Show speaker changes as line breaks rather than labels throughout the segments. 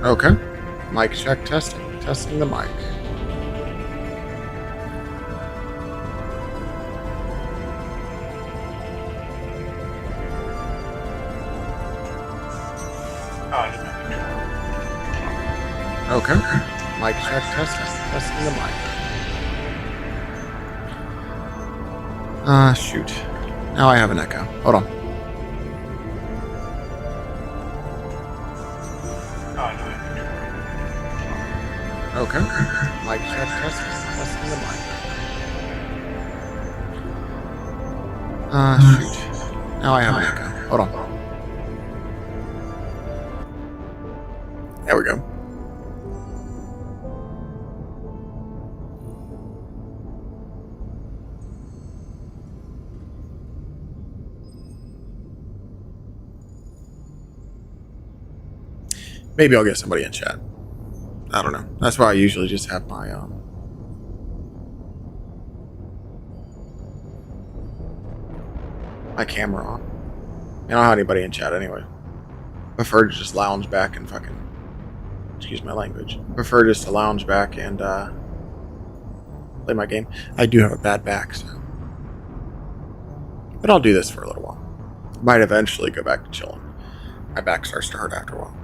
Okay. Mic check testing. Testing the mic. Okay. Mic check testing. Testing the mic. Shoot. Now I have an echo. Hold on. Okay. Mic check testing. Testing the mic. Shoot. Now I have an echo. Hold on. There we go. Maybe I'll get somebody in chat. I don't know. That's why I usually just have my camera on. I don't have anybody in chat anyway. Prefer to just lounge back and fucking, excuse my language. Prefer just to lounge back and play my game. I do have a bad back, so. But I'll do this for a little while. Might eventually go back to chilling. My back starts to hurt after a while.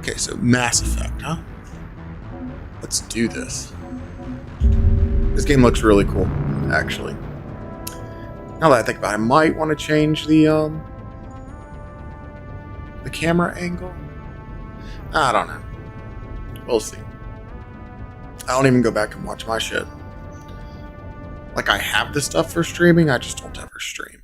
Okay, so Mass Effect, huh? Let's do this. This game looks really cool, actually. Now that I think about it, I might want to change the camera angle. I don't know. We'll see. I don't even go back and watch my shit. Like, I have this stuff for streaming, I just don't ever stream.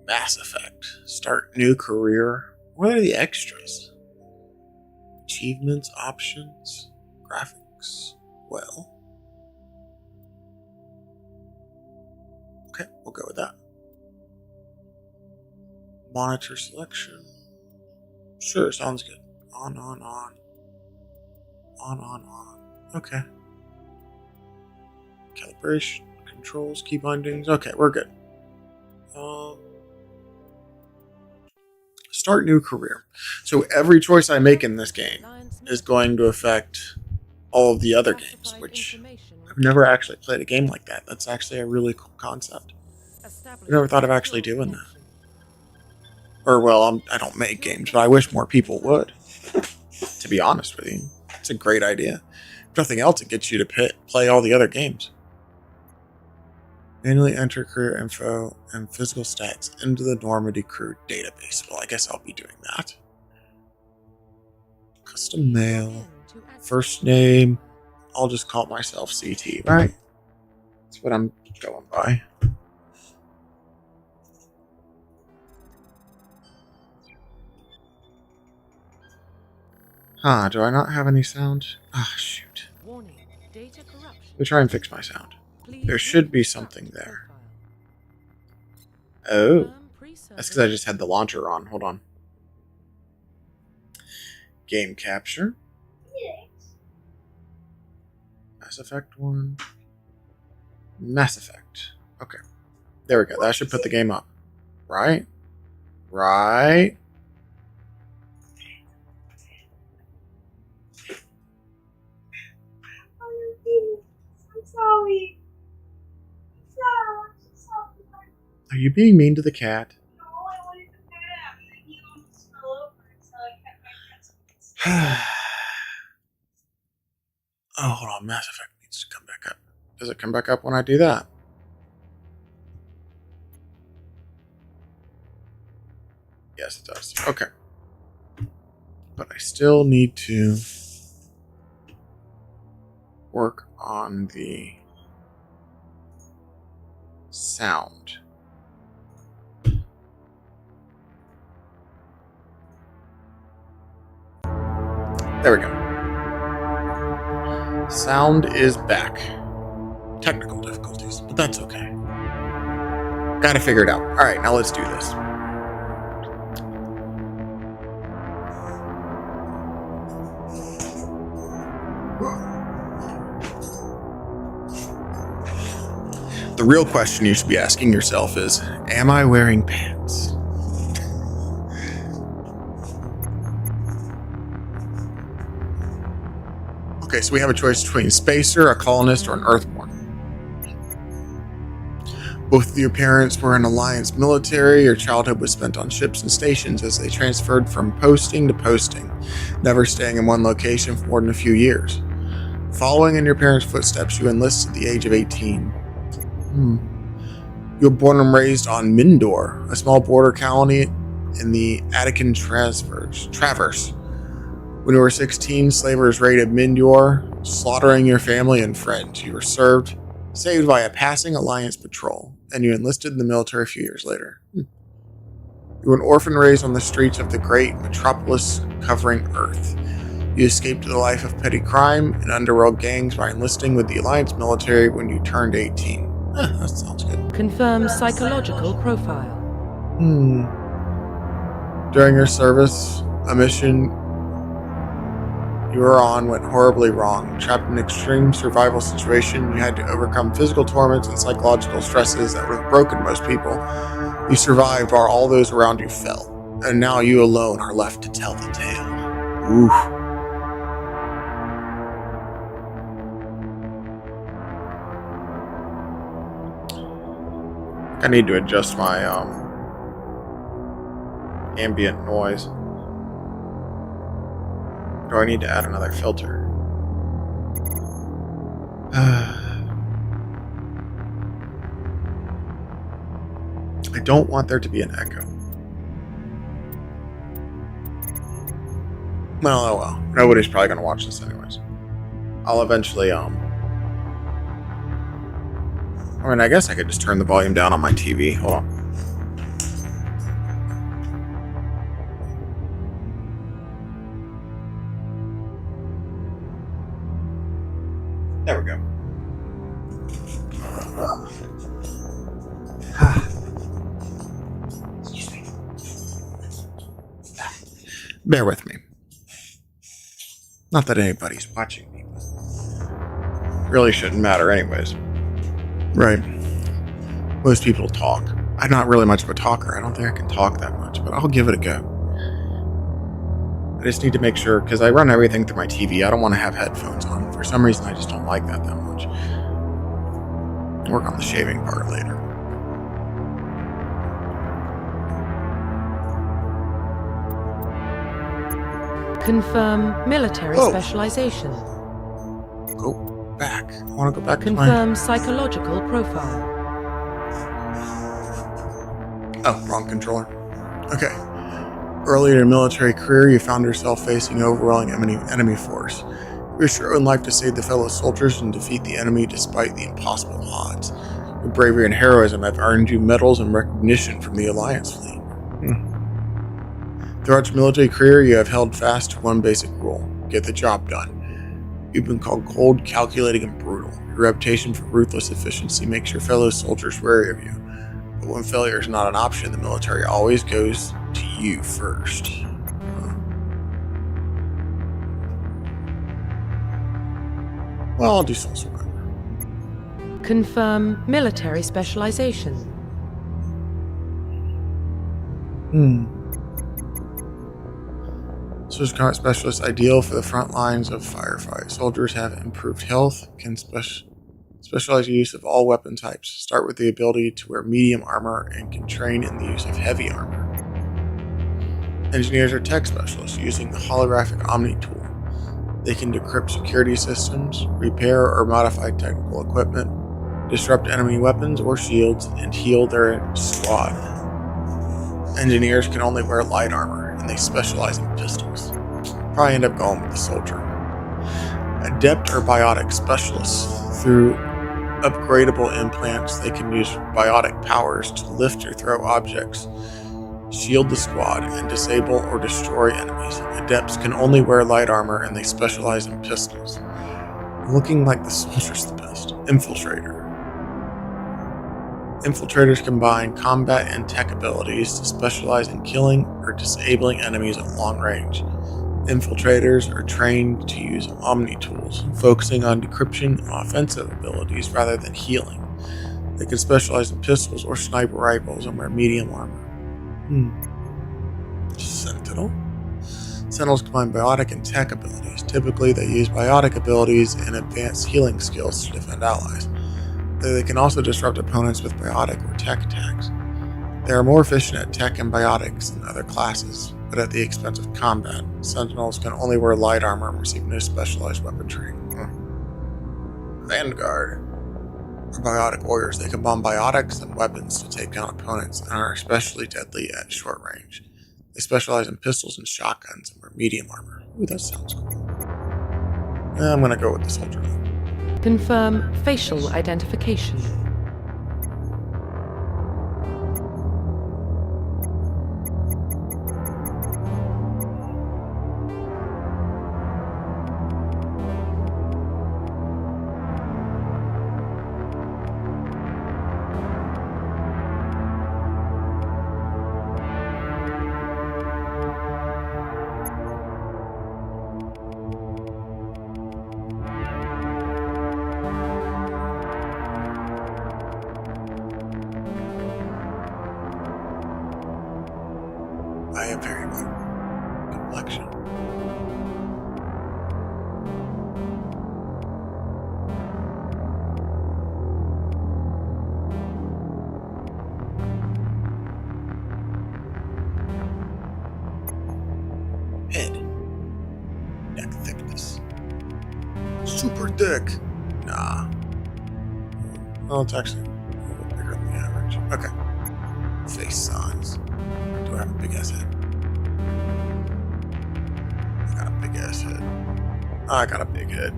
Mass Effect. Start new career. What are the extras? Achievements, options, graphics. Well. Okay, we'll go with that. Monitor selection. Sure, sounds good. On. On. Okay. Calibration, controls, key bindings. Okay, we're good. Start new career. So every choice I make in this game is going to affect all of the other games, which I've never actually played a game like that. That's actually a really cool concept. I've never thought of actually doing that. Or, well, I don't make games, but I wish more people would. To be honest with you, it's a great idea. If nothing else, it gets you to play all the other games. Manually enter career info and physical stats into the Normandy crew database. Well, I guess I'll be doing that. Custom mail. First name. I'll just call myself CT, right? That's what I'm going by. Do I not have any sound? Shoot. Let me try and fix my sound. There should be something there. Oh. That's because I just had the launcher on. Hold on. Game capture. Mass Effect 1. Mass Effect. Okay. There we go. That should put the game up. Right? Right?
I'm sorry.
Are you being mean to the cat?
No, I wanted to pet it. He almost fell over, so I kept my pets.
Oh, hold on. Mass Effect needs to come back up. Does it come back up when I do that? Yes, it does. Okay. But I still need to work on the sound. There we go. Sound is back. Technical difficulties, but that's okay. Gotta figure it out. Alright, now let's do this. The real question you should be asking yourself is, am I wearing pants? Okay, so we have a choice between a spacer, a colonist, or an earthborn. Both of your parents were in Alliance military. Your childhood was spent on ships and stations as they transferred from posting to posting, never staying in one location for more than a few years. Following in your parents' footsteps, you enlisted at the age of 18. You were born and raised on Mindor, a small border colony in the Attican Traverse. When you were 16, slavers raided Mindor, slaughtering your family and friends. You were saved by a passing Alliance patrol, and you enlisted in the military a few years later. You were an orphan raised on the streets of the great metropolis covering Earth. You escaped the life of petty crime and underworld gangs by enlisting with the Alliance military when you turned 18. That sounds good.
Confirm psychological profile.
During your service, a mission you were on went horribly wrong. Trapped in an extreme survival situation, you had to overcome physical torments and psychological stresses that would have broken most people. You survived while all those around you fell, and now you alone are left to tell the tale. Oof. I need to adjust my ambient noise. Do I need to add another filter? I don't want there to be an echo. Well, oh well. Nobody's probably going to watch this anyways. I'll eventually, I mean, I guess I could just turn the volume down on my TV. Hold on. There we go. Excuse me. Bear with me. Not that anybody's watching me, but really shouldn't matter anyways. Right. Most people talk. I'm not really much of a talker. I don't think I can talk that much, but I'll give it a go. I just need to make sure, because I run everything through my TV. I don't want to have headphones on. For some reason, I just don't like that much. I'll work on the shaving part later.
Confirm military specialization.
Go back. I want to go back
Confirm
to
psychological profile.
Oh, wrong controller. Okay. Early in your military career, you found yourself facing overwhelming enemy force. You risked your own life to save the fellow soldiers and defeat the enemy despite the impossible odds. Your bravery and heroism have earned you medals and recognition from the Alliance fleet. Throughout your military career, you have held fast to one basic rule: get the job done. You've been called cold, calculating, and brutal. Your reputation for ruthless efficiency makes your fellow soldiers wary of you. But when failure is not an option, the military always goes to you first. Well, I'll do Soul Survivor.
Confirm military specialization.
Soldiers combat specialist, ideal for the front lines of firefight. Soldiers have improved health, can specialize use of all weapon types. Start with the ability to wear medium armor and can train in the use of heavy armor. Engineers are tech specialists using the holographic Omni tool. They can decrypt security systems, repair or modify technical equipment, disrupt enemy weapons or shields, and heal their squad. Engineers can only wear light armor, and they specialize in pistols. Probably end up going with the soldier. Adept or biotic specialists. Through upgradable implants, they can use biotic powers to lift or throw objects, shield the squad, and disable or destroy enemies. Adepts can only wear light armor, and they specialize in pistols. Looking like the soldier's the best. Infiltrator. Infiltrators combine combat and tech abilities to specialize in killing or disabling enemies at long range. Infiltrators are trained to use Omni tools, focusing on decryption and offensive abilities rather than healing. They can specialize in pistols or sniper rifles and wear medium armor. Sentinel. Sentinels combine biotic and tech abilities. Typically, they use biotic abilities and advanced healing skills to defend allies. They can also disrupt opponents with biotic or tech attacks. They are more efficient at tech and biotics than other classes, but at the expense of combat. Sentinels can only wear light armor and receive no specialized weaponry. Vanguard are biotic warriors. They combine biotics and weapons to take down opponents and are especially deadly at short range. They specialize in pistols and shotguns and wear medium armor. Ooh, that sounds cool. I'm gonna go with the soldier.
Confirm facial identification.
I have very good complexion. Head. Neck thickness. Super thick. Nah. Oh, it's actually a little bigger than the average. Okay. Face size. Do I have a big ass head? I got a big ass head. I got a big head.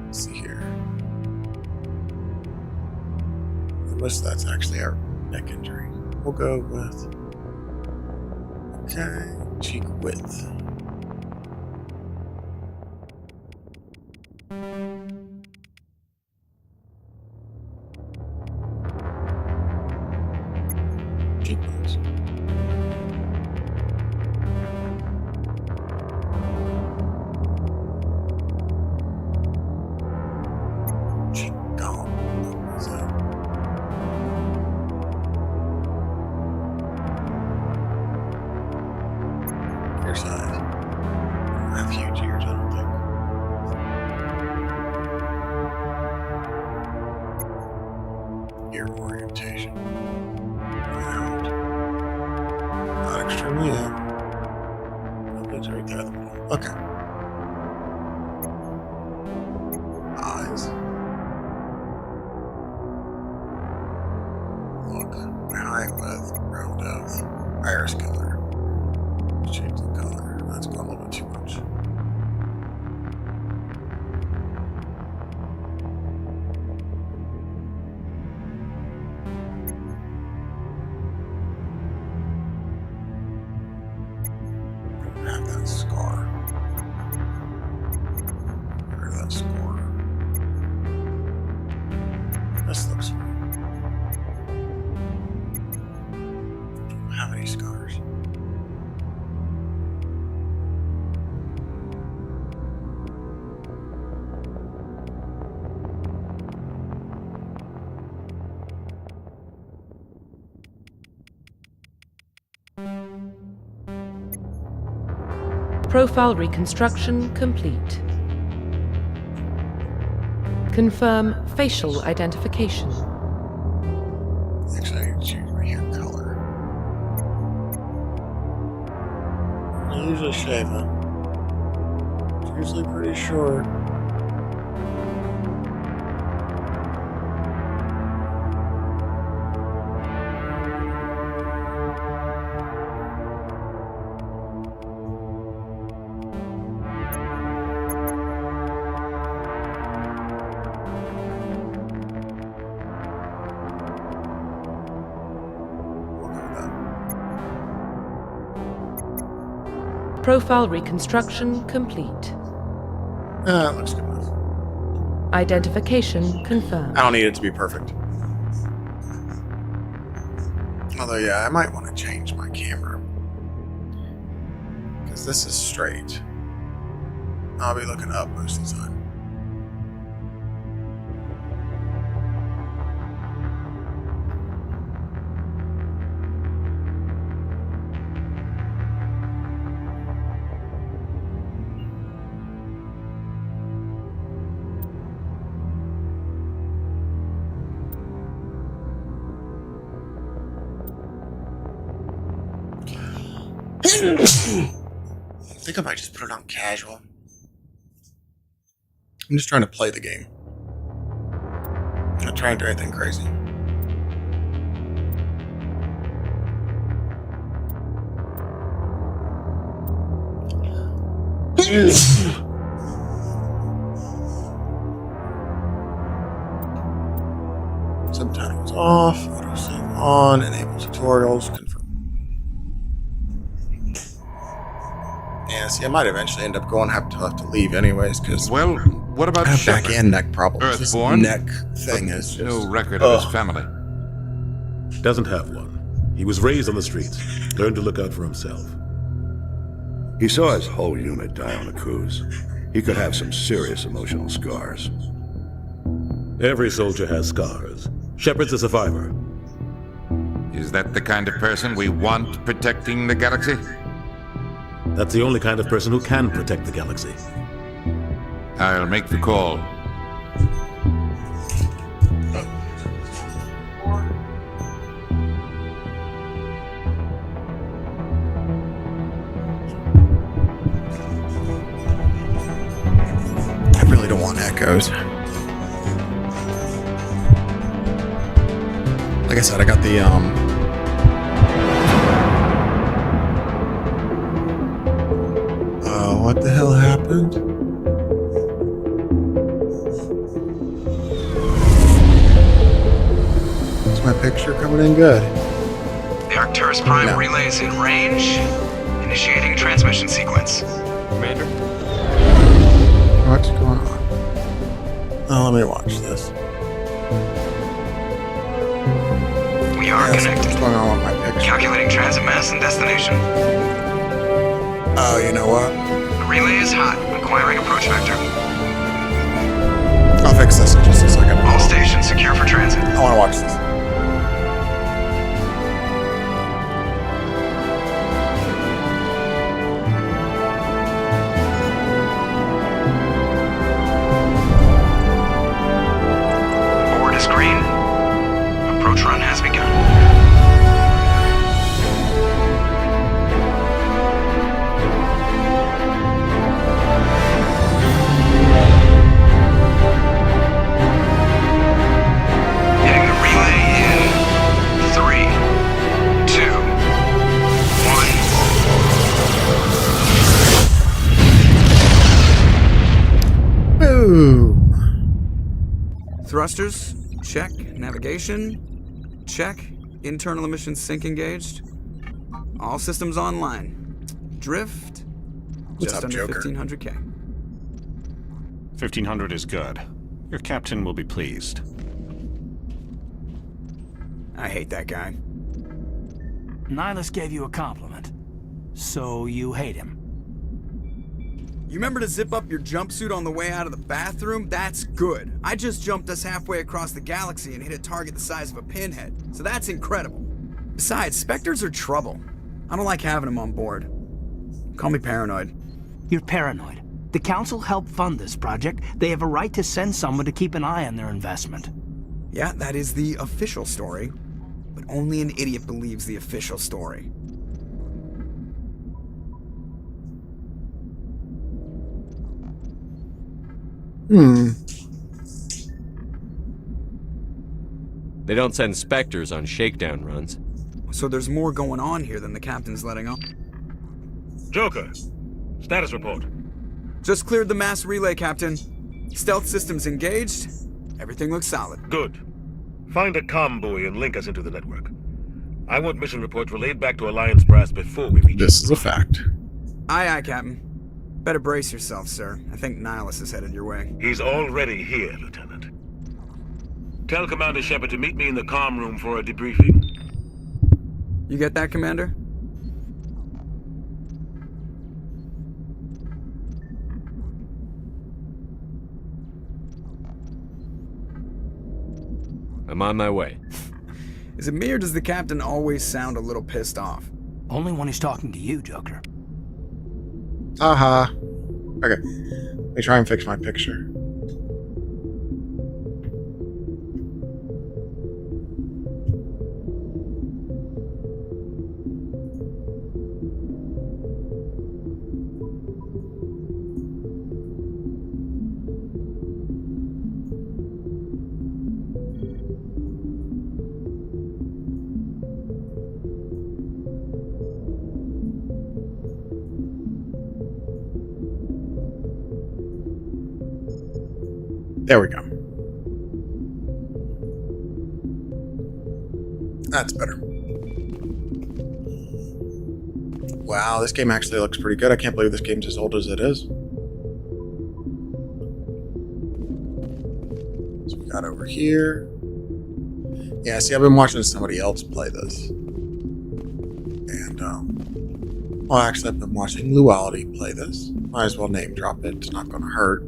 Let's see here. Most of that's actually our neck injury. We'll go with. Okay. Cheek width. Cheekbones. Cheekbone. What is that? Ear size. I don't have huge ears, I don't think. Ear orientation. Round. Not extremely in. It's right there at the middle. Okay. Eyes. Look. High width. Round depth. Iris color. Change the color. That's going a little bit too much. Have that scar. Get rid of that scar. This looks fine. Don't have any scars.
Profile reconstruction complete. Confirm facial identification.
Actually, I need to choose my hair color. I usually shave it. It's usually pretty short. We'll go with that.
Profile reconstruction complete.
That looks good enough.
Identification confirmed.
I don't need it to be perfect. Although, yeah, I might want to change my camera. Because this is straight. I'll be looking up most of the time. think I might just put it on casual. I'm just trying to play the game. I'm not trying to do anything crazy. Subtitles off, autosave on, enable tutorials, confirm. Yeah, see, I might eventually end up going have to leave anyways, because
Well, what about
I have
Shepard?
back and neck problems.
Earthborn?
This neck thing is just
No record of his family.
Doesn't have one. He was raised on the streets, learned to look out for himself.
He saw his whole unit die on a cruise. He could have some serious emotional scars.
Every soldier has scars. Shepard's a survivor.
Is that the kind of person we want protecting the galaxy?
That's the only kind of person who can protect the galaxy.
I'll make the call.
I really don't want echoes. Like I said, I got the what the hell happened? Is my picture coming in good?
The Arcturus Prime
No.
relay is in range. Initiating transmission sequence.
Commander?
What's going on? Oh, let me watch this.
We are
What's
connected.
going on with my picture?
Calculating transit mass and destination.
Oh, you know what?
The relay is hot. Acquiring approach vector.
I'll fix this in just a second.
All stations secure for transit.
I want to watch this.
Board is green. Approach run has begun. Hitting the relay in 3, 2, 1.
Boom.
Thrusters, check. Navigation, check. Internal emissions sync engaged. All systems online. Drift,
What's
just
up,
under
Joker?
1500K.
1500 is good. Your captain will be pleased.
I hate that guy.
Nihilus gave you a compliment. So you hate him.
You remember to zip up your jumpsuit on the way out of the bathroom? That's good. I just jumped us halfway across the galaxy and hit a target the size of a pinhead. So that's incredible. Besides, Spectres are trouble. I don't like having them on board. Call me paranoid.
You're paranoid. The Council helped fund this project. They have a right to send someone to keep an eye on their investment.
Yeah, that is the official story. But only an idiot believes the official story.
They don't send Spectres on shakedown runs.
So there's more going on here than the captain's letting on.
Joker, status report.
Just cleared the mass relay, Captain. Stealth systems engaged. Everything looks solid.
Good. Find a comm buoy and link us into the network. I want mission reports relayed back to Alliance brass before we reach.
This is a fact.
Aye, aye, Captain. Better brace yourself, sir. I think Nihilus is headed your way.
He's already here, Lieutenant. Tell Commander Shepard to meet me in the comm room for a debriefing.
You get that, Commander?
I'm on my way.
Is it me or does the Captain always sound a little pissed off?
Only when he's talking to you, Joker.
Aha. Okay. Let me try and fix my picture. There we go. That's better. Wow, this game actually looks pretty good. I can't believe this game's as old as it is. So we got over here. Yeah, see, I've been watching somebody else play this. And, well, actually, I've been watching Luality play this. Might as well name drop it. It's not going to hurt.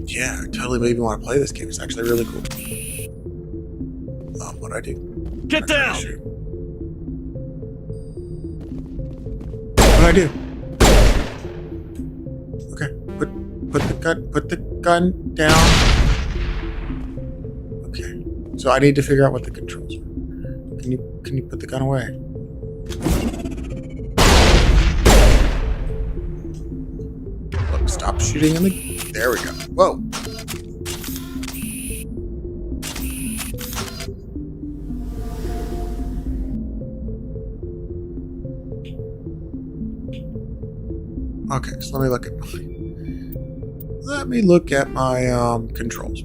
Yeah, it totally made me want to play this game. It's actually really cool. What'd I do?
Get down!
What'd I do? Okay, put the gun down. Okay, so I need to figure out what the controls are. Can you put the gun away? Look, stop shooting in the. There we go. Whoa. Okay, so let me look at my controls.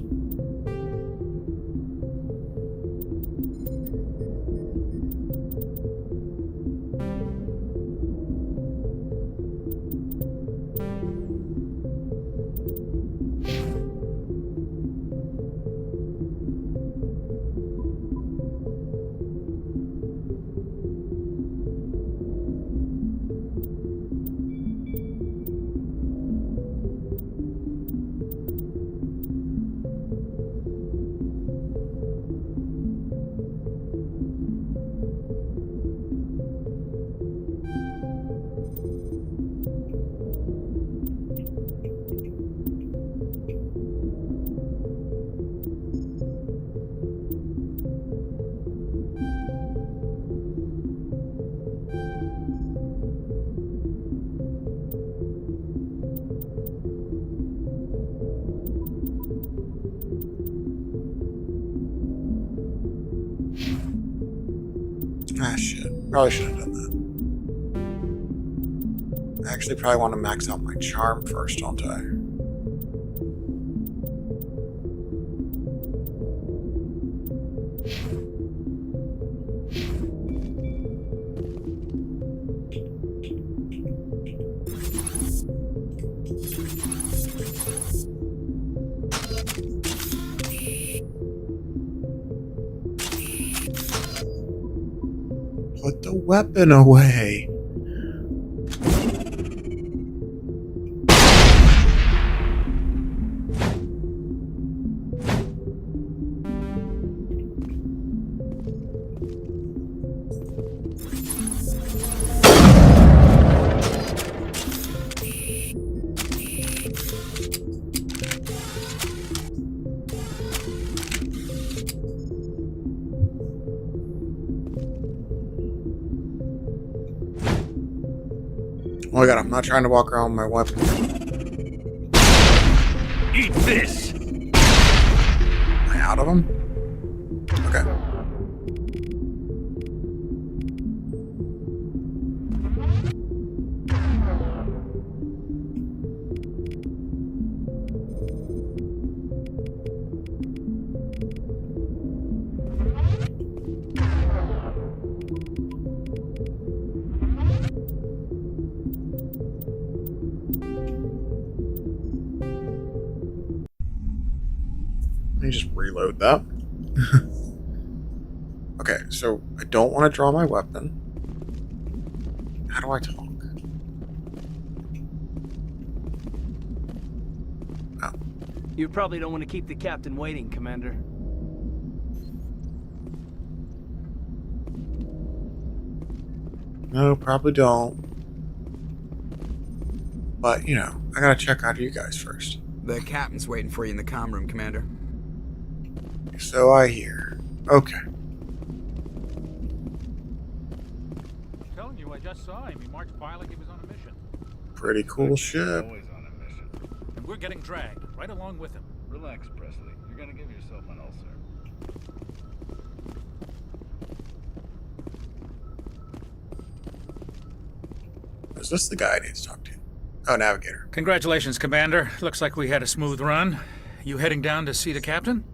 Ah, shit. Probably should have done that. I actually probably want to max out my charm first, don't I? Put the weapon away. Oh my god, I'm not trying to walk around with my weapon.
Eat this!
Am I out of them? Okay. Let me just reload that. Okay, so I don't want to draw my weapon. How do I talk? Oh.
You probably don't want to keep the captain waiting, Commander.
No, probably don't. But, you know, I gotta check out you guys first.
The captain's waiting for you in the comm room, Commander.
So I hear. Okay.
I'm telling you, I just saw him. He marched by like he was on a mission.
Pretty cool ship.
Always on a mission.
And we're getting dragged right along with him.
Relax, Presley. You're gonna give yourself an ulcer.
Is this the guy I need to talk to? Oh, navigator.
Congratulations, Commander. Looks like we had a smooth run. You heading down to see the captain?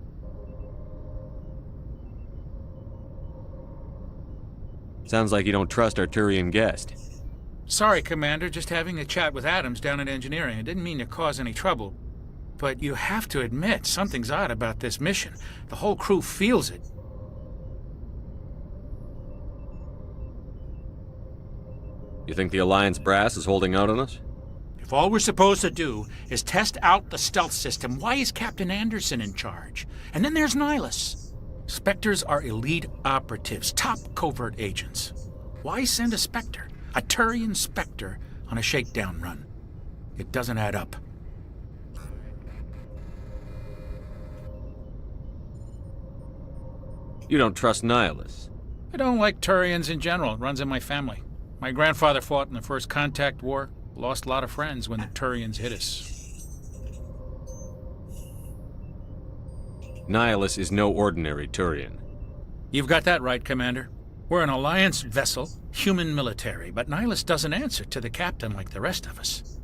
Sounds like you don't trust our Turian guest.
Sorry, Commander. Just having a chat with Adams down at engineering. I didn't mean to cause any trouble. But you have to admit, something's odd about this mission. The whole crew feels it.
You think the Alliance brass is holding out on us?
If all we're supposed to do is test out the stealth system, why is Captain Anderson in charge? And then there's Nihilus. Spectres are elite operatives, top covert agents. Why send a Spectre, a Turian Spectre, on a shakedown run? It doesn't add up.
You don't trust Nihilus?
I don't like Turians in general. It runs in my family. My grandfather fought in the First Contact War. Lost a lot of friends when the Turians hit us.
Nihilus is no ordinary Turian.
You've got that right, Commander. We're an Alliance vessel, human military, but Nihilus doesn't answer to the captain like the rest of us.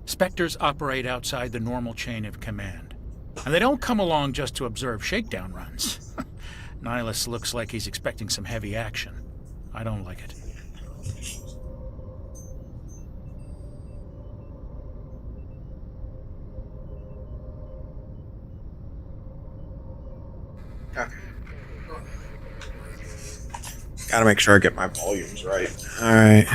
Spectres operate outside the normal chain of command. And they don't come along just to observe shakedown runs. Nihilus looks like he's expecting some heavy action. I don't like it.
Okay. Gotta make sure I get my volumes right. Alright.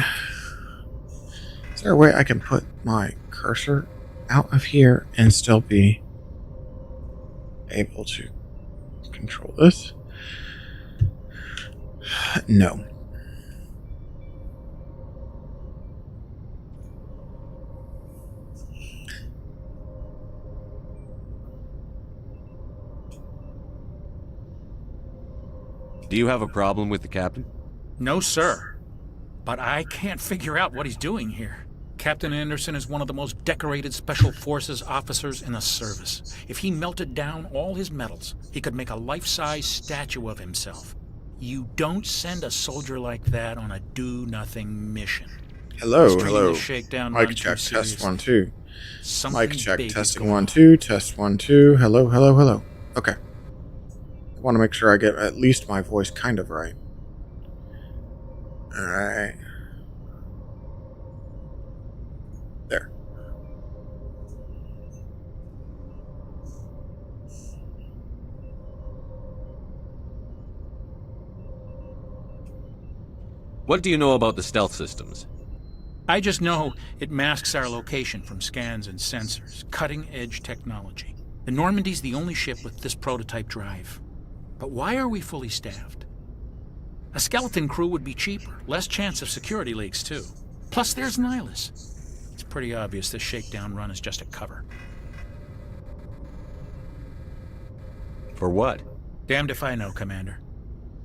Is there a way I can put my cursor out of here and still be able to control this? No.
Do you have a problem with the captain?
No, sir. But I can't figure out what he's doing here. Captain Anderson is one of the most decorated Special Forces officers in the service. If he melted down all his medals, he could make a life-size statue of himself. You don't send a soldier like that on a do-nothing mission.
Hello, hello. Mic check, test 1 2. Mic check, testing 1 2, test 1 2. Hello, hello, hello. Okay. I want to make sure I get at least my voice kind of right. Alright. There.
What do you know about the stealth systems?
I just know it masks our location from scans and sensors. Cutting-edge technology. The Normandy's the only ship with this prototype drive. But why are we fully staffed? A skeleton crew would be cheaper, less chance of security leaks too. Plus there's Nihilus. It's pretty obvious this shakedown run is just a cover.
For what?
Damned if I know, Commander.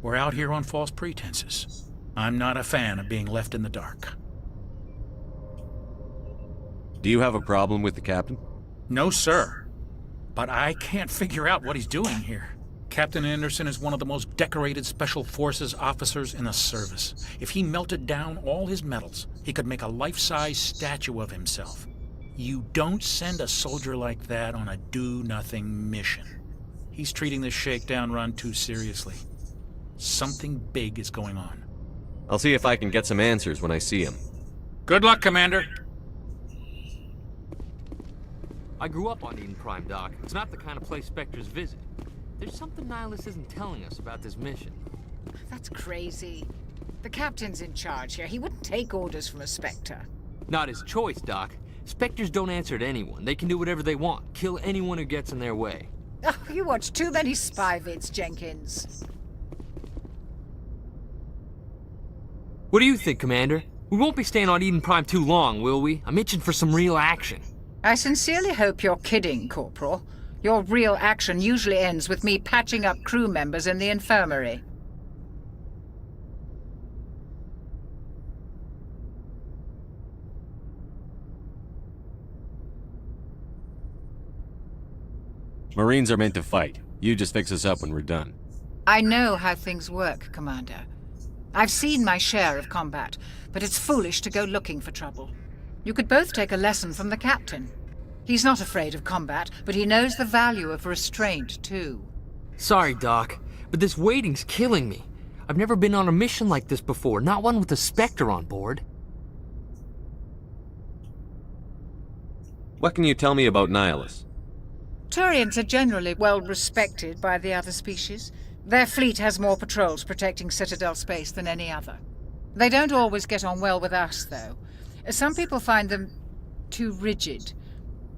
We're out here on false pretenses. I'm not a fan of being left in the dark.
Do you have a problem with the captain?
No, sir. But I can't figure out what he's doing here. Captain Anderson is one of the most decorated Special Forces officers in the service. If he melted down all his medals, he could make a life-size statue of himself. You don't send a soldier like that on a do-nothing mission. He's treating this shakedown run too seriously. Something big is going on.
I'll see if I can get some answers when I see him.
Good luck, Commander.
I grew up on Eden Prime, Doc. It's not the kind of place Spectres visit. There's something Nihilus isn't telling us about this mission.
That's crazy. The captain's in charge here. He wouldn't take orders from a Spectre.
Not his choice, Doc. Spectres don't answer to anyone. They can do whatever they want. Kill anyone who gets in their way.
Oh, you watch too many spy vids, Jenkins.
What do you think, Commander? We won't be staying on Eden Prime too long, will we? I'm itching for some real action.
I sincerely hope you're kidding, Corporal. Your real action usually ends with me patching up crew members in the infirmary.
Marines are meant to fight. You just fix us up when we're done.
I know how things work, Commander. I've seen my share of combat, but it's foolish to go looking for trouble. You could both take a lesson from the captain. He's not afraid of combat, but he knows the value of restraint, too.
Sorry, Doc, but this waiting's killing me. I've never been on a mission like this before, not one with a Spectre on board.
What can you tell me about Nihilus?
Turians are generally well respected by the other species. Their fleet has more patrols protecting Citadel space than any other. They don't always get on well with us, though. Some people find them too rigid.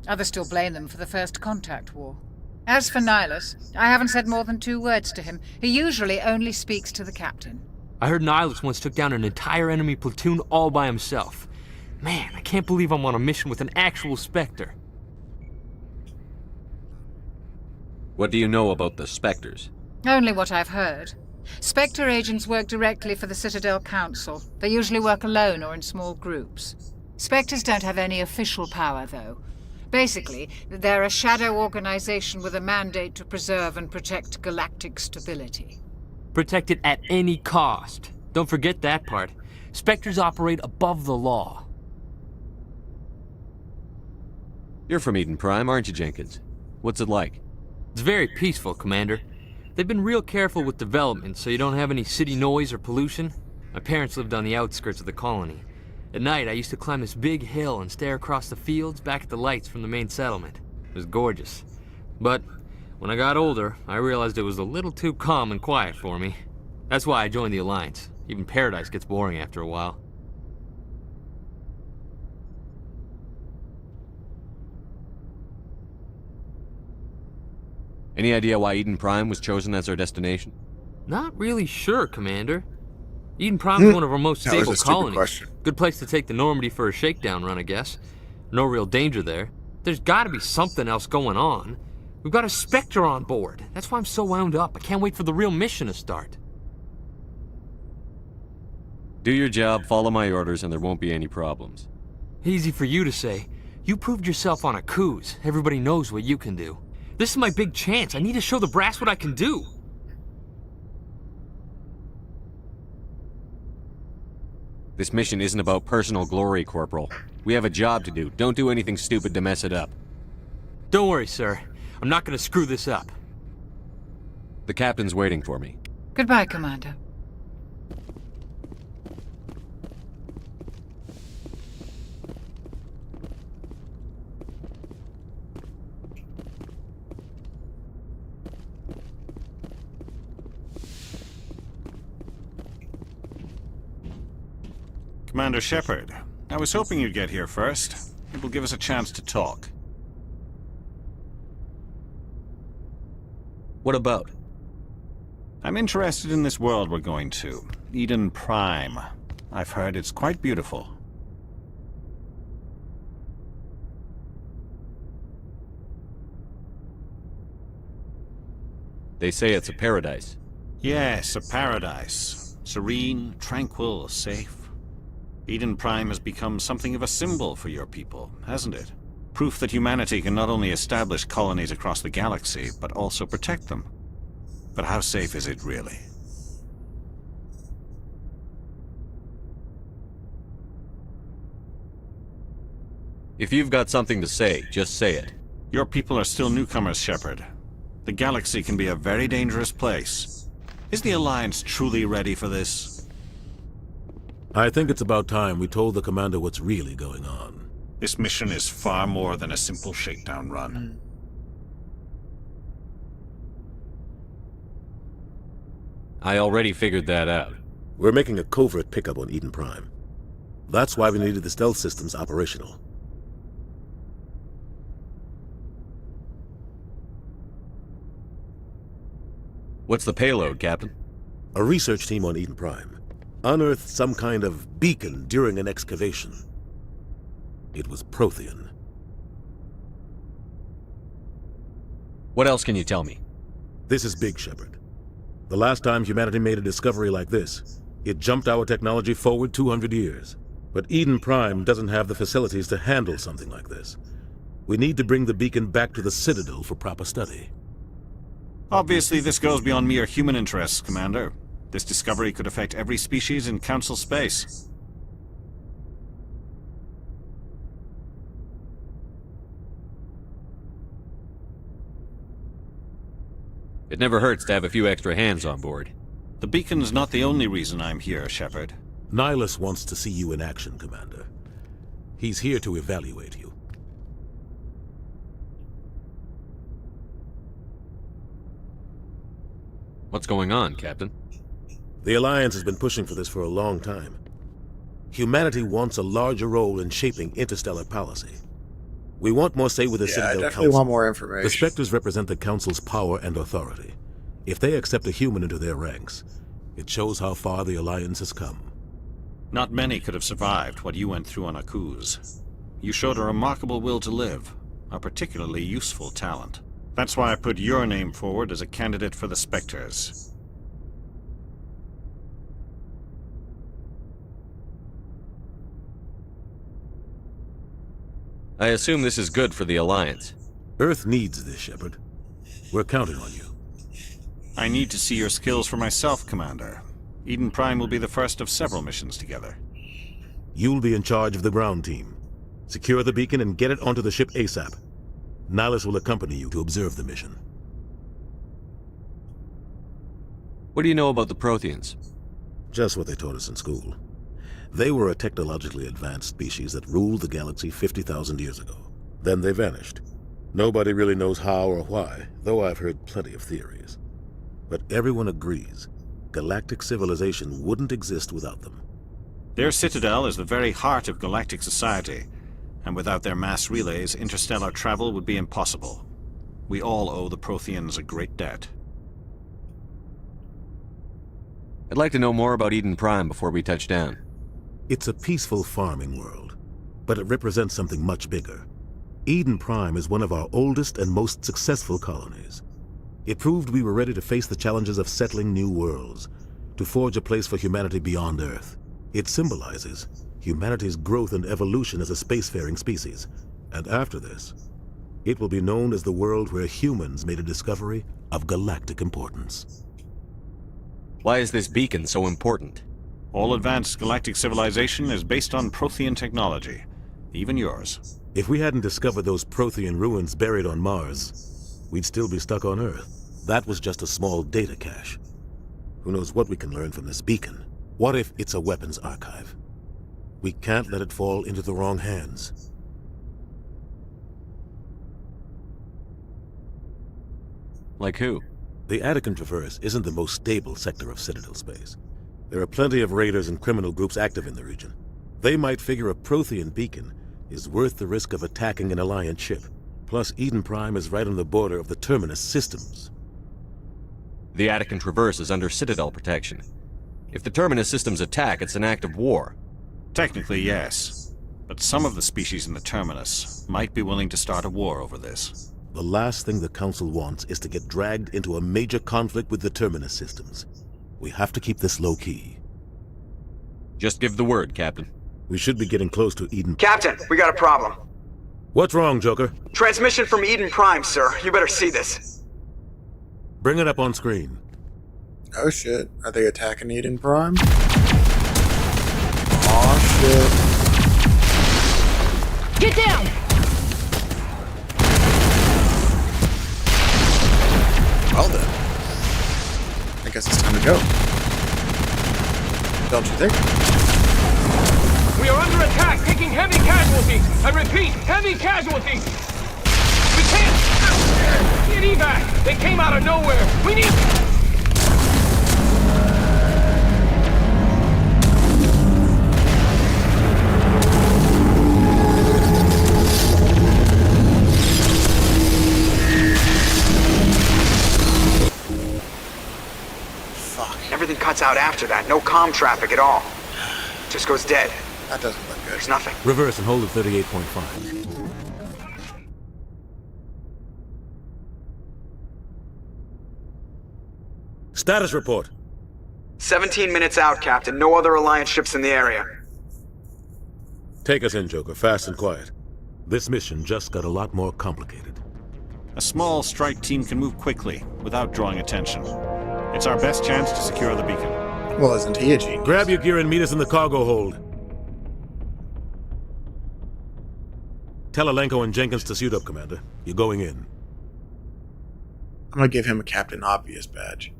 Others still blame them for the First Contact War. As for Nihilus, I haven't said more than 2 words to him. He usually only speaks to the captain.
I heard Nihilus once took down an entire enemy platoon all by himself. Man, I can't believe I'm on a mission with an actual Spectre.
What do you know about the Spectres?
Only what I've heard. Spectre agents work directly for the Citadel Council. They usually work alone or in small groups. Spectres don't have any official power, though. Basically, they're a shadow organization with a mandate to preserve and protect galactic stability.
Protect it at any cost. Don't forget that part. Spectres operate above the law.
You're from Eden Prime, aren't you, Jenkins? What's it like?
It's very peaceful, Commander. They've been real careful with development, so you don't have any city noise or pollution. My parents lived on the outskirts of the colony. At night, I used to climb this big hill and stare across the fields back at the lights from the main settlement. It was gorgeous. But when I got older, I realized it was a little too calm and quiet for me. That's why I joined the Alliance. Even Paradise gets boring after a while.
Any idea why Eden Prime was chosen as our destination?
Not really sure, Commander. Eden Prime is one of our most
That was
stable
a stupid
colonies.
question.
Good place to take the Normandy for a shakedown run, I guess. No real danger there. There's gotta be something else going on. We've got a Spectre on board. That's why I'm so wound up. I can't wait for the real mission to start.
Do your job, follow my orders, and there won't be any problems.
Easy for you to say. You proved yourself on a cruise. Everybody knows what you can do. This is my big chance. I need to show the brass what I can do.
This mission isn't about personal glory, Corporal. We have a job to do. Don't do anything stupid to mess it up.
Don't worry, sir. I'm not gonna screw this up.
The captain's waiting for me.
Goodbye, Commander.
Commander Shepard, I was hoping you'd get here first. It will give us a chance to talk.
What about?
I'm interested in this world we're going to, Eden Prime. I've heard it's quite beautiful.
They say it's a paradise.
Yes, a paradise. Serene, tranquil, safe. Eden Prime has become something of a symbol for your people, hasn't it? Proof that humanity can not only establish colonies across the galaxy, but also protect them. But how safe is it really?
If you've got something to say, just say it.
Your people are still newcomers, Shepard. The galaxy can be a very dangerous place. Is the Alliance truly ready for this?
I think it's about time we told the commander what's really going on.
This mission is far more than a simple shakedown run.
I already figured that out.
We're making a covert pickup on Eden Prime. That's why we needed the stealth systems operational.
What's the payload, Captain?
A research team on Eden Prime unearthed some kind of beacon during an excavation. It was Prothean.
What else can you tell me?
This is big, Shepard. The last time humanity made a discovery like this, it jumped our technology forward 200 years. But Eden Prime doesn't have the facilities to handle something like this. We need to bring the beacon back to the Citadel for proper study.
Obviously, this goes beyond mere human interests, Commander. This discovery could affect every species in Council space.
It never hurts to have a few extra hands on board.
The beacon's not the only reason I'm here, Shepard.
Nihilus wants to see you in action, Commander. He's here to evaluate you.
What's going on, Captain?
The Alliance has been pushing for this for a long time. Humanity wants a larger role in shaping interstellar policy. We want more say with the Citadel
I
Council.
definitely want more information.
The Spectres represent the Council's power and authority. If they accept a human into their ranks, it shows how far the Alliance has come.
Not many could have survived what you went through on Akuz. You showed a remarkable will to live, a particularly useful talent. That's why I put your name forward as a candidate for the Spectres.
I assume this is good for the Alliance.
Earth needs this, Shepard. We're counting on you.
I need to see your skills for myself, Commander. Eden Prime will be the first of several missions together.
You'll be in charge of the ground team. Secure the beacon and get it onto the ship ASAP. Nihilus will accompany you to observe the mission.
What do you know about the Protheans?
Just what they taught us in school. They were a technologically advanced species that ruled the galaxy 50,000 years ago. Then they vanished. Nobody really knows how or why, though I've heard plenty of theories. But everyone agrees, galactic civilization wouldn't exist without them.
Their citadel is the very heart of galactic society, and without their mass relays, interstellar travel would be impossible. We all owe the Protheans a great debt.
I'd like to know more about Eden Prime before we touch down.
It's a peaceful farming world, but it represents something much bigger. Eden Prime is one of our oldest and most successful colonies. It proved we were ready to face the challenges of settling new worlds, to forge a place for humanity beyond Earth. It symbolizes humanity's growth and evolution as a spacefaring species. And after this, it will be known as the world where humans made a discovery of galactic importance.
Why is this beacon so important?
All advanced galactic civilization is based on Prothean technology, even yours.
If we hadn't discovered those Prothean ruins buried on Mars, we'd still be stuck on Earth. That was just a small data cache. Who knows what we can learn from this beacon? What if it's a weapons archive? We can't let it fall into the wrong hands.
Like who?
The Attican Traverse isn't the most stable sector of Citadel space. There are plenty of raiders and criminal groups active in the region. They might figure a Prothean beacon is worth the risk of attacking an Alliance ship. Plus, Eden Prime is right on the border of the Terminus systems.
The Attican Traverse is under Citadel protection. If the Terminus systems attack, it's an act of war.
Technically, yes. But some of the species in the Terminus might be willing to start a war over this.
The last thing the Council wants is to get dragged into a major conflict with the Terminus systems. We have to keep this low-key.
Just give the word, Captain.
We should be getting close to Eden...
Captain, we got a problem.
What's wrong, Joker?
Transmission from Eden Prime, sir. You better see this.
Bring it up on screen.
Oh shit. Are they attacking Eden Prime? Aw shit.
Get down!
Well then. I guess it's time to go. Don't you think?
We are under attack, taking heavy casualties. I repeat, heavy casualties. We can't get evac. They came out of nowhere. We need...
Everything cuts out after that. No comm traffic at all. Just goes dead.
That doesn't look good.
There's nothing.
Reverse and hold at 38.5. Status report.
17 minutes out, Captain. No other Alliance ships in the area.
Take us in, Joker, fast and quiet. This mission just got a lot more complicated.
A small strike team can move quickly, without drawing attention. It's our best chance to secure the beacon.
Well, isn't he a genius?
Grab your gear and meet us in the cargo hold. Tell Alenko and Jenkins to suit up, Commander. You're going in.
I'm gonna give him a Captain Obvious badge.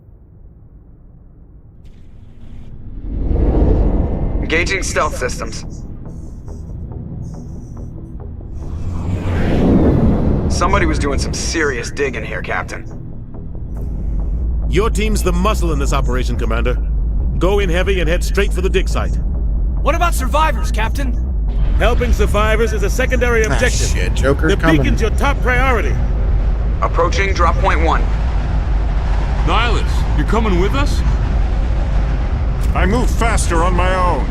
Engaging stealth systems. Somebody was doing some serious digging here, Captain.
Your team's the muscle in this operation, Commander. Go in heavy and head straight for the dig site.
What about survivors, Captain?
Helping survivors is a secondary objective.
Shit, Joker's
the
coming.
beacon's your top priority.
Approaching drop point 1.
Nihilus, you're coming with us?
I move faster on my own.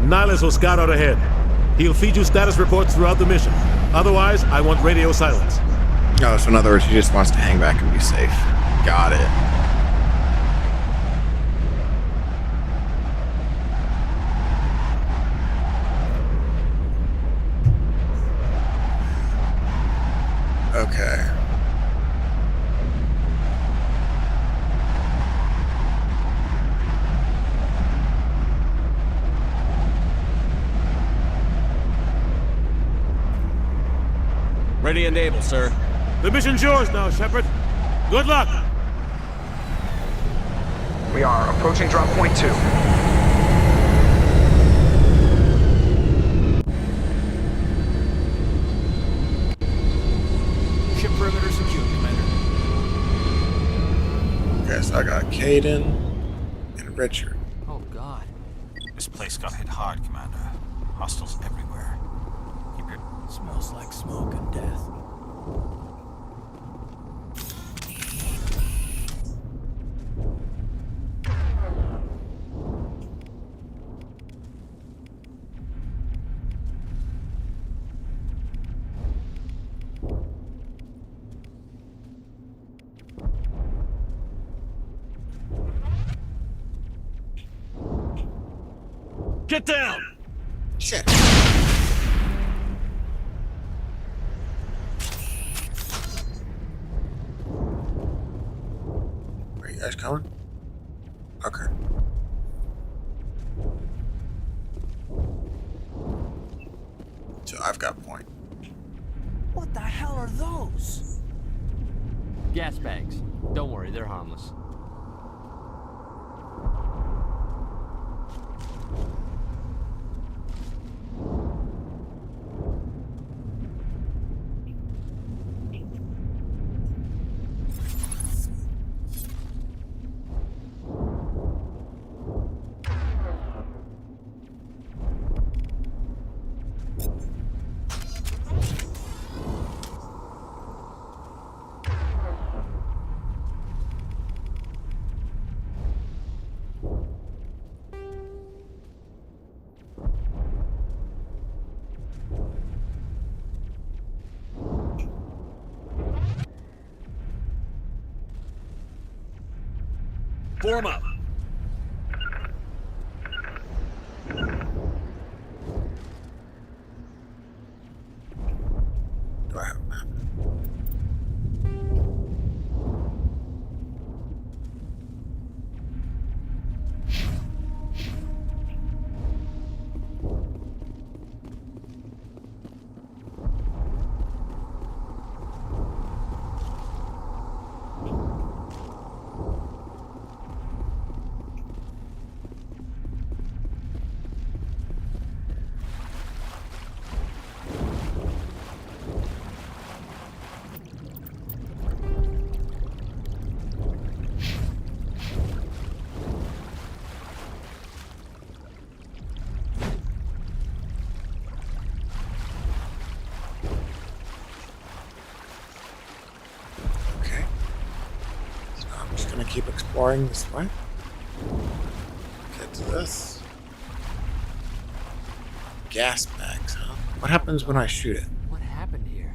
Nihilus will scout out ahead. He'll feed you status reports throughout the mission. Otherwise, I want radio silence.
Oh, so in other words, he just wants to hang back and be safe. Got it. Okay.
Ready and able, sir.
The mission's yours now, Shepard. Good luck!
We are approaching drop point 2.
Ship perimeter secure, Commander.
Okay, so I got Caden and Richard.
Oh, God.
This place got hit hard, Commander. Hostiles everywhere. Keep your...
Smells like smoke and death.
Get down!
Shit. Are you guys coming? Okay. So I've got point.
What the hell are those?
Gas bags. Don't worry, they're harmless.
Form up.
Do I have a map? Okay. So I'm just gonna keep exploring this way. Get to this. Gas bags, huh? What happens when I shoot it?
What happened here?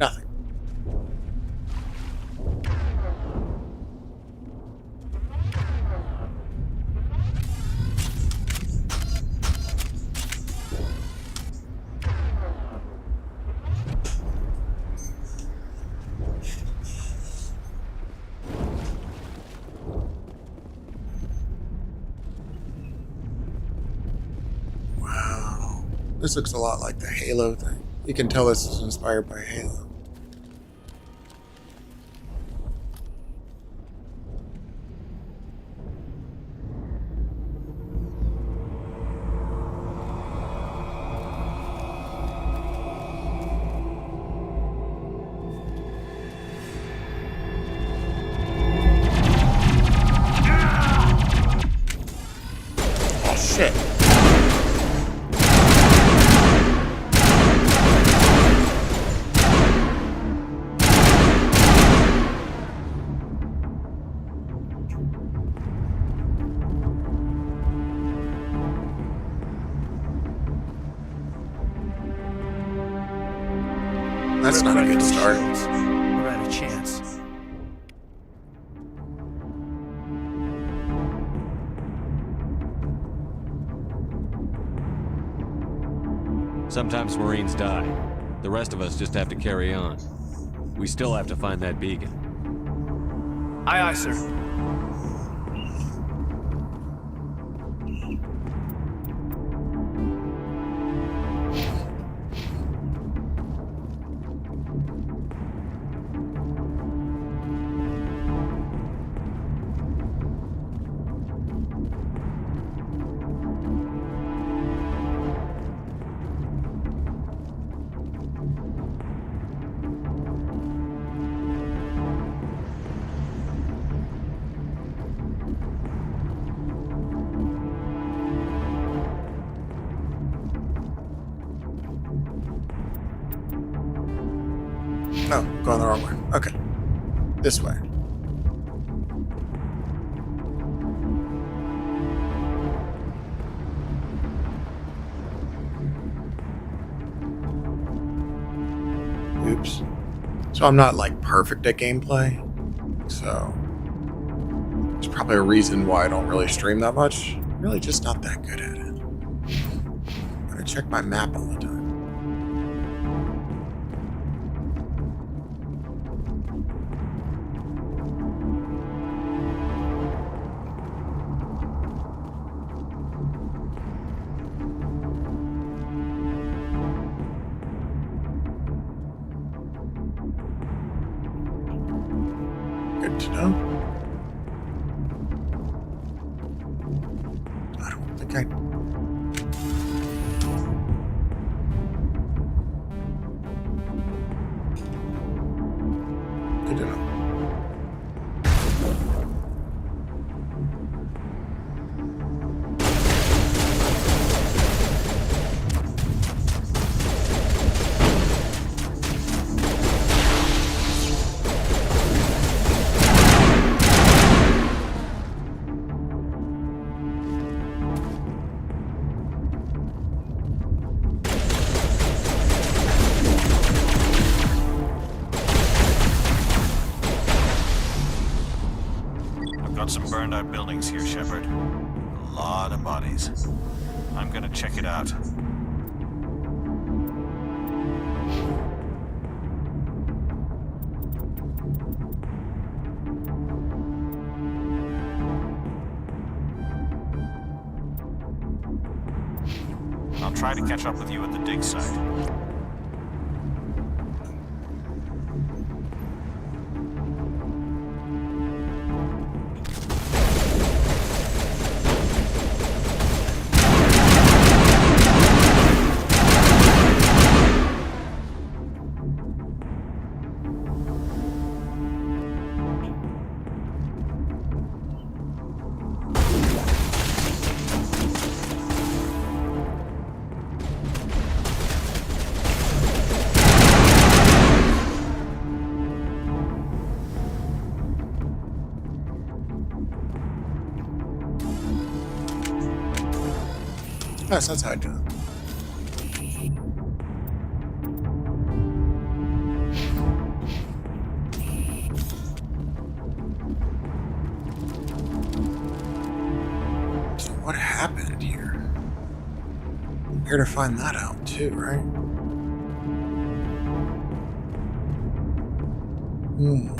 Nothing. This looks a lot like the Halo thing. You can tell this is inspired by Halo. Oh shit. That's not a good start.
We're out of chance.
Sometimes Marines die. The rest of us just have to carry on. We still have to find that beacon.
Aye, aye, sir.
No, going the wrong way. Okay. This way. Oops. So I'm not like perfect at gameplay. So there's probably a reason why I don't really stream that much. I'm really just not that good at it. I'm gonna check my map all the time. Good to know. I don't think I... Good to know.
Got some burned out buildings here, Shepard. A lot of bodies. I'm gonna check it out. I'll try to catch up with you at the dig site.
Yes, that's how I do it. So what happened here? I'm here to find that out too, right? Oh,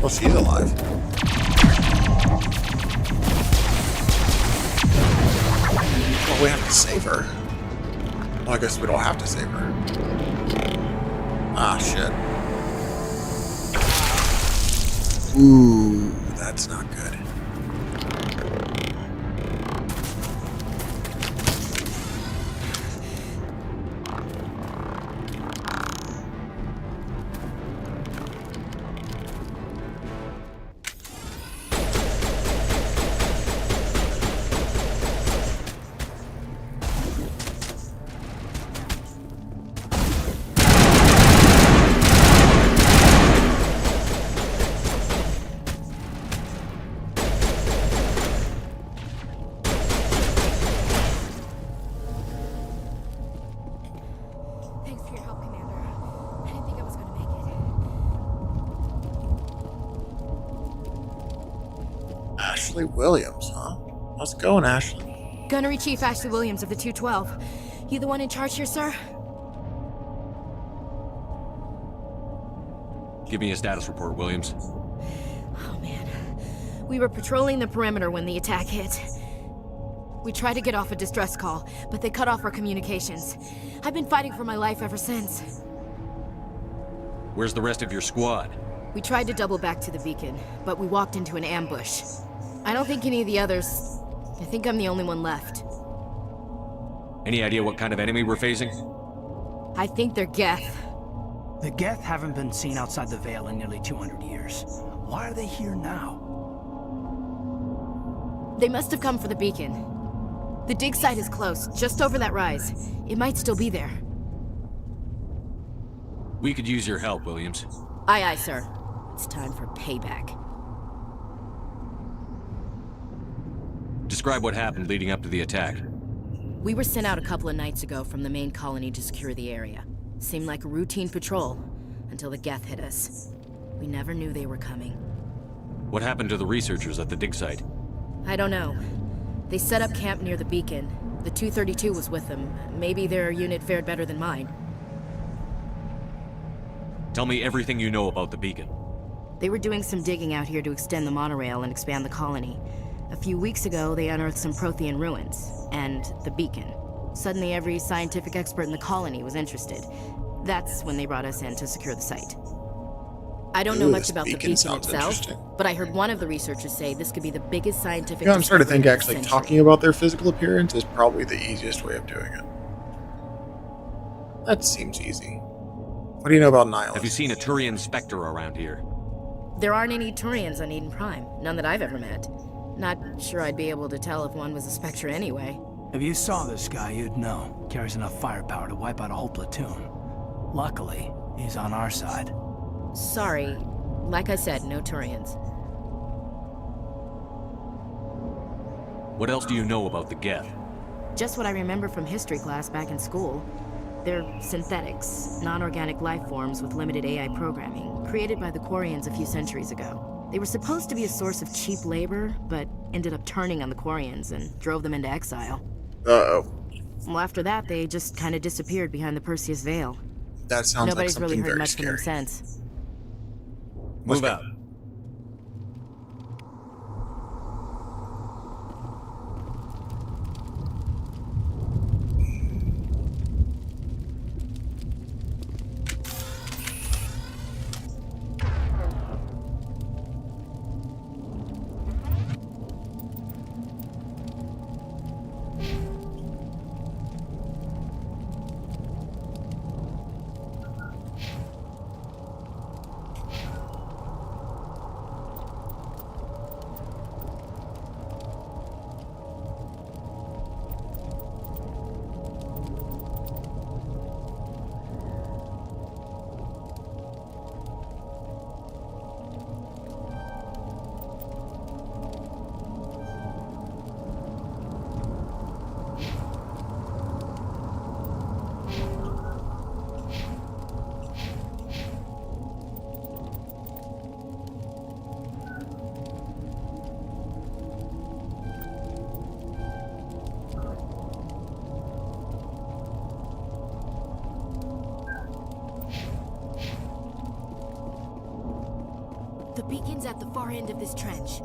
well, she's alive. Well, we have to save her. Well, I guess we don't have to save her. Ah, shit. Ooh, that's not good. Ashley Williams, huh? How's it going, Ashley?
Gunnery Chief Ashley Williams of the 212. You the one in charge here, sir?
Give me a status report, Williams.
Oh, man. We were patrolling the perimeter when the attack hit. We tried to get off a distress call, but they cut off our communications. I've been fighting for my life ever since.
Where's the rest of your squad?
We tried to double back to the beacon, but we walked into an ambush. I don't think any of the others... I think I'm the only one left.
Any idea what kind of enemy we're facing?
I think they're Geth.
The Geth haven't been seen outside the Veil in nearly 200 years. Why are they here now?
They must have come for the beacon. The dig site is close, just over that rise. It might still be there.
We could use your help, Williams.
Aye, aye, sir. It's time for payback.
Describe what happened leading up to the attack.
We were sent out a couple of nights ago from the main colony to secure the area. Seemed like a routine patrol, until the Geth hit us. We never knew they were coming.
What happened to the researchers at the dig site?
I don't know. They set up camp near the beacon. The 232 was with them. Maybe their unit fared better than mine.
Tell me everything you know about the beacon.
They were doing some digging out here to extend the monorail and expand the colony. A few weeks ago, they unearthed some Prothean ruins, and the beacon. Suddenly, every scientific expert in the colony was interested. That's when they brought us in to secure the site. I don't know much about the beacon itself, but I heard one of the researchers say this could be the biggest scientific...
Yeah, I'm starting to think actually
century.
talking about their physical appearance is probably the easiest way of doing it. That seems easy. What do you know about Nihilus?
Have you seen a Turian Spectre around here?
There aren't any Turians on Eden Prime. None that I've ever met. Not sure I'd be able to tell if one was a Spectre anyway.
If you saw this guy, you'd know. Carries enough firepower to wipe out a whole platoon. Luckily, he's on our side.
Sorry. Like I said, no Turians.
What else do you know about the Geth?
Just what I remember from history class back in school. They're synthetics, non-organic life forms with limited AI programming, created by the Quarians a few centuries ago. They were supposed to be a source of cheap labor, but ended up turning on the Quarians and drove them into exile.
Uh-oh.
Well, after that, they just kind of disappeared behind the Perseus Veil.
That sounds
Nobody's
like
really
something
heard
very
much
scary.
from them since.
Move out.
The beacon's at the far end of this trench.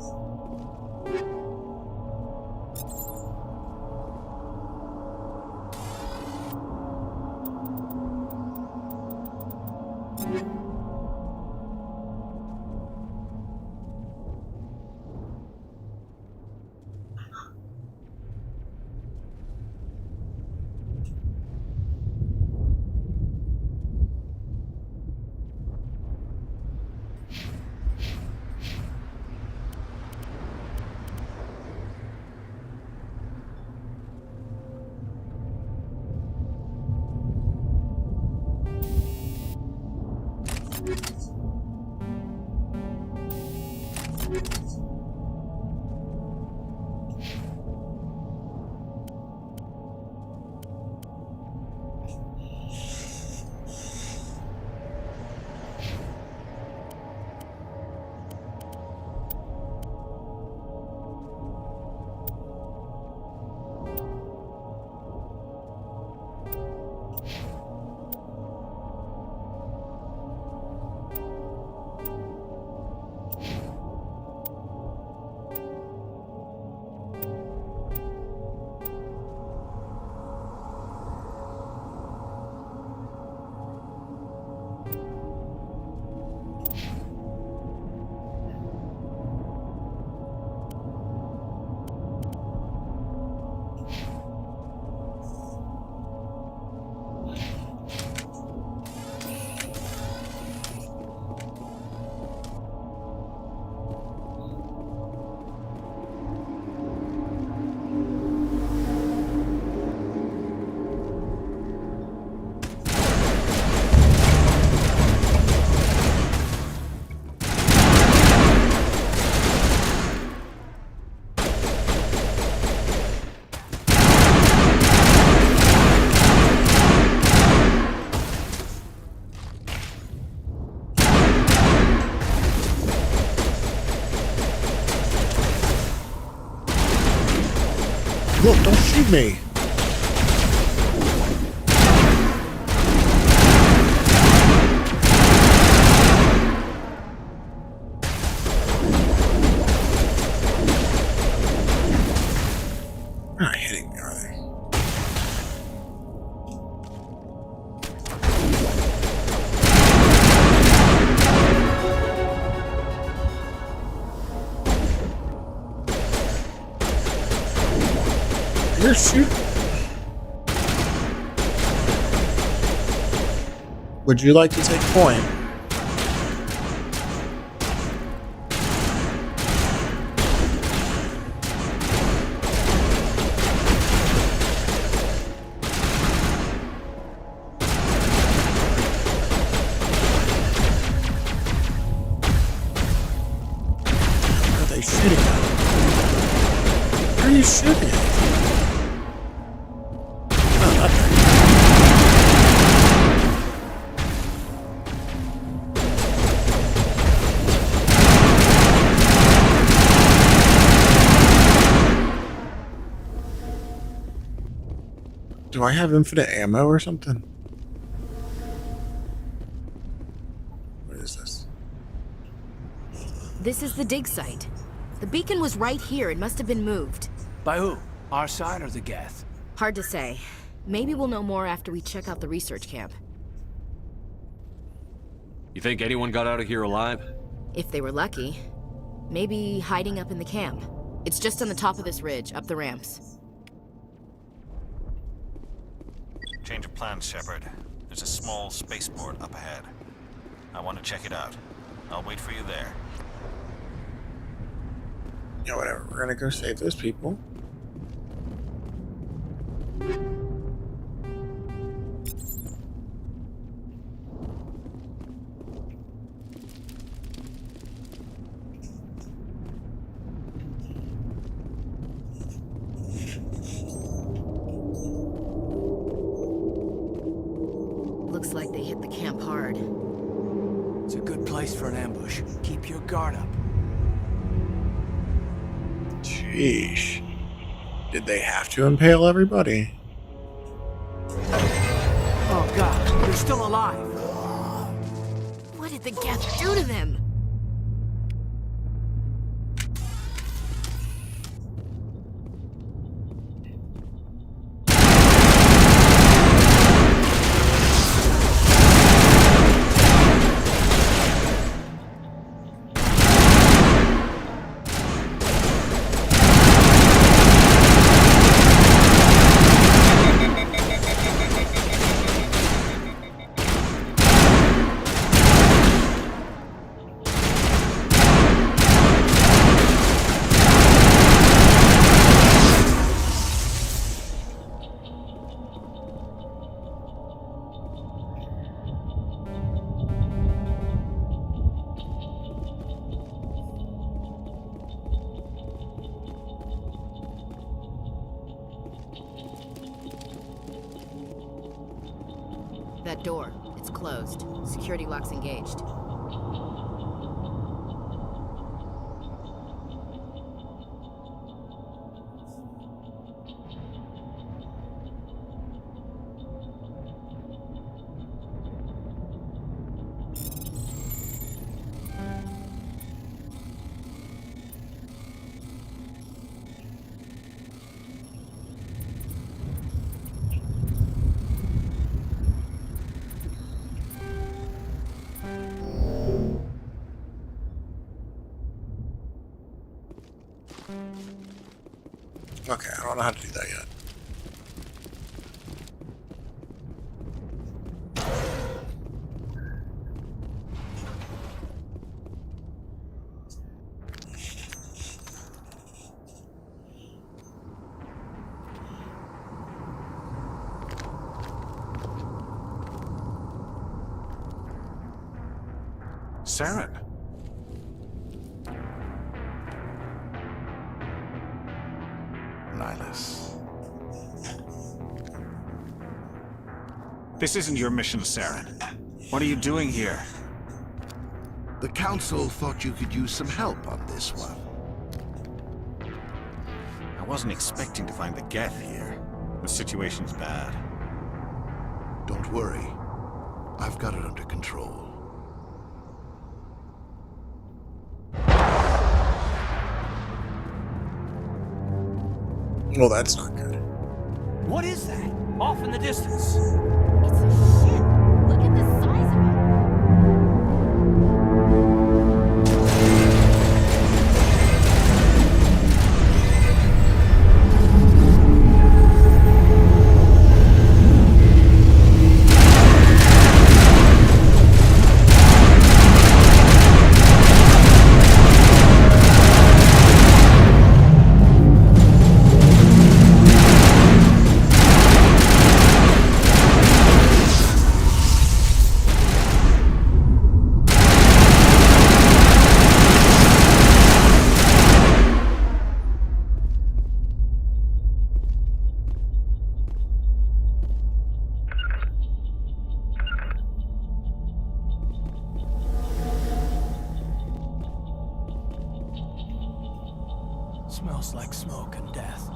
Look, don't shoot me. They're not hitting me, are they? You're shooting. Would you like to take point? What are they shooting at? Where are you shooting at? Do I have infinite ammo or something? What is this?
This is the dig site. The beacon was right here. It must have been moved.
By who? Our side or the Geth?
Hard to say. Maybe we'll know more after we check out the research camp.
You think anyone got out of here alive?
If they were lucky. Maybe hiding up in the camp. It's just on the top of this ridge, up the ramps.
Change of plans, Shepard. There's a small spaceport up ahead. I want to check it out. I'll wait for you there.
Yeah, whatever. We're gonna go save those people.
Looks like they hit the camp hard.
It's a good place for an ambush. Keep your guard up.
Sheesh. Did they have to impale everybody?
Oh god, they're still alive.
What did the Geth do to them? That door, it's closed. Security lock's engaged.
Okay, I don't know how to do that yet.
Saren. Nihilus. This isn't your mission, Saren. What are you doing here?
The Council thought you could use some help on this one.
I wasn't expecting to find the Geth here. The situation's bad.
Don't worry. I've got it under control.
Well, that's not good.
What is that? Off in the distance.
It's a ship. Look at the size of it.
Smells like smoke and death.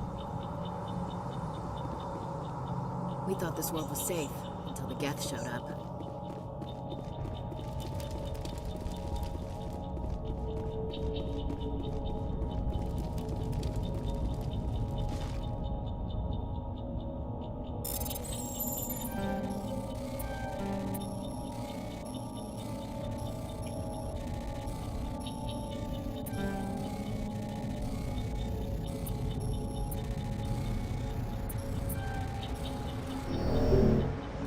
We thought this world was safe until the Geth showed up.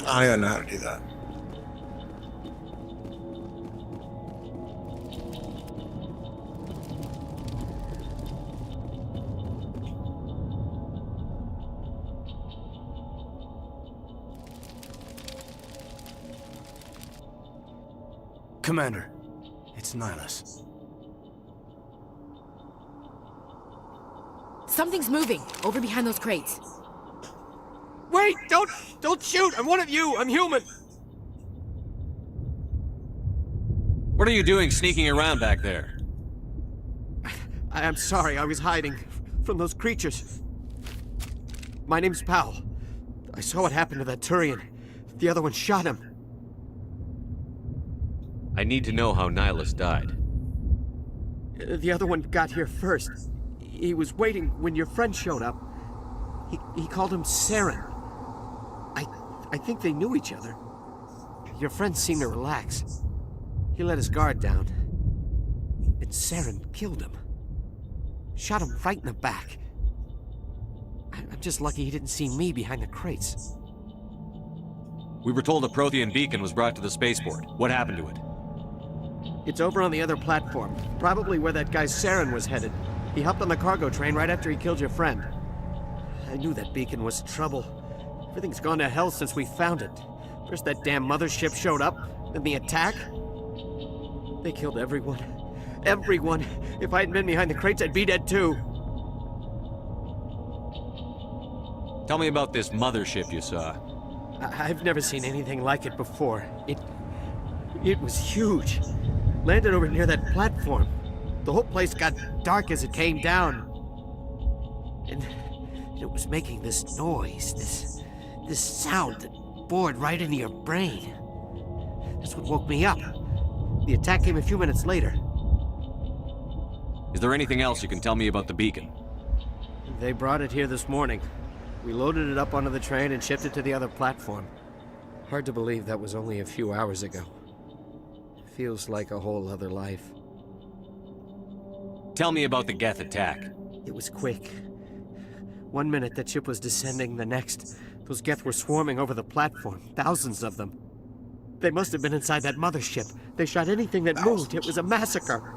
I don't know how to do that.
Commander, it's Nihilus.
Something's moving over behind those crates.
Wait! Don't shoot! I'm one of you! I'm human! What are you doing sneaking around back there?
I'm sorry, I was hiding from those creatures. My name's Powell. I saw what happened to that Turian. The other one shot him.
I need to know how Nihilus died.
The other one got here first. He was waiting when your friend showed up. He called him Saren. I think they knew each other. Your friend seemed to relax. He let his guard down. And Saren killed him. Shot him right in the back. I'm just lucky he didn't see me behind the crates.
We were told a Prothean beacon was brought to the spaceport. What happened to it?
It's over on the other platform. Probably where that guy Saren was headed. He hopped on the cargo train right after he killed your friend. I knew that beacon was trouble. Everything's gone to hell since we found it. First that damn mothership showed up, then the attack. They killed everyone. Everyone. If I hadn't been behind the crates, I'd be dead too.
Tell me about this mothership you saw.
I've never seen anything like it before. It was huge. Landed over near that platform. The whole place got dark as it came down. And it was making this noise, this sound that bored right into your brain. That's what woke me up. The attack came a few minutes later.
Is there anything else you can tell me about the beacon?
They brought it here this morning. We loaded it up onto the train and shipped it to the other platform. Hard to believe that was only a few hours ago. Feels like a whole other life.
Tell me about the Geth attack.
It was quick. 1 minute that ship was descending, the next, those Geth were swarming over the platform. Thousands of them. They must have been inside that mothership. They shot anything that moved. It was a massacre.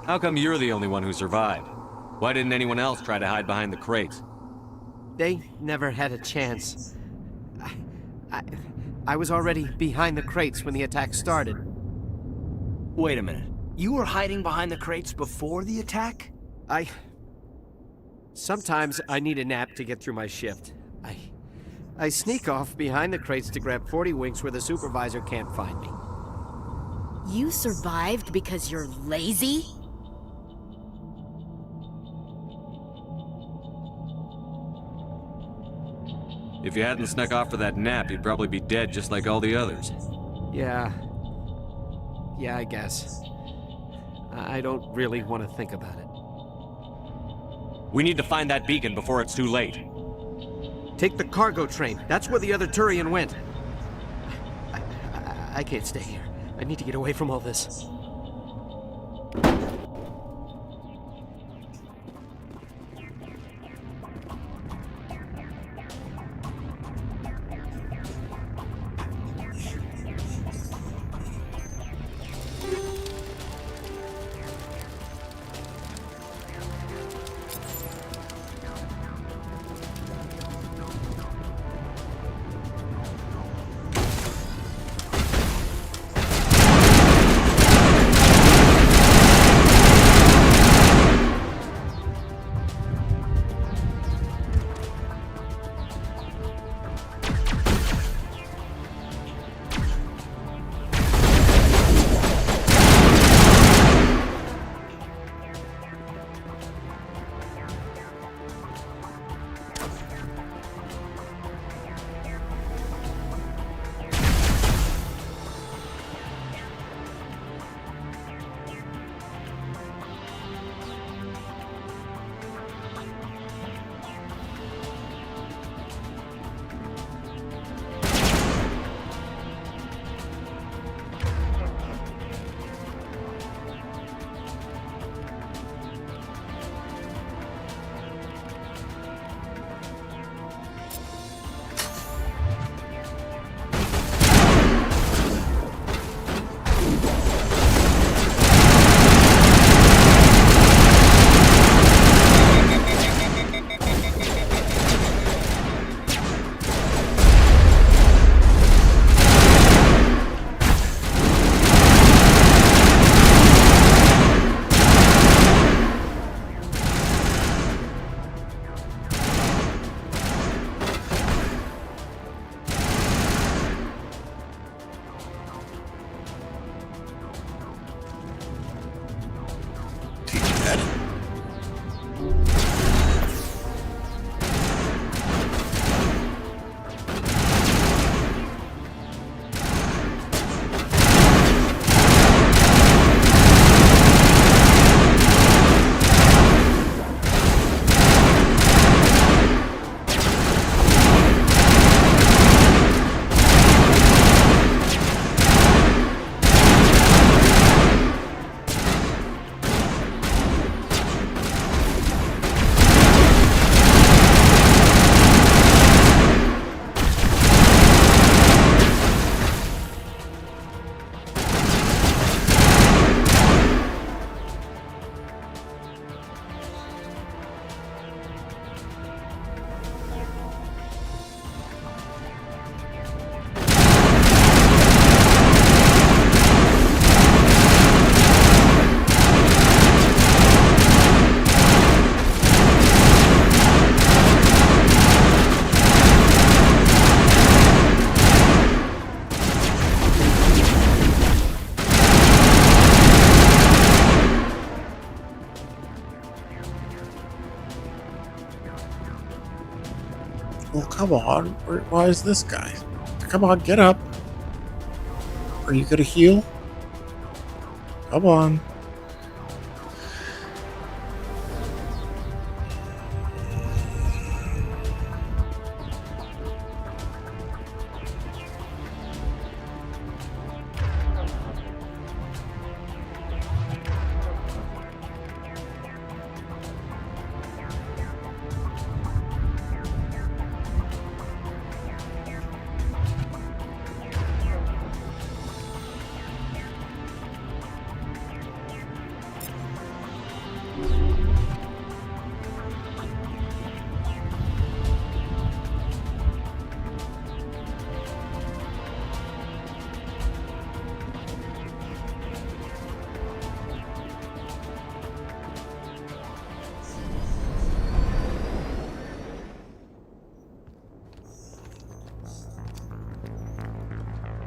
How come you're the only one who survived? Why didn't anyone else try to hide behind the crates?
They never had a chance. I was already behind the crates when the attack started.
Wait a minute. You were hiding behind the crates before the attack?
Sometimes I need a nap to get through my shift. I sneak off behind the crates to grab 40 winks where the supervisor can't find me.
You survived because you're lazy?
If you hadn't snuck off for that nap, you'd probably be dead just like all the others.
Yeah, I guess. I don't really want to think about it.
We need to find that beacon before it's too late.
Take the cargo train. That's where the other Turian went. I can't stay here. I need to get away from all this.
come on. Why is this guy? Come on, get up. Are you gonna heal? Come on.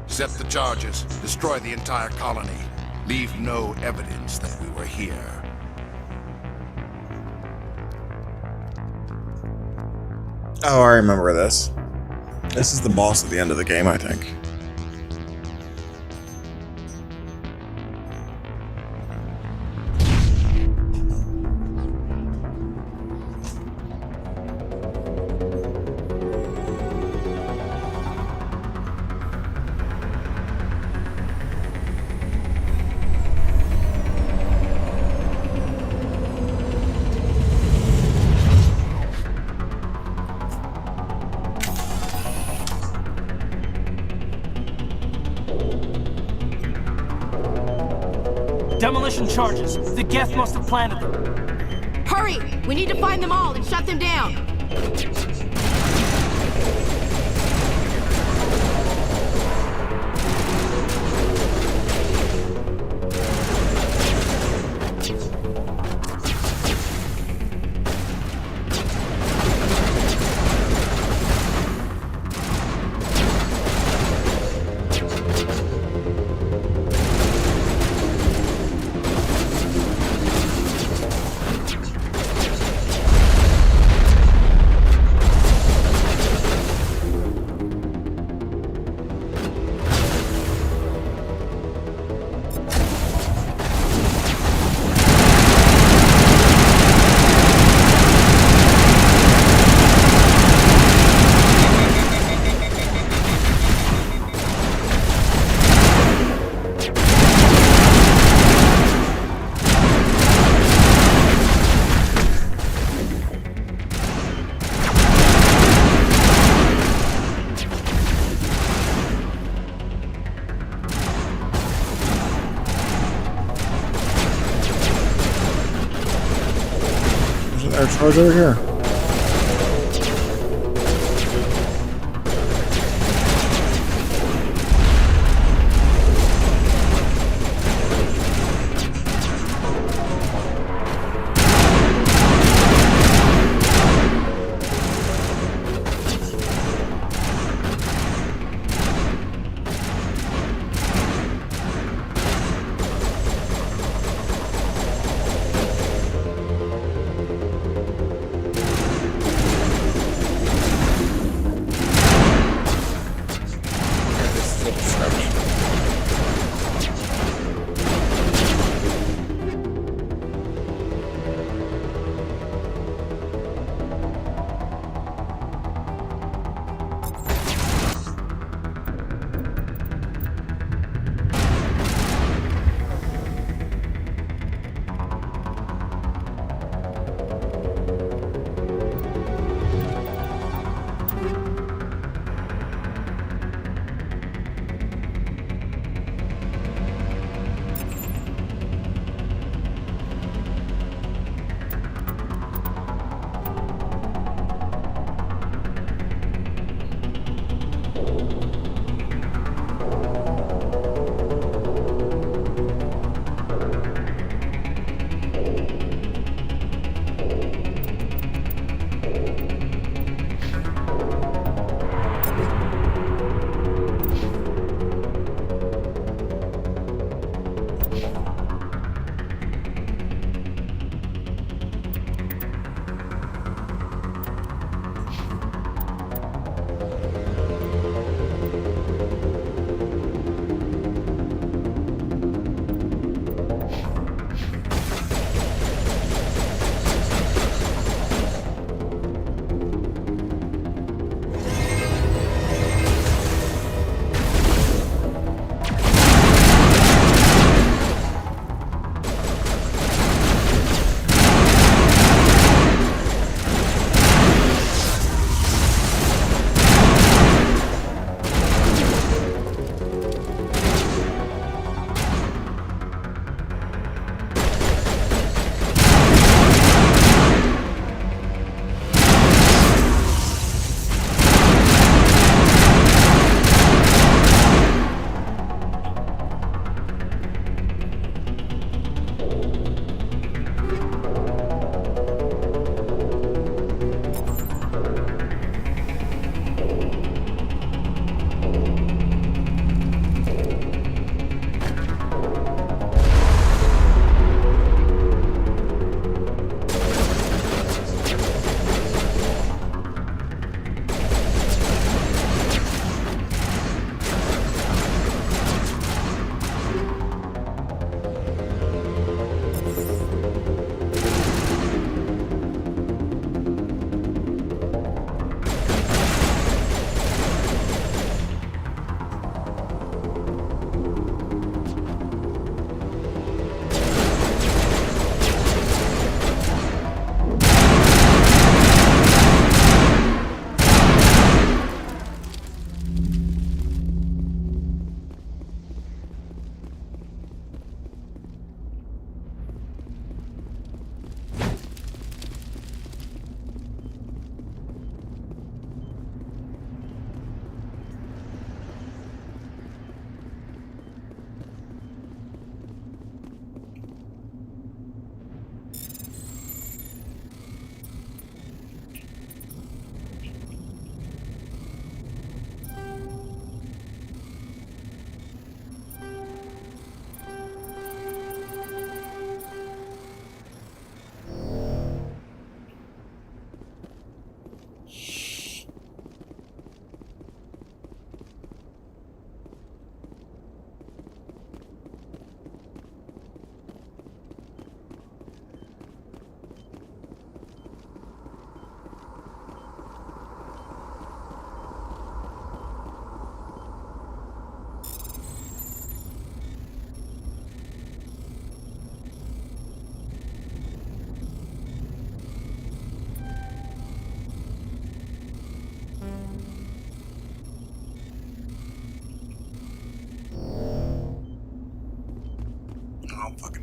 Set the charges. Destroy the entire colony. Leave no evidence that we were here.
Oh, I remember this. This is the boss at the end of the game, I think.
Demolition charges. The Geth must have planted them.
Hurry! We need to find them all and shut them down.
Our charge over here.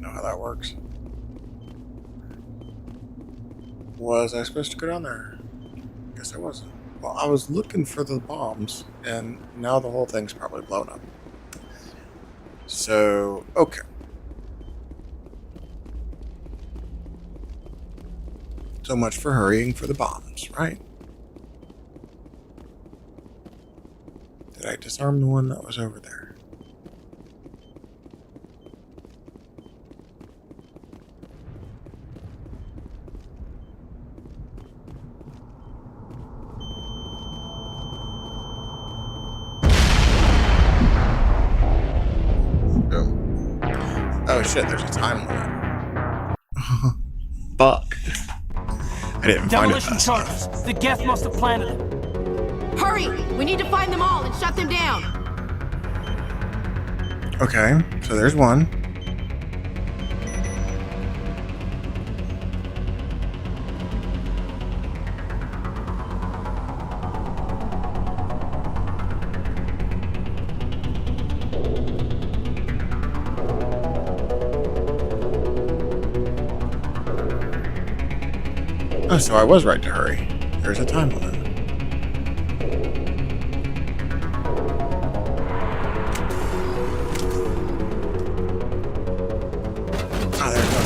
know how that works. Was I supposed to go down there? Guess I wasn't. Well, I was looking for the bombs, and now the whole thing's probably blown up. So, okay. So much for hurrying for the bombs, right? Did I disarm the one that was over there? Oh shit, there's a time limit. Fuck. I didn't find it fast enough.
The Geth must have planted them.
Hurry! We need to find them all and shut them down.
Okay, so there's one. Oh, so I was right to hurry. There's a time limit. Ah, there's one.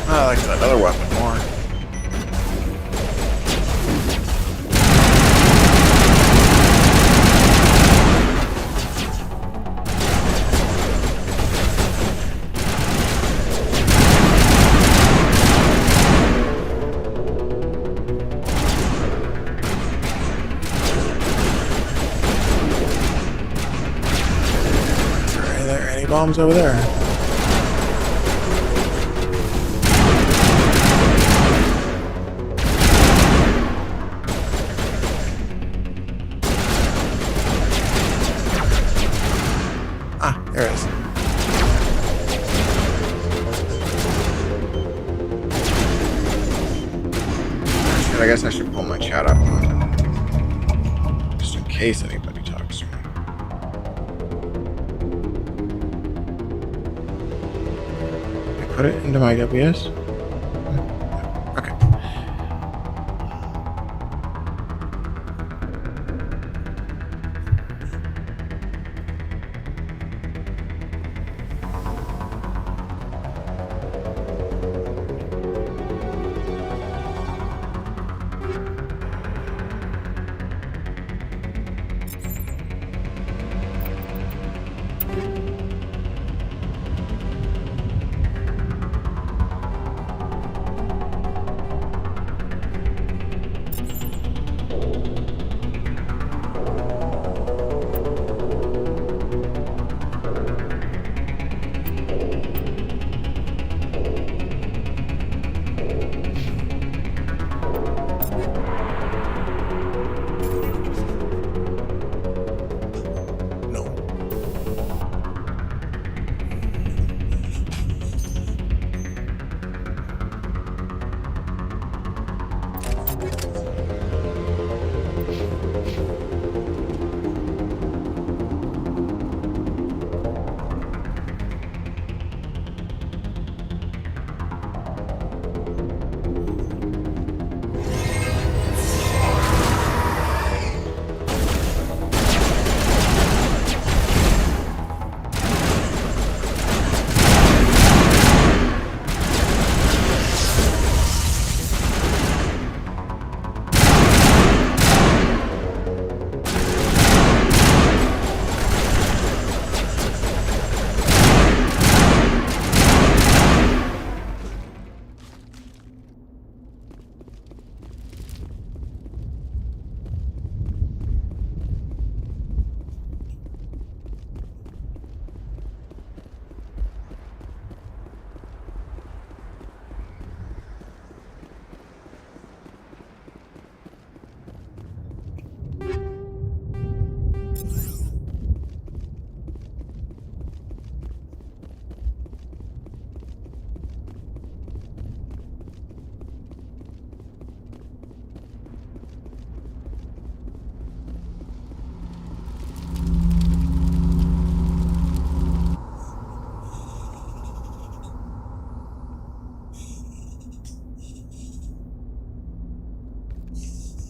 I like that other weapon more. Are there any bombs over there? Ah, there it is. Shit, I guess I should pull my chat up. Just in case anybody talks to me. I put it into my WS? Okay.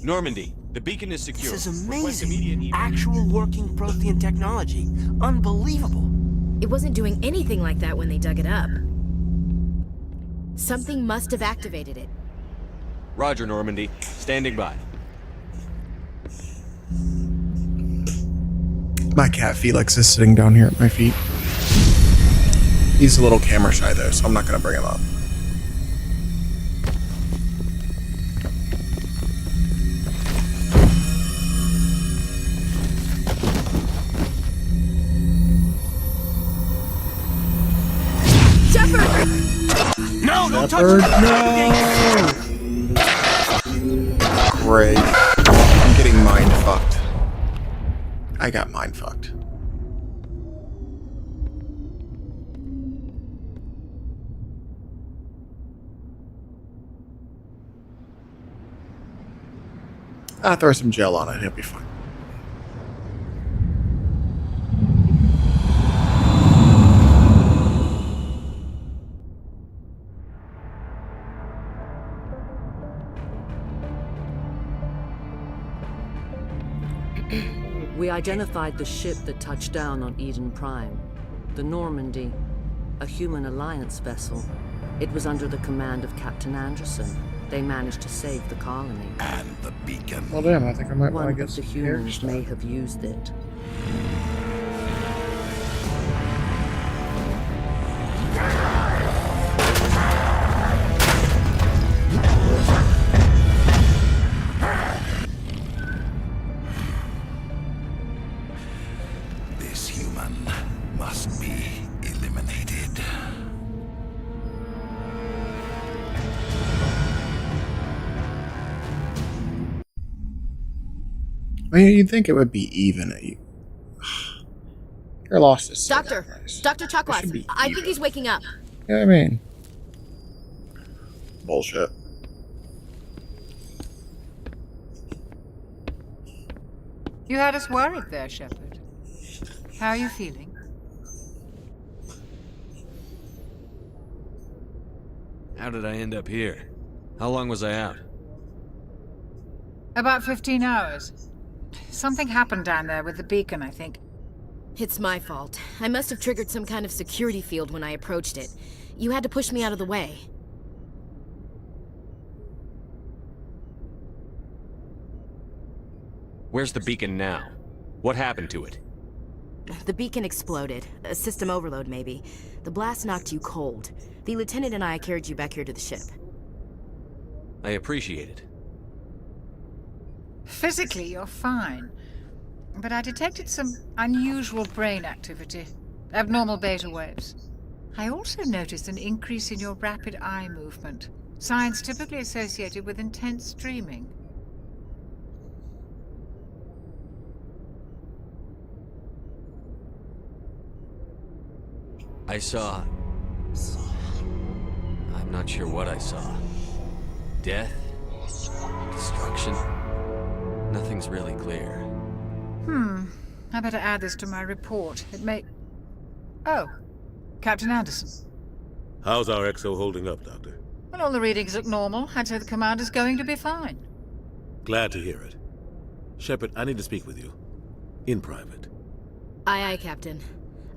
Normandy, the beacon is secure.
This is
Request
amazing.
immediate
Actual working Prothean technology. Unbelievable.
It wasn't doing anything like that when they dug it up. Something must have activated it.
Roger, Normandy. Standing by.
My cat Felix is sitting down here at my feet. He's a little camera shy though, so I'm not gonna bring him up.
No, don't
Shepard,
touch
no! Great. I'm getting mind fucked. I got mind fucked. I'll throw some gel on it, it'll be fine.
We identified the ship that touched down on Eden Prime, the Normandy, a human alliance vessel. It was under the command of Captain Anderson. They managed to save the colony.
And the beacon.
Well, damn, I think I might
One
want to
of
get
the
some
humans
hair
may
stuff.
have used it.
This human must be eliminated.
I mean, you'd think it would be even. Your loss is so
Doctor!
nice.
Dr.
It should
Chakwas,
be
I
even.
think he's waking up.
You know what I mean? Bullshit.
You had us worried there, Shepard. How are you feeling?
How did I end up here? How long was I out?
About 15 hours. Something happened down there with the beacon, I think.
It's my fault. I must have triggered some kind of security field when I approached it. You had to push me out of the way.
Where's the beacon now? What happened to it?
The beacon exploded. A system overload, maybe. The blast knocked you cold. The lieutenant and I carried you back here to the ship.
I appreciate it.
Physically, you're fine. But I detected some unusual brain activity. Abnormal beta waves. I also noticed an increase in your rapid eye movement. Signs typically associated with intense dreaming.
I saw... I'm not sure what I saw. Death? Destruction? Nothing's really clear.
I better add this to my report. It may... Oh, Captain Anderson.
How's our XO holding up, Doctor?
Well, all the readings look normal. I'd say the commander's going to be fine.
Glad to hear it. Shepard, I need to speak with you. In private.
Aye, aye, Captain.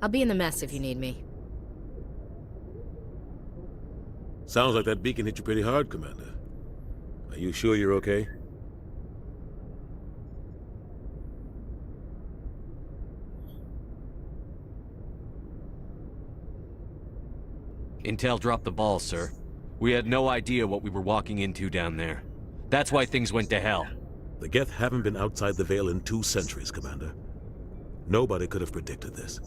I'll be in the mess if you need me.
Sounds like that beacon hit you pretty hard, Commander. Are you sure you're okay?
Intel dropped the ball, sir. We had no idea what we were walking into down there. That's why things went to hell.
The Geth haven't been outside the Veil in 2 centuries, Commander. Nobody could have predicted this.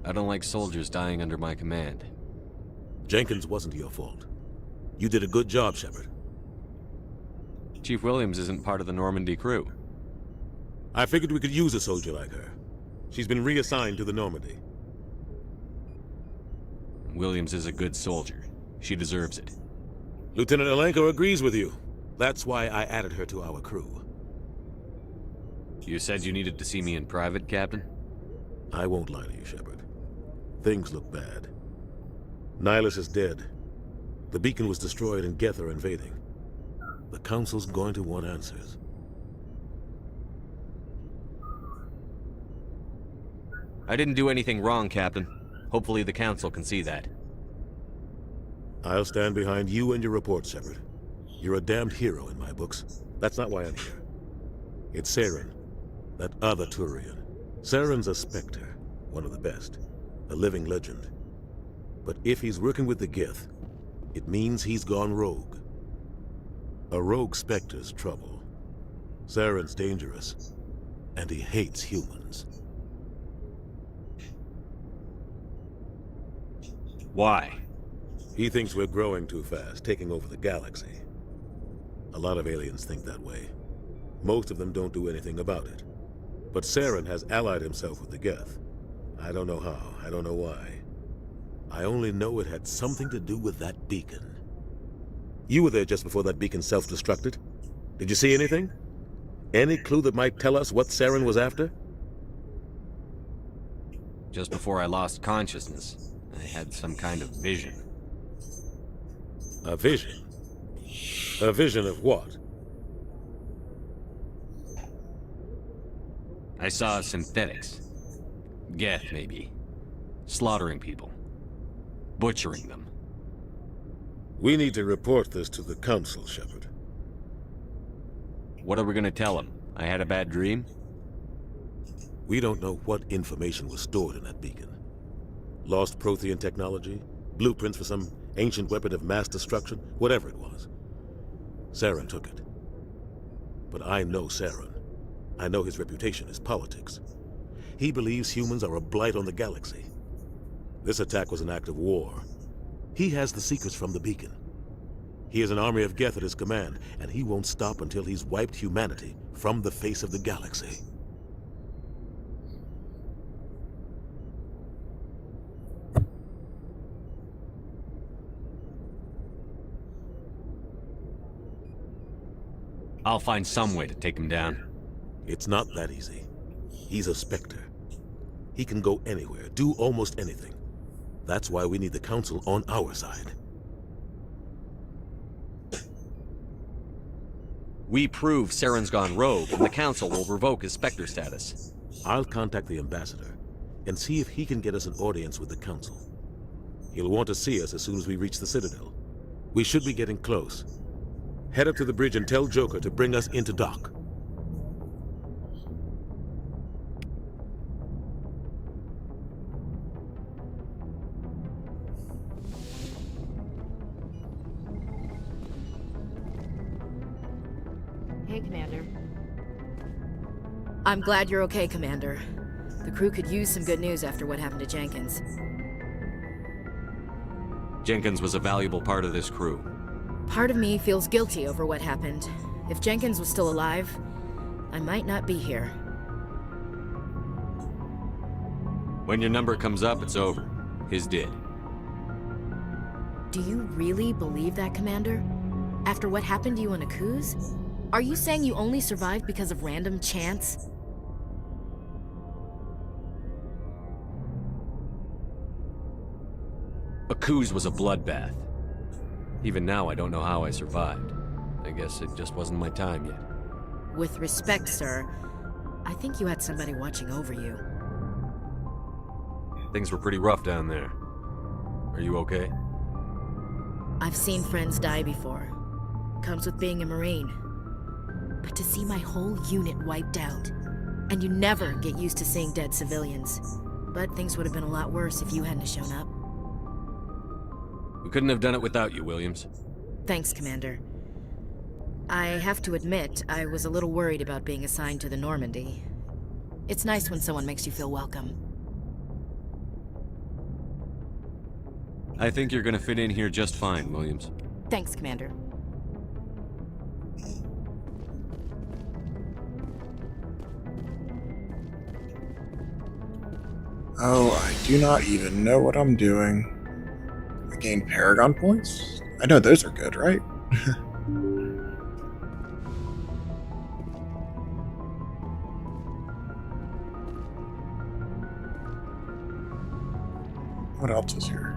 I don't like soldiers dying under my command.
Jenkins wasn't your fault. You did a good job, Shepard.
Chief Williams isn't part of the Normandy crew.
I figured we could use a soldier like her. She's been reassigned to the Normandy.
Williams is a good soldier. She deserves it.
Lieutenant Alenko agrees with you. That's why I added her to our crew.
You said you needed to see me in private, Captain?
I won't lie to you, Shepard. Things look bad. Nihilus is dead. The beacon was destroyed and Geth are invading. The Council's going to want answers.
I didn't do anything wrong, Captain. Hopefully the Council can see that.
I'll stand behind you and your report, Shepard. You're a damned hero in my books. That's not why I'm here. It's Saren, that other Turian. Saren's a Spectre, one of the best, a living legend. But if he's working with the Gith, it means he's gone rogue. A rogue Spectre's trouble. Saren's dangerous, and he hates humans.
Why?
He thinks we're growing too fast, taking over the galaxy. A lot of aliens think that way. Most of them don't do anything about it. But Saren has allied himself with the Geth. I don't know how, I don't know why. I only know it had something to do with that beacon. You were there just before that beacon self-destructed. Did you see anything? Any clue that might tell us what Saren was after?
Just before I lost consciousness, I had some kind of vision.
A vision? A vision of what?
I saw synthetics. Geth, maybe. Slaughtering people. Butchering them.
We need to report this to the Council, Shepard.
What are we gonna tell them? I had a bad dream?
We don't know what information was stored in that beacon. Lost Prothean technology? Blueprints for some ancient weapon of mass destruction? Whatever it was. Saren took it. But I know Saren. I know his reputation is politics. He believes humans are a blight on the galaxy. This attack was an act of war. He has the secrets from the beacon. He has an army of Geth at his command, and he won't stop until he's wiped humanity from the face of the galaxy.
I'll find some way to take him down.
It's not that easy. He's a Spectre. He can go anywhere, do almost anything. That's why we need the Council on our side.
We prove Saren's gone rogue, and the Council will revoke his Spectre status.
I'll contact the Ambassador and see if he can get us an audience with the Council. He'll want to see us as soon as we reach the Citadel. We should be getting close. Head up to the bridge and tell Joker to bring us into dock.
Hey, Commander. I'm glad you're okay, Commander. The crew could use some good news after what happened to Jenkins.
Jenkins was a valuable part of this crew.
Part of me feels guilty over what happened. If Jenkins was still alive, I might not be here.
When your number comes up, it's over. His did.
Do you really believe that, Commander? After what happened to you on Aku's? Are you saying you only survived because of random chance?
Aku's was a bloodbath. Even now, I don't know how I survived. I guess it just wasn't my time yet.
With respect, sir, I think you had somebody watching over you.
Things were pretty rough down there. Are you okay?
I've seen friends die before. Comes with being a Marine. But to see my whole unit wiped out, and you never get used to seeing dead civilians. But things would have been a lot worse if you hadn't shown up.
We couldn't have done it without you, Williams.
Thanks, Commander. I have to admit, I was a little worried about being assigned to the Normandy. It's nice when someone makes you feel welcome.
I think you're gonna fit in here just fine, Williams.
Thanks, Commander.
Oh, I do not even know what I'm doing. I gained Paragon points? I know those are good, right? What else is here?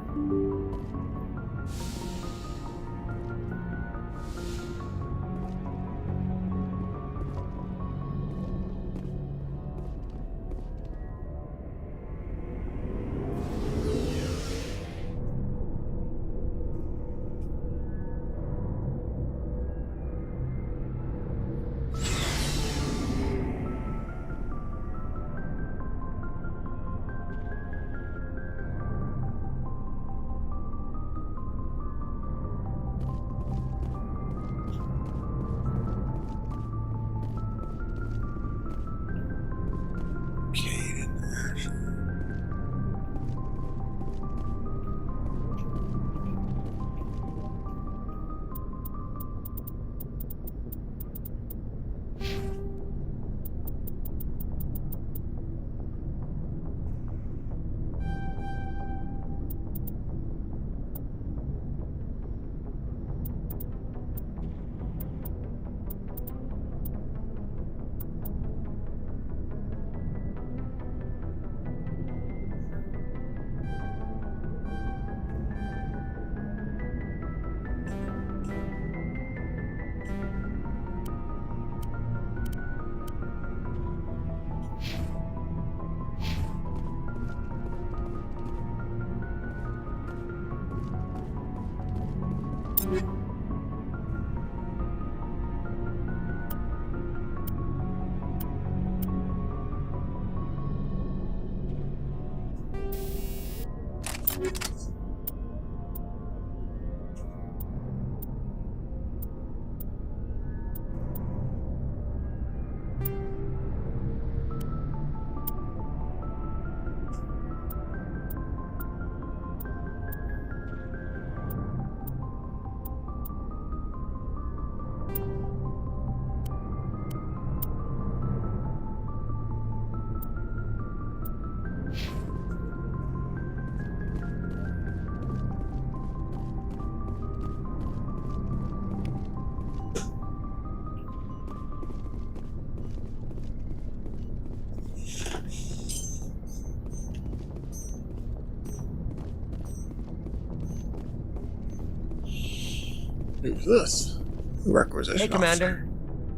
Who's this? Requisition
Hey, Commander.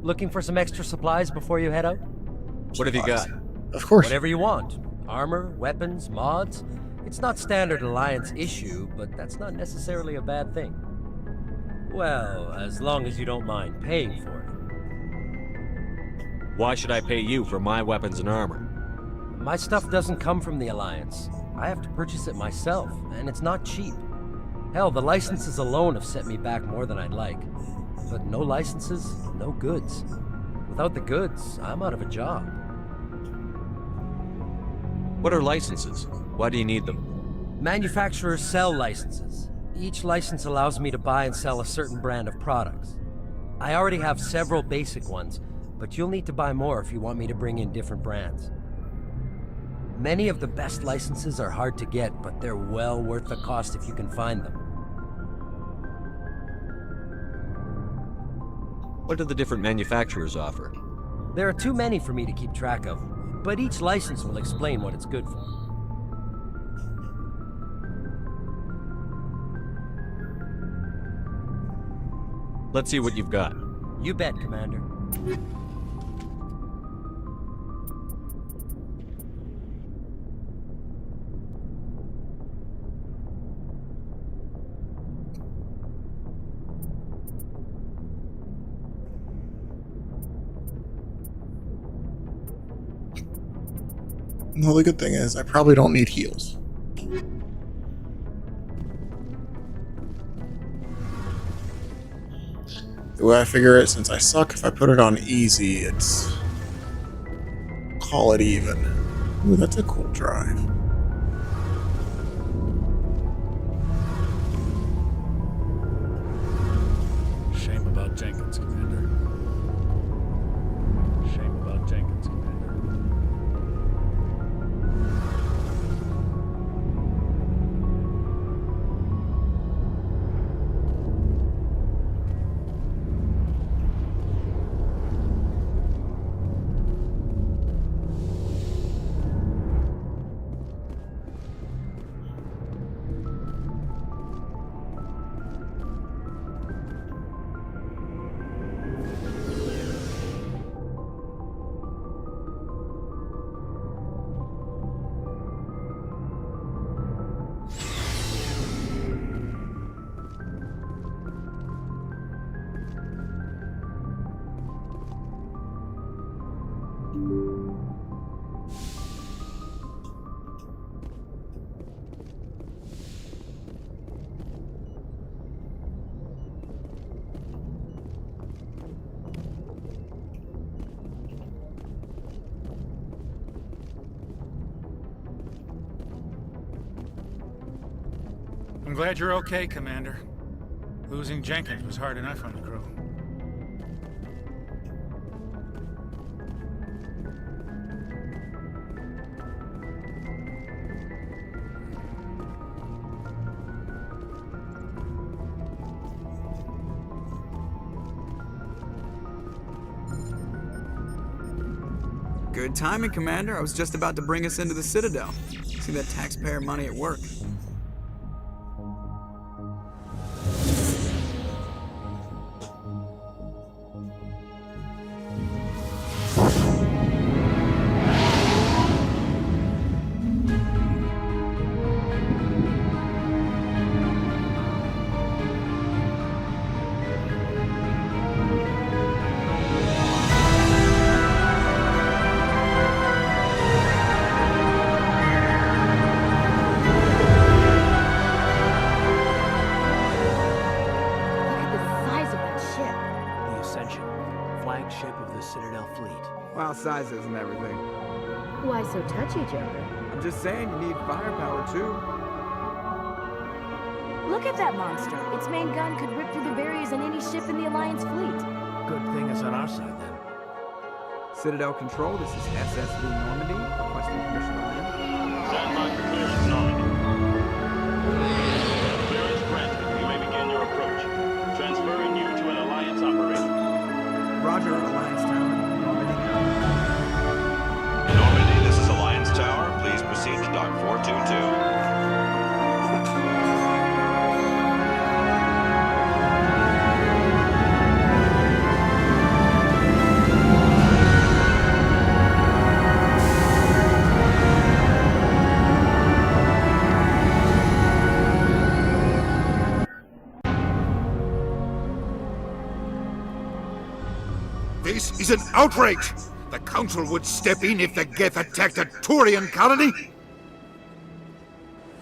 Looking for some extra supplies before you head out?
What have you got?
Of course.
Whatever you want. Armor, weapons, mods. It's not standard Alliance issue, but that's not necessarily a bad thing. Well, as long as you don't mind paying for it.
Why should I pay you for my weapons and armor?
My stuff doesn't come from the Alliance. I have to purchase it myself, and it's not cheap. Hell, the licenses alone have set me back more than I'd like. But no licenses, no goods. Without the goods, I'm out of a job.
What are licenses? Why do you need them?
Manufacturers sell licenses. Each license allows me to buy and sell a certain brand of products. I already have several basic ones, but you'll need to buy more if you want me to bring in different brands. Many of the best licenses are hard to get, but they're well worth the cost if you can find them.
What do the different manufacturers offer?
There are too many for me to keep track of, but each license will explain what it's good for.
Let's see what you've got.
You bet, Commander.
No, the good thing is, I probably don't need heals. The way I figure it, since I suck, if I put it on easy, it's... call it even. Ooh, that's a cool drive.
Shame about Jenkins, Commander. Shame about Jenkins, Commander. I'm glad you're okay, Commander. Losing Jenkins was hard enough on the crew.
Good timing, Commander. I was just about to bring us into the Citadel. See that taxpayer money at work.
Citadel fleet.
Well, size isn't everything.
Why so touchy, Joker?
I'm just saying you need firepower, too.
Look at that monster. Its main gun could rip through the barriers in any ship in the Alliance fleet.
Good thing it's on our side, then.
Citadel Control, this is SSV Normandy, requesting permission to land.
Stand by for clearance, Normandy. Clearance granted. You may begin your approach. Transferring you to an Alliance operator.
Roger, Alliance Tower. Normandy now.
Normandy, this is Alliance Tower. Please proceed to Dock 422.
This is an outrage! The Council would step in if the Geth attacked a Turian colony?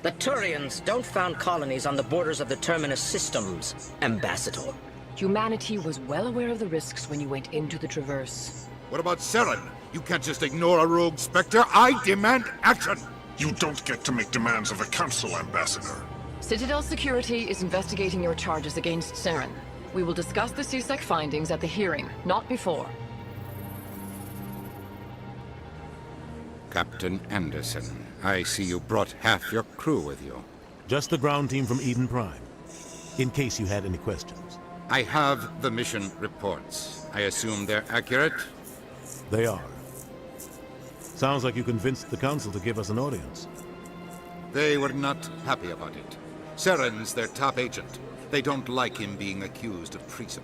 The Turians don't found colonies on the borders of the Terminus systems, Ambassador.
Humanity was well aware of the risks when you went into the Traverse.
What about Saren? You can't just ignore a rogue Spectre. I demand action!
You don't get to make demands of the Council, Ambassador.
Citadel Security is investigating your charges against Saren. We will discuss the CSEC findings at the hearing, not before.
Captain Anderson, I see you brought half your crew with you.
Just the ground team from Eden Prime, in case you had any questions.
I have the mission reports. I assume they're accurate?
They are. Sounds like you convinced the Council to give us an audience.
They were not happy about it. Saren's their top agent. They don't like him being accused of treason.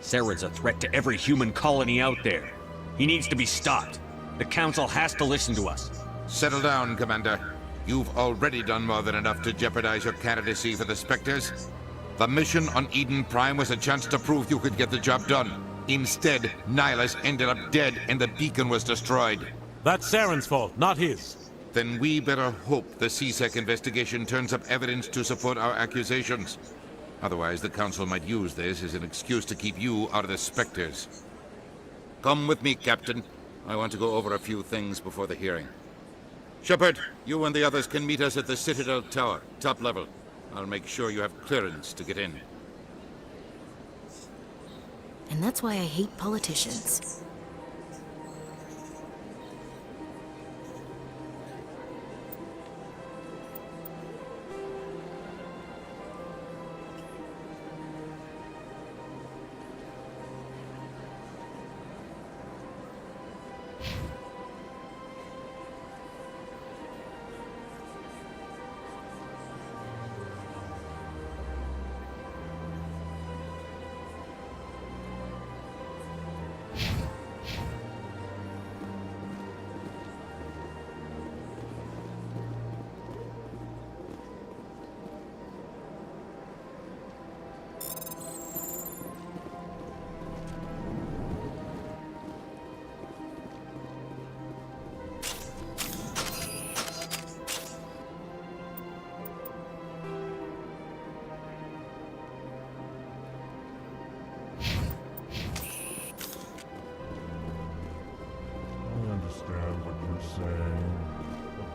Saren's a threat to every human colony out there. He needs to be stopped. The Council has to listen to us.
Settle down, Commander. You've already done more than enough to jeopardize your candidacy for the Spectres. The mission on Eden Prime was a chance to prove you could get the job done. Instead, Nihilus ended up dead and the beacon was destroyed.
That's Saren's fault, not his.
Then we better hope the CSEC investigation turns up evidence to support our accusations. Otherwise, the Council might use this as an excuse to keep you out of the Spectres. Come with me, Captain. I want to go over a few things before the hearing. Shepard, you and the others can meet us at the Citadel Tower, top level. I'll make sure you have clearance to get in.
And that's why I hate politicians.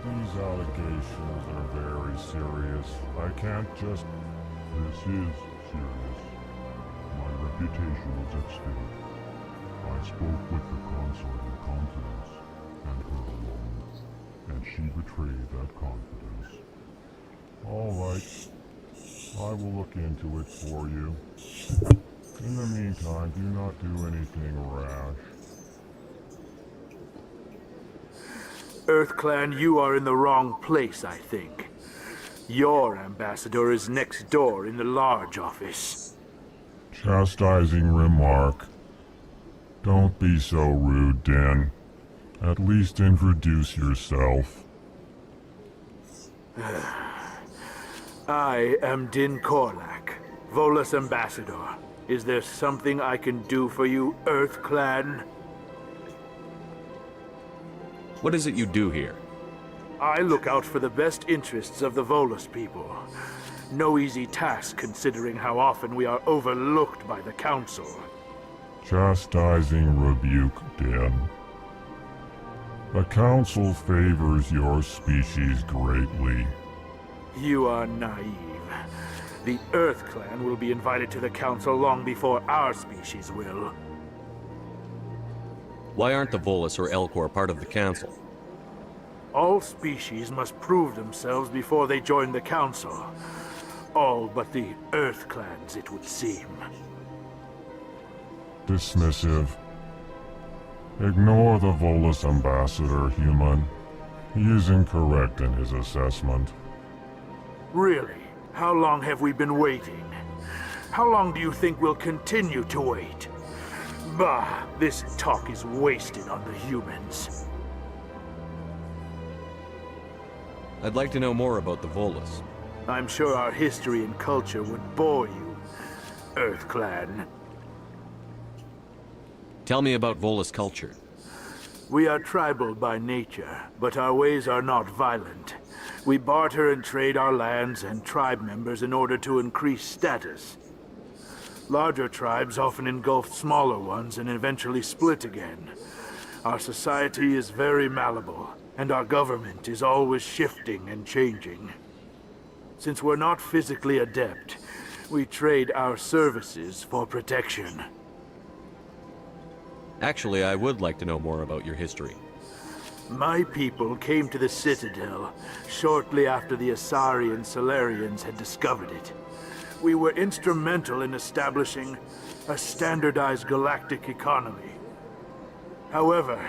These allegations are very serious. I can't just... This is serious. My reputation is at stake. I spoke with the consort in confidence, and her alone, and she betrayed that confidence. All right. I will look into it for you. In the meantime, do not do anything rash.
EarthClan, you are in the wrong place, I think. Your ambassador is next door in the large office.
Chastising remark. Don't be so rude, Din. At least introduce yourself.
I am Din Korlak, Volus ambassador. Is there something I can do for you, EarthClan?
What is it you do here?
I look out for the best interests of the Volus people. No easy task considering how often we are overlooked by the Council.
Chastising rebuke, Den. The Council favors your species greatly.
You are naive. The Earth Clan will be invited to the Council long before our species will.
Why aren't the Volus or Elcor part of the Council?
All species must prove themselves before they join the Council. All but the Earth Clans, it would seem.
Dismissive. Ignore the Volus ambassador, human. He is incorrect in his assessment.
Really? How long have we been waiting? How long do you think we'll continue to wait? Bah, this talk is wasted on the humans.
I'd like to know more about the Volus.
I'm sure our history and culture would bore you, Earth Clan.
Tell me about Volus culture.
We are tribal by nature, but our ways are not violent. We barter and trade our lands and tribe members in order to increase status. Larger tribes often engulf smaller ones and eventually split again. Our society is very malleable, and our government is always shifting and changing. Since we're not physically adept, we trade our services for protection.
Actually, I would like to know more about your history.
My people came to the Citadel shortly after the Asari and Solarians had discovered it. We were instrumental in establishing a standardized galactic economy. However,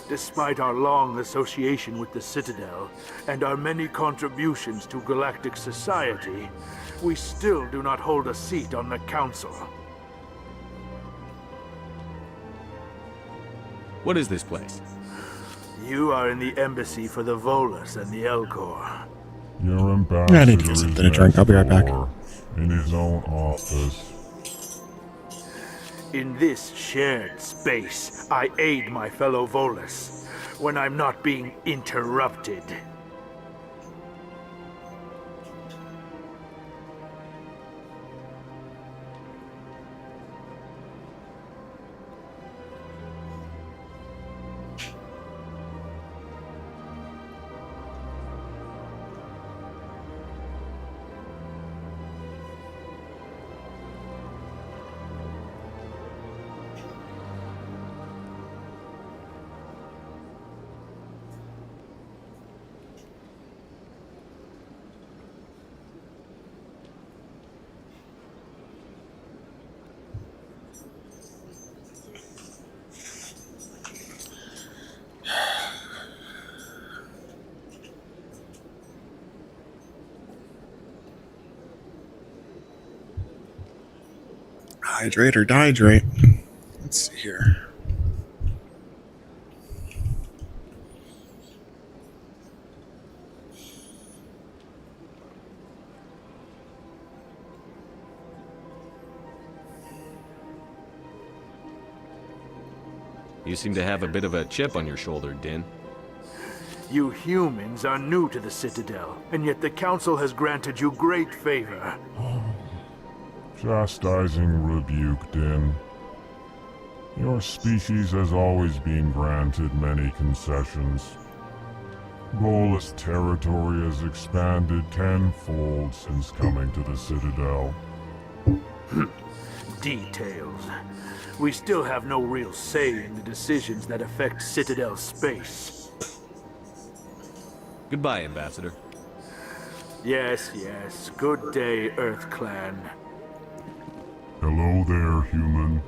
despite our long association with the Citadel and our many contributions to galactic society, we still do not hold a seat on the Council.
What is this place?
You are in the embassy for the Volus and the Elcor.
Your ambassador
I need to get something to drink. I'll be right back.
In his own office.
In this shared space, I aid my fellow Volus when I'm not being interrupted.
Hydrate or dihydrate. Let's see here.
You seem to have a bit of a chip on your shoulder, Din.
You humans are new to the Citadel, and yet the Council has granted you great favor.
Chastising rebuke, Din. Your species has always been granted many concessions. Volus territory has expanded tenfold since coming to the Citadel.
Details. We still have no real say in the decisions that affect Citadel space.
Goodbye, Ambassador.
Yes, yes. Good day, Earth Clan.
Hello there, human.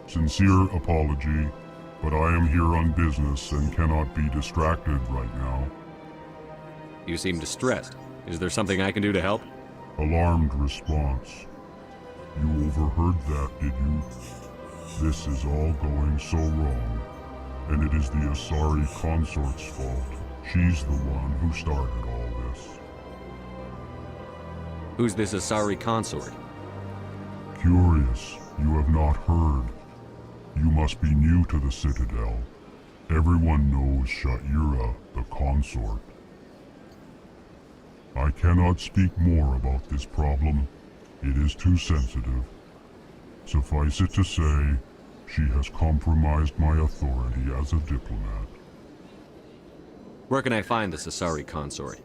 Sincere apology, but I am here on business and cannot be distracted right now.
You seem distressed. Is there something I can do to help?
Alarmed response. You overheard that, did you? This is all going so wrong, and it is the Asari consort's fault. She's the one who started all this.
Who's this Asari consort?
Curious, you have not heard. You must be new to the Citadel. Everyone knows Sha'ira, the consort. I cannot speak more about this problem. It is too sensitive. Suffice it to say, She has compromised my authority as a diplomat.
Where can I find the Cesari consort?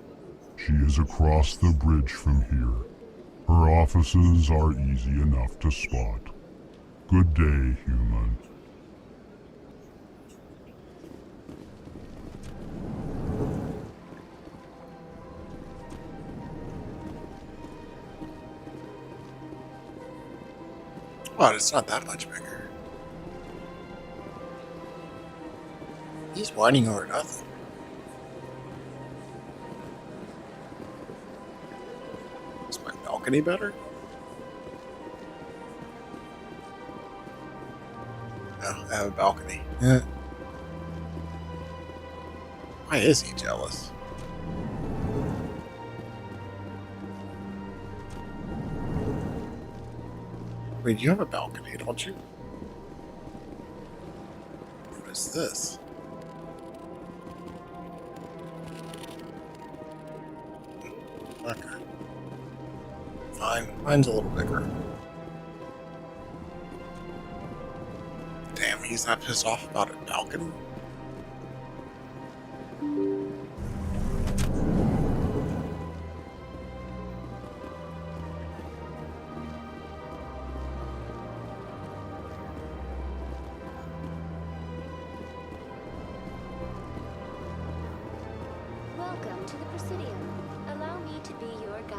She is across the bridge from here. Her offices are easy enough to spot. Good day, human.
What? It's not that much bigger. He's whining over nothing. Is my balcony better? No, I have a balcony. Why is he jealous? Wait, you have a balcony, don't you? What is this? Okay. Fine. Mine's a little bigger. Damn, he's not pissed off about a balcony?
Welcome to the Presidium. Allow me to be your guide.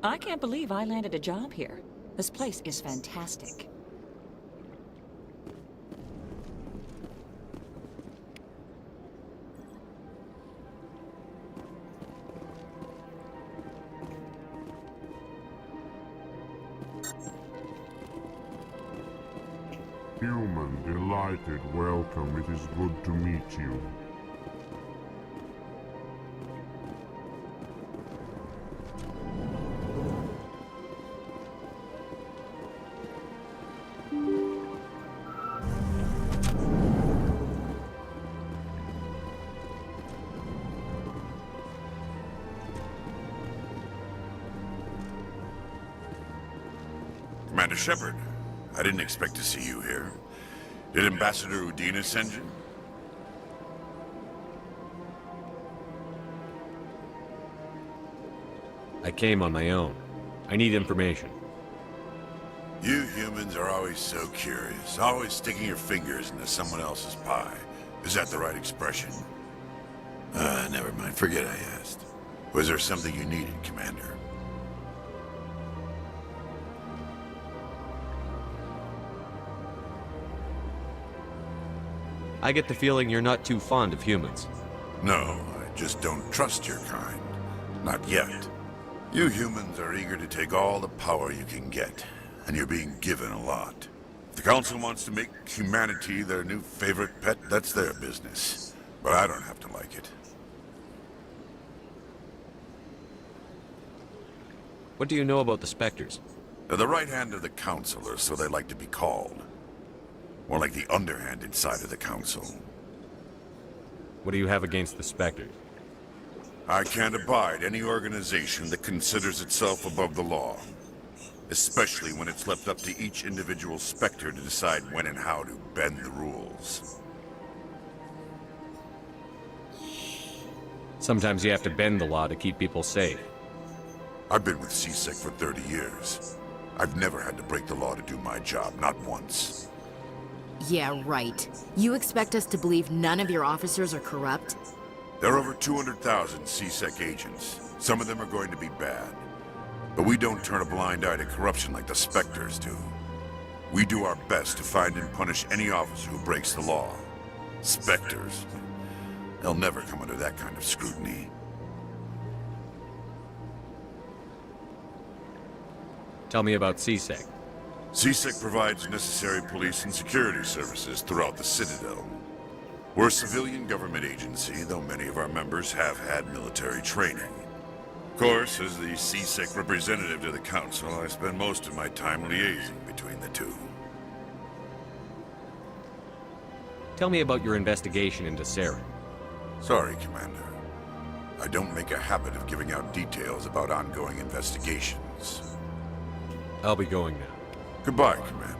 I can't believe I landed a job here. This place is fantastic.
Human, delighted, welcome. It is good to meet you.
Commander Shepard, I didn't expect to see you here. Did Ambassador Udina send you?
I came on my own. I need information.
You humans are always so curious, always sticking your fingers into someone else's pie. Is that the right expression? Never mind. Forget I asked. Was there something you needed, Commander?
I get the feeling you're not too fond of humans.
No, I just don't trust your kind. Not yet. You humans are eager to take all the power you can get, and you're being given a lot. If the Council wants to make humanity their new favorite pet, that's their business. But I don't have to like it.
What do you know about the Spectres?
They're the right hand of the Council, or so they like to be called. More like the underhanded side of the Council.
What do you have against the Spectres?
I can't abide any organization that considers itself above the law. Especially when it's left up to each individual Spectre to decide when and how to bend the rules.
Sometimes you have to bend the law to keep people safe.
I've been with CSEC for 30 years. I've never had to break the law to do my job, not once.
Yeah, right. You expect us to believe none of your officers are corrupt?
There are over 200,000 CSEC agents. Some of them are going to be bad. But we don't turn a blind eye to corruption like the Spectres do. We do our best to find and punish any officer who breaks the law. Spectres. They'll never come under that kind of scrutiny.
Tell me about CSEC.
CSEC provides necessary police and security services throughout the Citadel. We're a civilian government agency, though many of our members have had military training. Of course, as the CSEC representative to the Council, I spend most of my time liaising between the two.
Tell me about your investigation into Saren.
Sorry, Commander. I don't make a habit of giving out details about ongoing investigations.
I'll be going now.
Goodbye, Commander.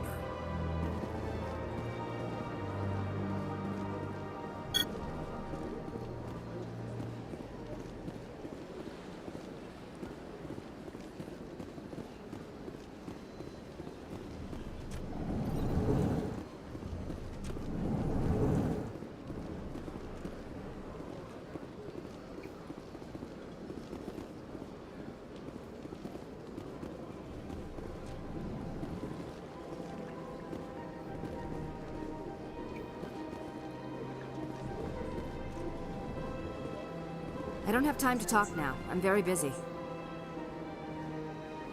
I don't have time to talk now. I'm very busy.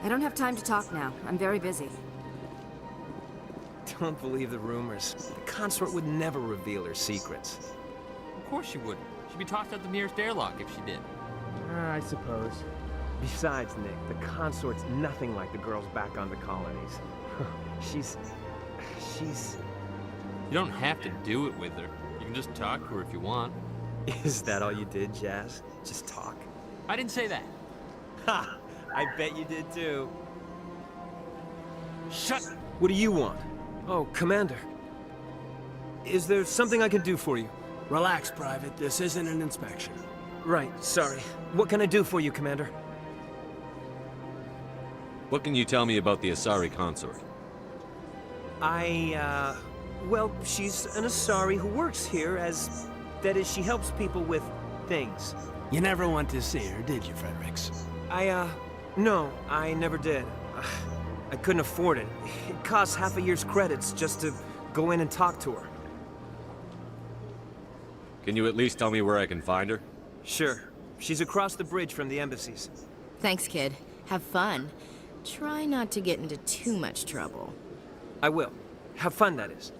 I don't have time to talk now. I'm very busy.
Don't believe the rumors. The consort would never reveal her secrets.
Of course she wouldn't. She'd be tossed out the nearest airlock if she did.
I suppose. Besides, Nick, the consort's nothing like the girls back on the colonies. She's...
You don't have to do it with her. You can just talk to her if you want.
Is that all you did, Jazz? Just talk?
I didn't say that.
Ha! I bet you did too. Shut! What do you want? Oh, Commander. Is there something I can do for you?
Relax, Private. This isn't an inspection.
Right, sorry. What can I do for you, Commander?
What can you tell me about the Asari consort?
Well, she's an Asari who works here as... That is, she helps people with things.
You never went to see her, did you, Fredericks?
No, I never did. I couldn't afford it. It costs half a year's credits just to go in and talk to her.
Can you at least tell me where I can find her?
Sure. She's across the bridge from the embassies.
Thanks, kid. Have fun. Try not to get into too much trouble.
I will. Have fun, that is.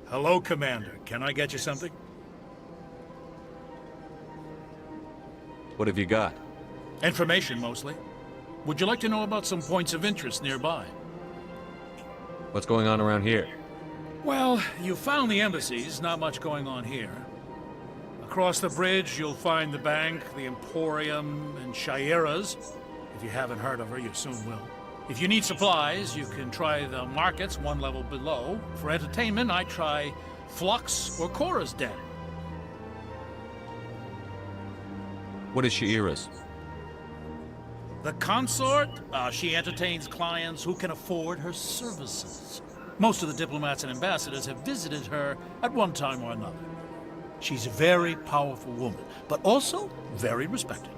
Hello, Commander. Can I get you something?
What have you got?
Information, mostly. Would you like to know about some points of interest nearby?
What's going on around here?
Well, you found the embassies. Not much going on here. Across the bridge, you'll find the bank, the Emporium, and Shaira's. If you haven't heard of her, you soon will. If you need supplies, you can try the markets one level below. For entertainment, I try Flux or Cora's Den.
What is Shaira's?
The consort? She entertains clients who can afford her services. Most of the diplomats and ambassadors have visited her at one time or another. She's a very powerful woman, but also very respected.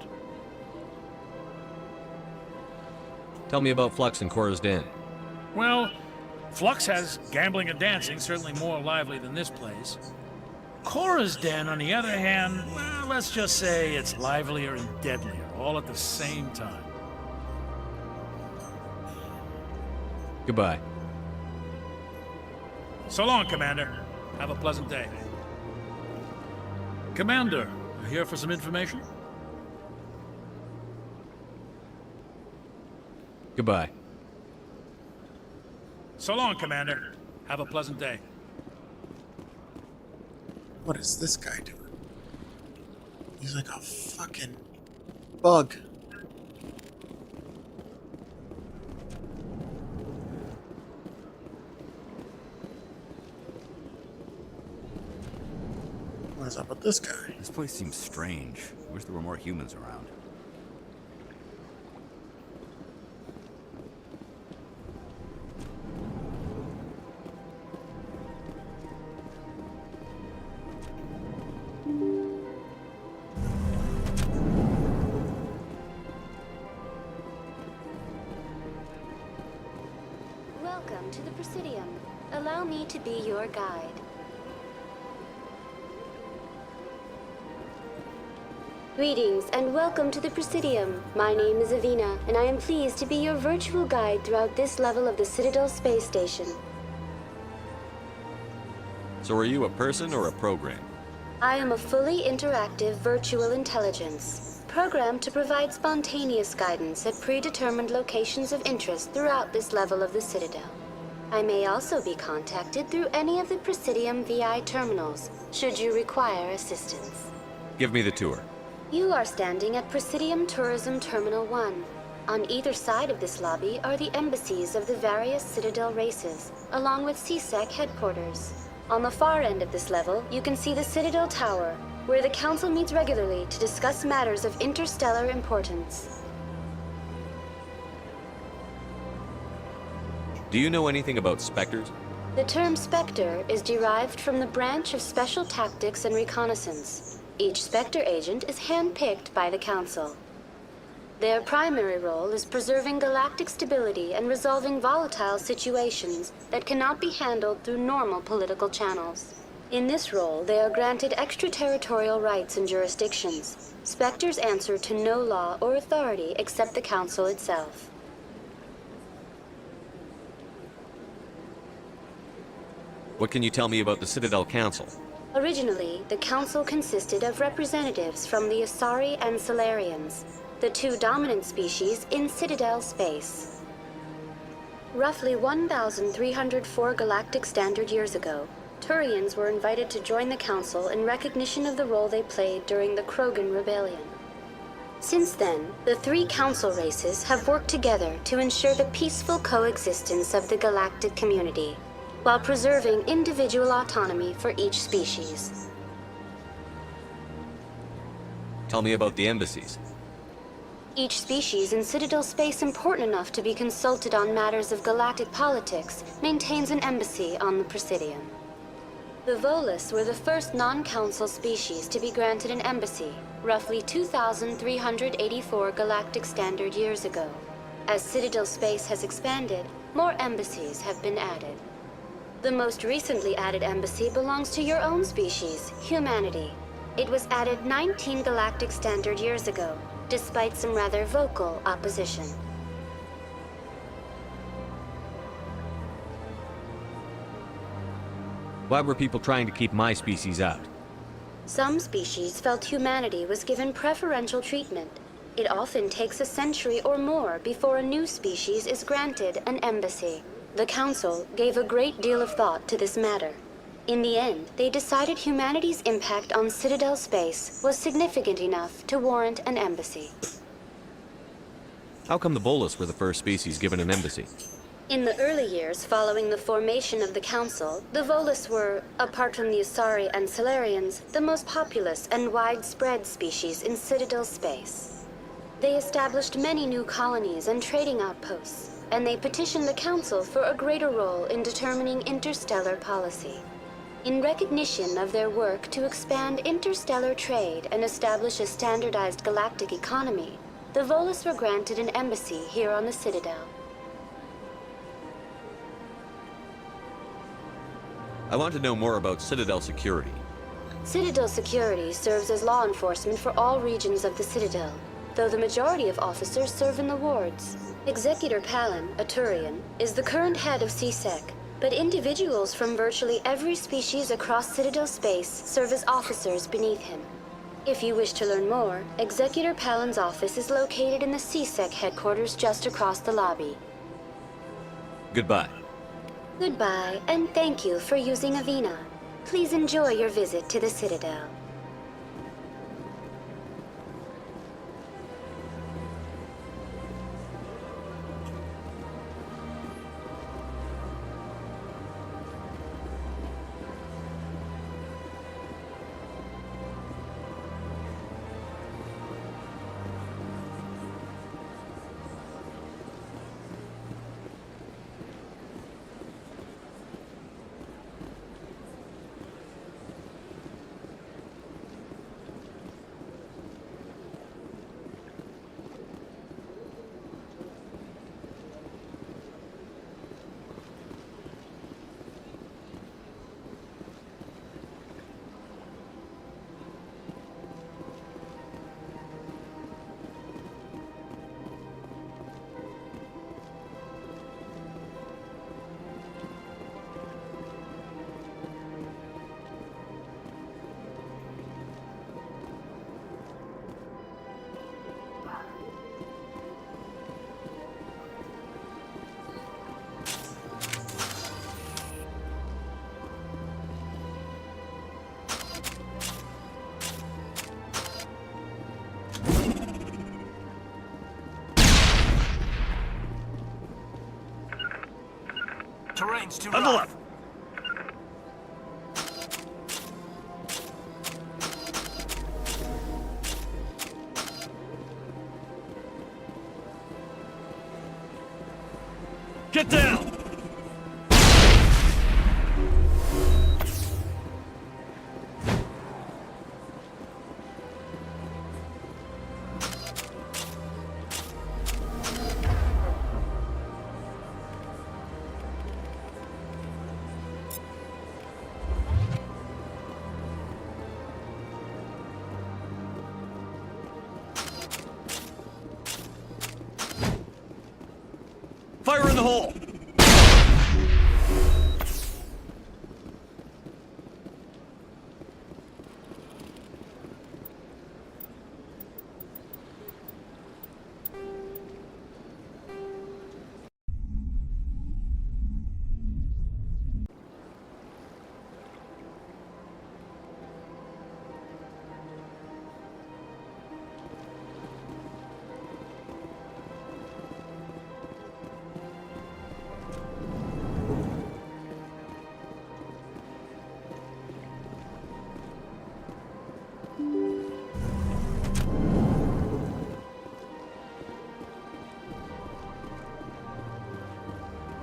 Tell me about Flux and Cora's Den.
Well, Flux has gambling and dancing, certainly more lively than this place. Cora's Den, on the other hand, well, let's just say it's livelier and deadlier, all at the same time.
Goodbye.
So long, Commander. Have a pleasant day. Commander, you here for some information?
Goodbye.
So long, Commander. Have a pleasant day.
What is this guy doing? He's like a fucking bug. What is up with this guy?
This place seems strange. I wish there were more humans around.
Welcome to the Presidium. Allow me to be your guide. Greetings and welcome to the Presidium. My name is Avina, and I am pleased to be your virtual guide throughout this level of the Citadel space station.
So are you a person or a program?
I am a fully interactive virtual intelligence, programmed to provide spontaneous guidance at predetermined locations of interest throughout this level of the Citadel. I may also be contacted through any of the Presidium VI terminals, should you require assistance.
Give me the tour.
You are standing at Presidium Tourism Terminal 1. On either side of this lobby are the embassies of the various Citadel races, along with CSEC headquarters. On the far end of this level, you can see the Citadel Tower, where the Council meets regularly to discuss matters of interstellar importance.
Do you know anything about Spectres?
The term Spectre is derived from the branch of Special Tactics and Reconnaissance. Each Spectre agent is handpicked by the Council. Their primary role is preserving galactic stability and resolving volatile situations that cannot be handled through normal political channels. In this role, they are granted extraterritorial rights and jurisdictions. Spectres answer to no law or authority except the Council itself.
What can you tell me about the Citadel Council?
Originally, the Council consisted of representatives from the Asari and Solarians, the two dominant species in Citadel space. Roughly 1,304 galactic standard years ago, Turians were invited to join the Council in recognition of the role they played during the Krogan Rebellion. Since then, the three Council races have worked together to ensure the peaceful coexistence of the galactic community, while preserving individual autonomy for each species.
Tell me about the embassies.
Each species in Citadel space important enough to be consulted on matters of galactic politics maintains an embassy on the Presidium. The Volus were the first non-Council species to be granted an embassy, roughly 2,384 galactic standard years ago. As Citadel space has expanded, more embassies have been added. The most recently added embassy belongs to your own species, humanity. It was added 19 galactic standard years ago, despite some rather vocal opposition.
Why were people trying to keep my species out?
Some species felt humanity was given preferential treatment. It often takes a century or more before a new species is granted an embassy. The Council gave a great deal of thought to this matter. In the end, they decided humanity's impact on Citadel space was significant enough to warrant an embassy.
How come the Volus were the first species given an embassy?
In the early years following the formation of the Council, the Volus were, apart from the Asari and Solarians, the most populous and widespread species in Citadel space. They established many new colonies and trading outposts, and they petitioned the Council for a greater role in determining interstellar policy. In recognition of their work to expand interstellar trade and establish a standardized galactic economy, the Volus were granted an embassy here on the Citadel.
I want to know more about Citadel security.
Citadel security serves as law enforcement for all regions of the Citadel, though the majority of officers serve in the wards. Executor Palin, a Turian, is the current head of CSEC, but individuals from virtually every species across Citadel space serve as officers beneath him. If you wish to learn more, Executor Palin's office is located in the CSEC headquarters just across the lobby.
Goodbye.
Goodbye, and thank you for using Avina. Please enjoy your visit to the Citadel.
Terrain's too
Level
rough.
up! Get down! Fire in the hole!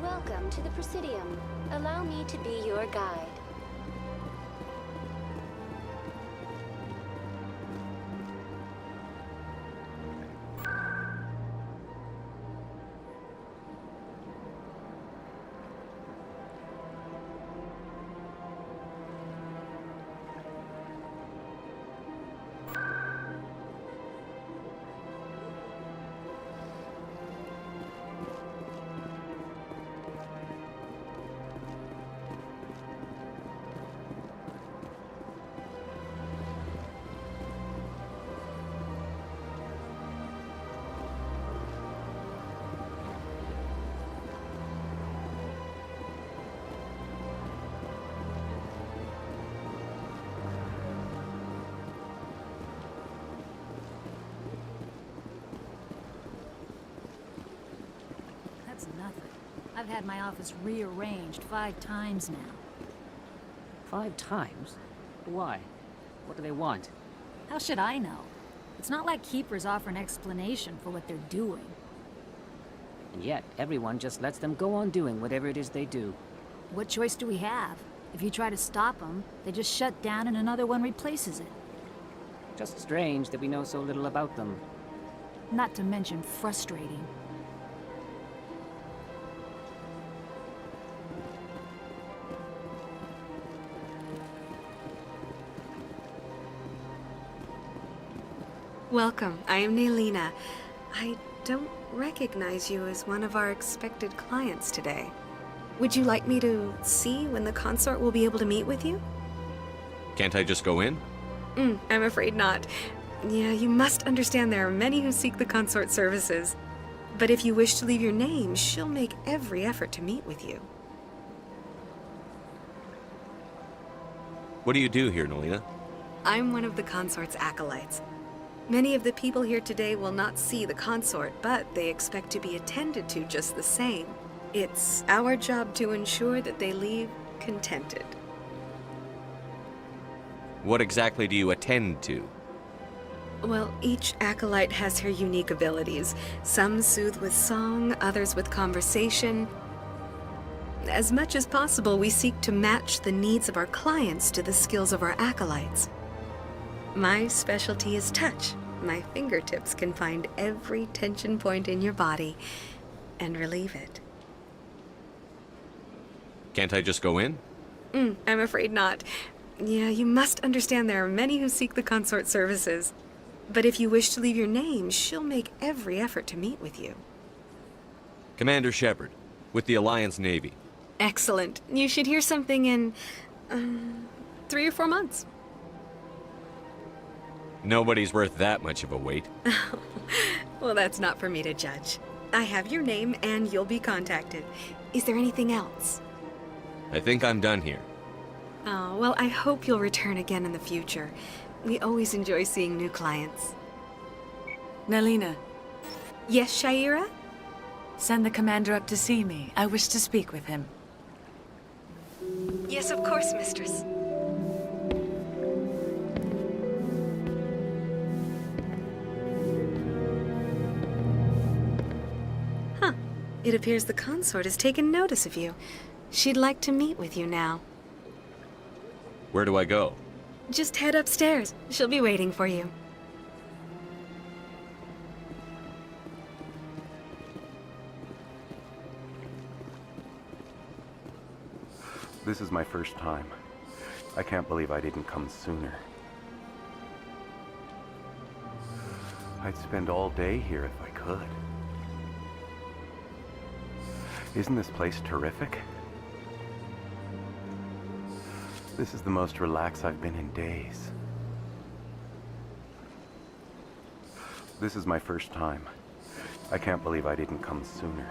Welcome to the Presidium. Allow me to be your guide.
That's nothing. I've had my office rearranged 5 times now.
5 times? Why? What do they want?
How should I know? It's not like Keepers offer an explanation for what they're doing.
And yet, everyone just lets them go on doing whatever it is they do.
What choice do we have? If you try to stop them, they just shut down and another one replaces it.
Just strange that we know so little about them.
Not to mention frustrating.
Welcome. I am Nelina. I don't recognize you as one of our expected clients today. Would you like me to see when the consort will be able to meet with you?
Can't I just go in?
I'm afraid not. Yeah, you must understand there are many who seek the consort services. But if you wish to leave your name, she'll make every effort to meet with you.
What do you do here, Nelina?
I'm one of the consort's acolytes. Many of the people here today will not see the consort, but they expect to be attended to just the same. It's our job to ensure that they leave contented.
What exactly do you attend to?
Well, each acolyte has her unique abilities. Some soothe with song, others with conversation. As much as possible, we seek to match the needs of our clients to the skills of our acolytes. My specialty is touch. My fingertips can find every tension point in your body and relieve it.
Can't I just go in?
I'm afraid not. Yeah, you must understand there are many who seek the consort services. But if you wish to leave your name, she'll make every effort to meet with you.
Commander Shepard, with the Alliance Navy.
Excellent. You should hear something in 3 or 4 months.
Nobody's worth that much of a wait.
Well, that's not for me to judge. I have your name and you'll be contacted. Is there anything else?
I think I'm done here.
Oh, well, I hope you'll return again in the future. We always enjoy seeing new clients.
Nelina.
Yes, Shaira?
Send the commander up to see me. I wish to speak with him.
Yes, of course, mistress. Huh. It appears the consort has taken notice of you. She'd like to meet with you now.
Where do I go?
Just head upstairs. She'll be waiting for you.
This is my first time. I can't believe I didn't come sooner. I'd spend all day here if I could. Isn't this place terrific? This is the most relaxed I've been in days. This is my first time. I can't believe I didn't come sooner.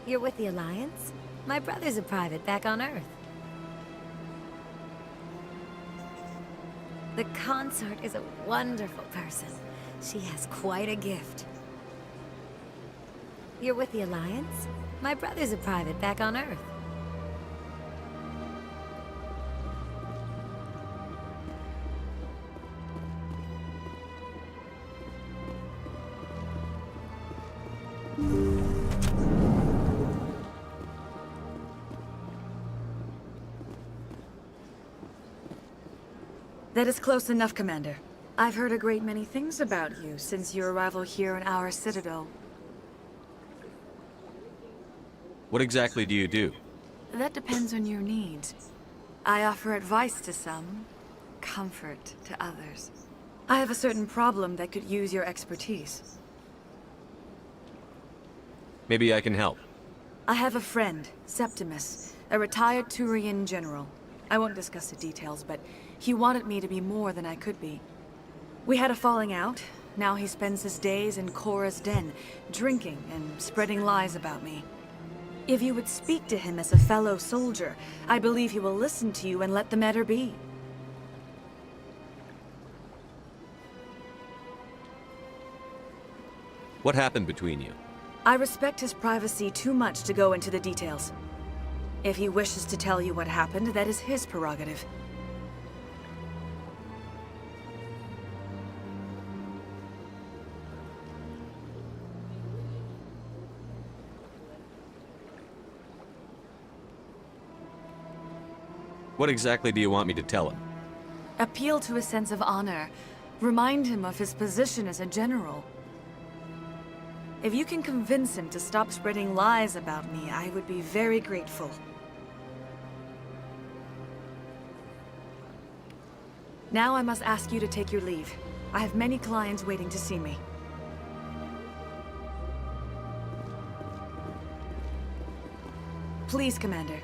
You're with the Alliance? My brother's a private back on Earth. The consort is a wonderful person. She has quite a gift. You're with the Alliance? My brother's a private back on Earth.
That is close enough, Commander. I've heard a great many things about you since your arrival here in our citadel.
What exactly do you do?
That depends on your needs. I offer advice to some, comfort to others. I have a certain problem that could use your expertise.
Maybe I can help.
I have a friend, Septimus, a retired Turian general. I won't discuss the details, but he wanted me to be more than I could be. We had a falling out. Now he spends his days in Cora's den, drinking and spreading lies about me. If you would speak to him as a fellow soldier, I believe he will listen to you and let the matter be.
What happened between you?
I respect his privacy too much to go into the details. If he wishes to tell you what happened, that is his prerogative.
What exactly do you want me to tell him?
Appeal to his sense of honor. Remind him of his position as a general. If you can convince him to stop spreading lies about me, I would be very grateful. Now I must ask you to take your leave. I have many clients waiting to see me. Please, Commander.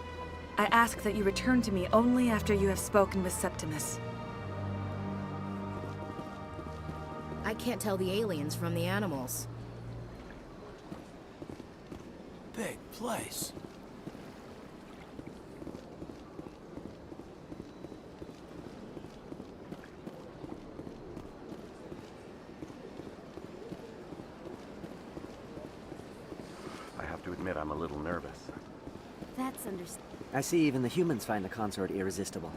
I ask that you return to me only after you have spoken with Septimus.
I can't tell the aliens from the animals.
Big place.
I have to admit I'm a little nervous.
That's understandable.
I see even the humans find the consort irresistible.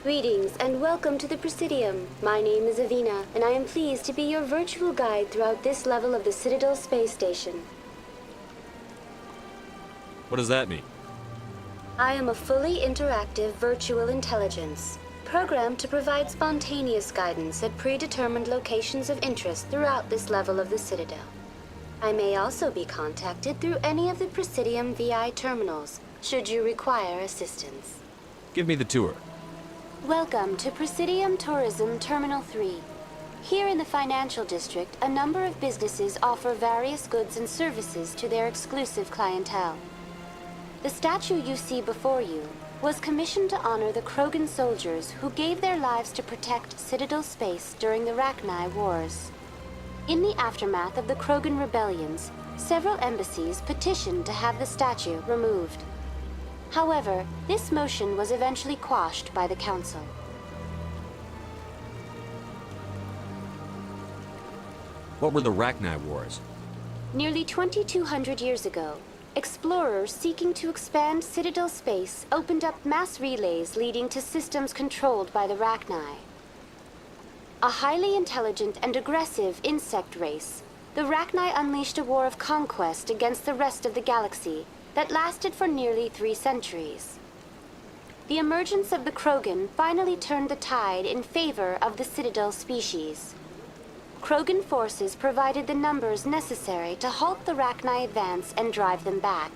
Greetings and welcome to the Presidium. My name is Avina, and I am pleased to be your virtual guide throughout this level of the Citadel Space Station.
What does that mean?
I am a fully interactive virtual intelligence, programmed to provide spontaneous guidance at predetermined locations of interest throughout this level of the Citadel. I may also be contacted through any of the Presidium VI terminals, should you require assistance.
Give me the tour.
Welcome to Presidium Tourism Terminal 3. Here in the financial district, a number of businesses offer various goods and services to their exclusive clientele. The statue you see before you was commissioned to honor the Krogan soldiers who gave their lives to protect Citadel space during the Rachni Wars. In the aftermath of the Krogan rebellions, several embassies petitioned to have the statue removed. However, this motion was eventually quashed by the Council.
What were the Rachni Wars?
Nearly 2,200 years ago, explorers seeking to expand Citadel space opened up mass relays leading to systems controlled by the Rachni. A highly intelligent and aggressive insect race, the Rachni unleashed a war of conquest against the rest of the galaxy that lasted for nearly 3 centuries. The emergence of the Krogan finally turned the tide in favor of the Citadel species. Krogan forces provided the numbers necessary to halt the Rachni advance and drive them back.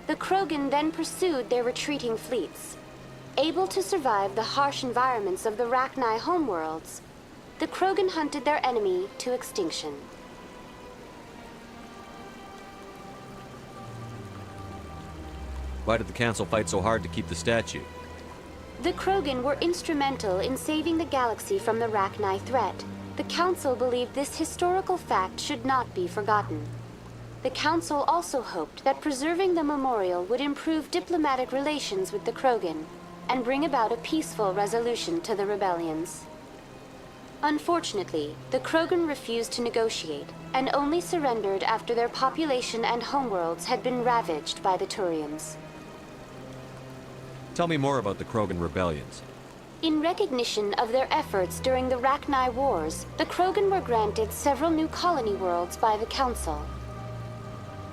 The Krogan then pursued their retreating fleets. Able to survive the harsh environments of the Rachni homeworlds, the Krogan hunted their enemy to extinction.
Why did the Council fight so hard to keep the statue?
The Krogan were instrumental in saving the galaxy from the Rachni threat. The Council believed this historical fact should not be forgotten. The Council also hoped that preserving the memorial would improve diplomatic relations with the Krogan and bring about a peaceful resolution to the rebellions. Unfortunately, the Krogan refused to negotiate and only surrendered after their population and homeworlds had been ravaged by the Turians.
Tell me more about the Krogan rebellions.
In recognition of their efforts during the Rachni Wars, the Krogan were granted several new colony worlds by the Council.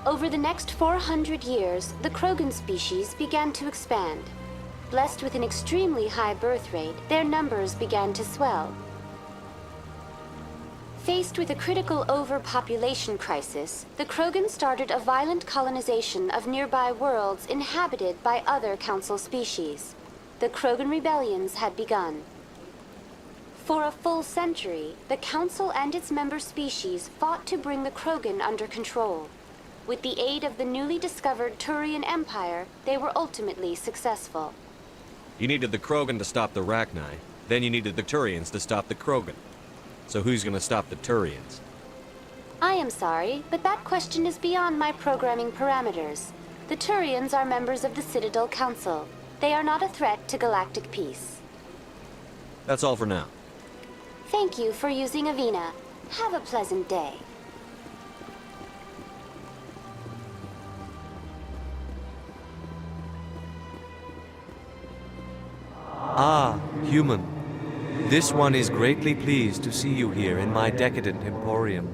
Over the next 400 years, the Krogan species began to expand. Blessed with an extremely high birth rate, their numbers began to swell. Faced with a critical overpopulation crisis, the Krogan started a violent colonization of nearby worlds inhabited by other Council species. The Krogan rebellions had begun. For a full century, the Council and its member species fought to bring the Krogan under control. With the aid of the newly discovered Turian Empire, they were ultimately successful.
You needed the Krogan to stop the Rachni, then you needed the Turians to stop the Krogan. So who's gonna stop the Turians?
I am sorry, but that question is beyond my programming parameters. The Turians are members of the Citadel Council. They are not a threat to galactic peace.
That's all for now.
Thank you for using Avina. Have a pleasant day.
Ah, human. This one is greatly pleased to see you here in my decadent emporium.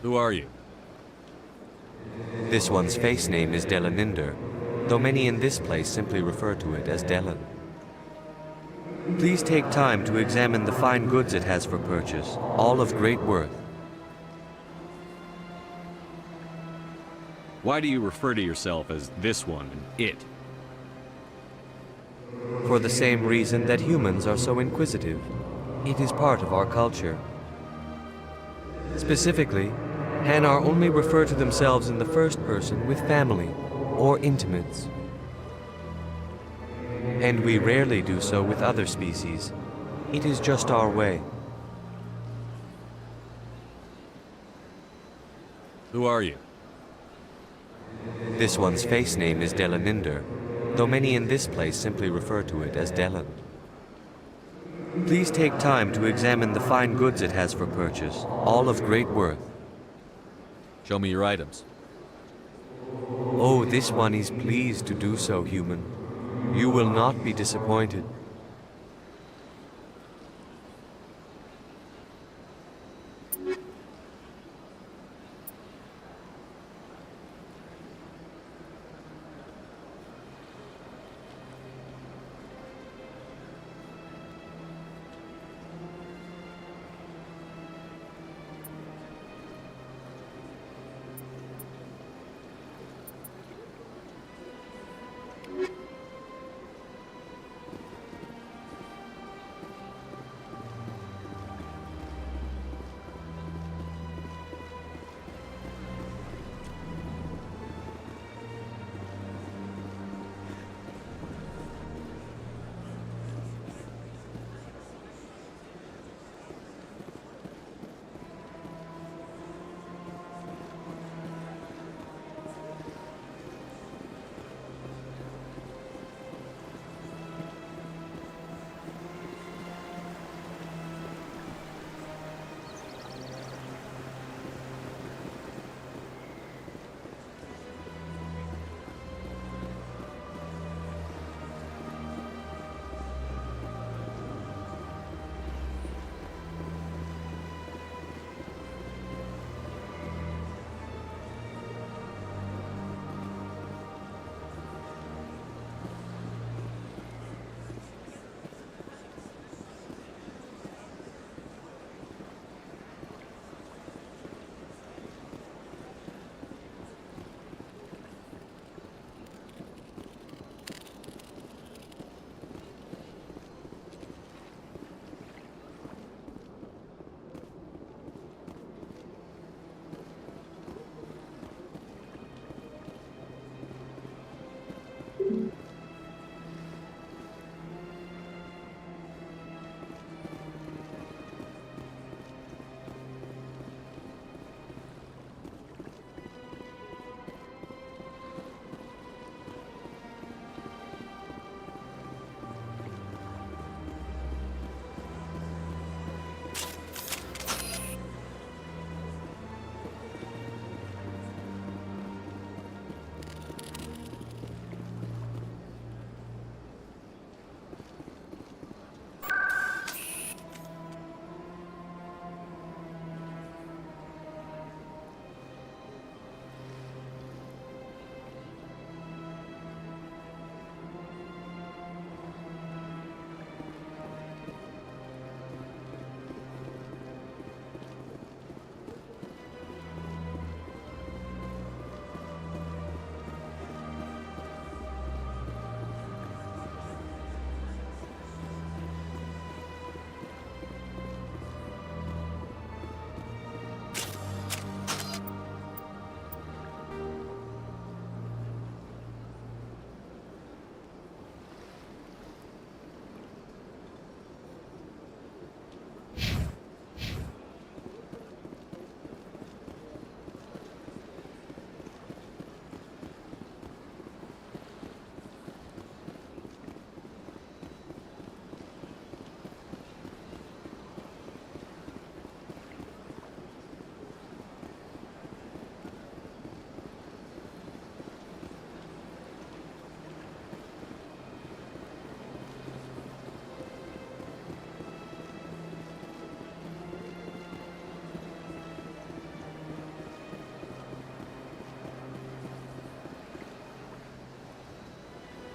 Who are you?
This one's face name is Delaninder, though many in this place simply refer to it as Delan. Please take time to examine the fine goods it has for purchase, all of great worth.
Why do you refer to yourself as this one and it?
For the same reason that humans are so inquisitive. It is part of our culture. Specifically, Hanar only refer to themselves in the first person with family or intimates. And we rarely do so with other species. It is just our way.
Who are you?
This one's face name is Delaninder, though many in this place simply refer to it as Delan. Please take time to examine the fine goods it has for purchase, all of great worth.
Show me your items.
Oh, this one is pleased to do so, human. You will not be disappointed.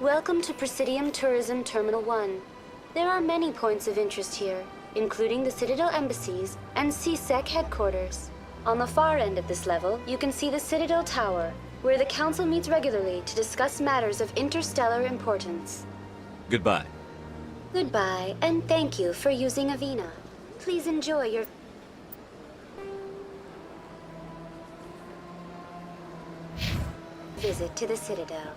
Welcome to Presidium Tourism Terminal 1. There are many points of interest here, including the Citadel embassies and CSEC headquarters. On the far end of this level, you can see the Citadel Tower, where the Council meets regularly to discuss matters of interstellar importance.
Goodbye.
Goodbye, and thank you for using Avina. Please enjoy your visit to the Citadel.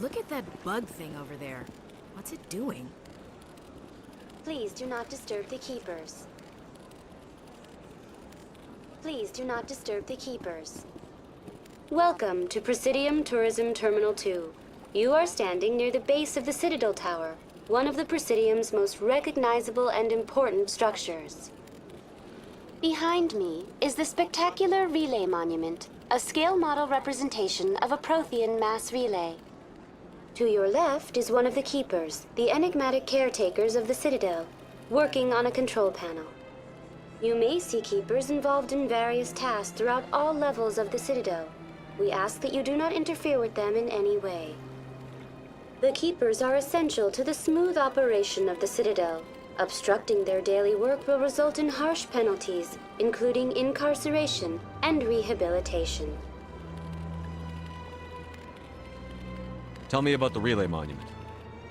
Look at that bug thing over there. What's it doing?
Please do not disturb the keepers. Please do not disturb the keepers. Welcome to Presidium Tourism Terminal 2. You are standing near the base of the Citadel Tower, one of the Presidium's most recognizable and important structures. Behind me is the spectacular Relay Monument, a scale model representation of a Prothean mass relay. To your left is one of the keepers, the enigmatic caretakers of the Citadel, working on a control panel. You may see keepers involved in various tasks throughout all levels of the Citadel. We ask that you do not interfere with them in any way. The keepers are essential to the smooth operation of the Citadel. Obstructing their daily work will result in harsh penalties, including incarceration and rehabilitation.
Tell me about the Relay Monument.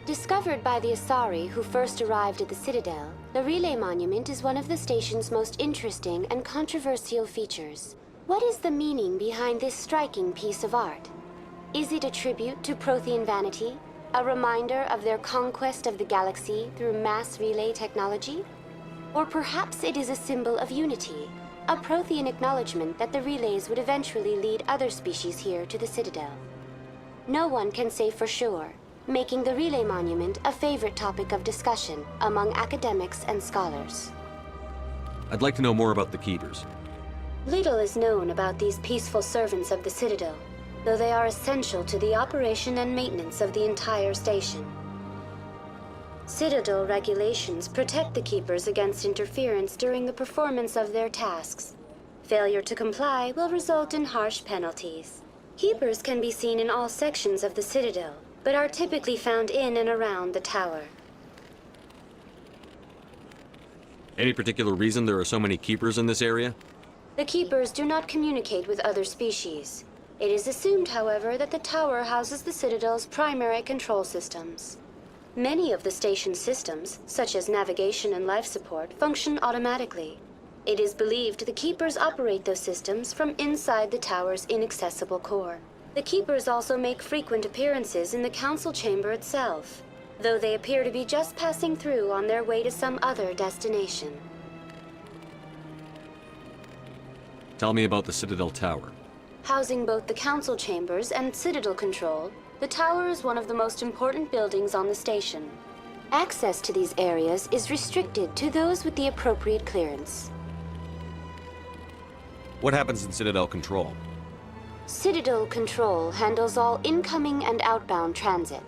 Discovered by the Asari who first arrived at the Citadel, the Relay Monument is one of the station's most interesting and controversial features. What is the meaning behind this striking piece of art? Is it a tribute to Prothean vanity? A reminder of their conquest of the galaxy through mass relay technology? Or perhaps it is a symbol of unity, a Prothean acknowledgement that the relays would eventually lead other species here to the Citadel. No one can say for sure, making the Relay Monument a favorite topic of discussion among academics and scholars.
I'd like to know more about the Keepers.
Little is known about these peaceful servants of the Citadel, though they are essential to the operation and maintenance of the entire station. Citadel regulations protect the Keepers against interference during the performance of their tasks. Failure to comply will result in harsh penalties. Keepers can be seen in all sections of the Citadel, but are typically found in and around the tower.
Any particular reason there are so many Keepers in this area?
The Keepers do not communicate with other species. It is assumed, however, that the tower houses the Citadel's primary control systems. Many of the station's systems, such as navigation and life support, function automatically. It is believed the Keepers operate those systems from inside the tower's inaccessible core. The Keepers also make frequent appearances in the council chamber itself, though they appear to be just passing through on their way to some other destination.
Tell me about the Citadel Tower.
Housing both the council chambers and Citadel control, the tower is one of the most important buildings on the station. Access to these areas is restricted to those with the appropriate clearance.
What happens in Citadel Control?
Citadel Control handles all incoming and outbound transit.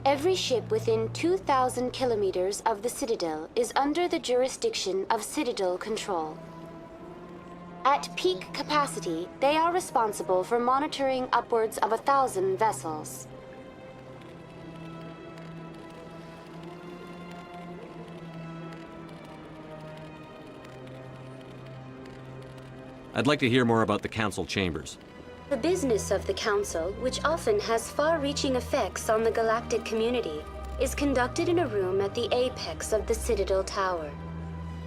Every ship within 2,000 kilometers of the Citadel is under the jurisdiction of Citadel Control. At peak capacity, they are responsible for monitoring upwards of 1,000 vessels.
I'd like to hear more about the council chambers.
The business of the Council, which often has far-reaching effects on the galactic community, is conducted in a room at the apex of the Citadel Tower.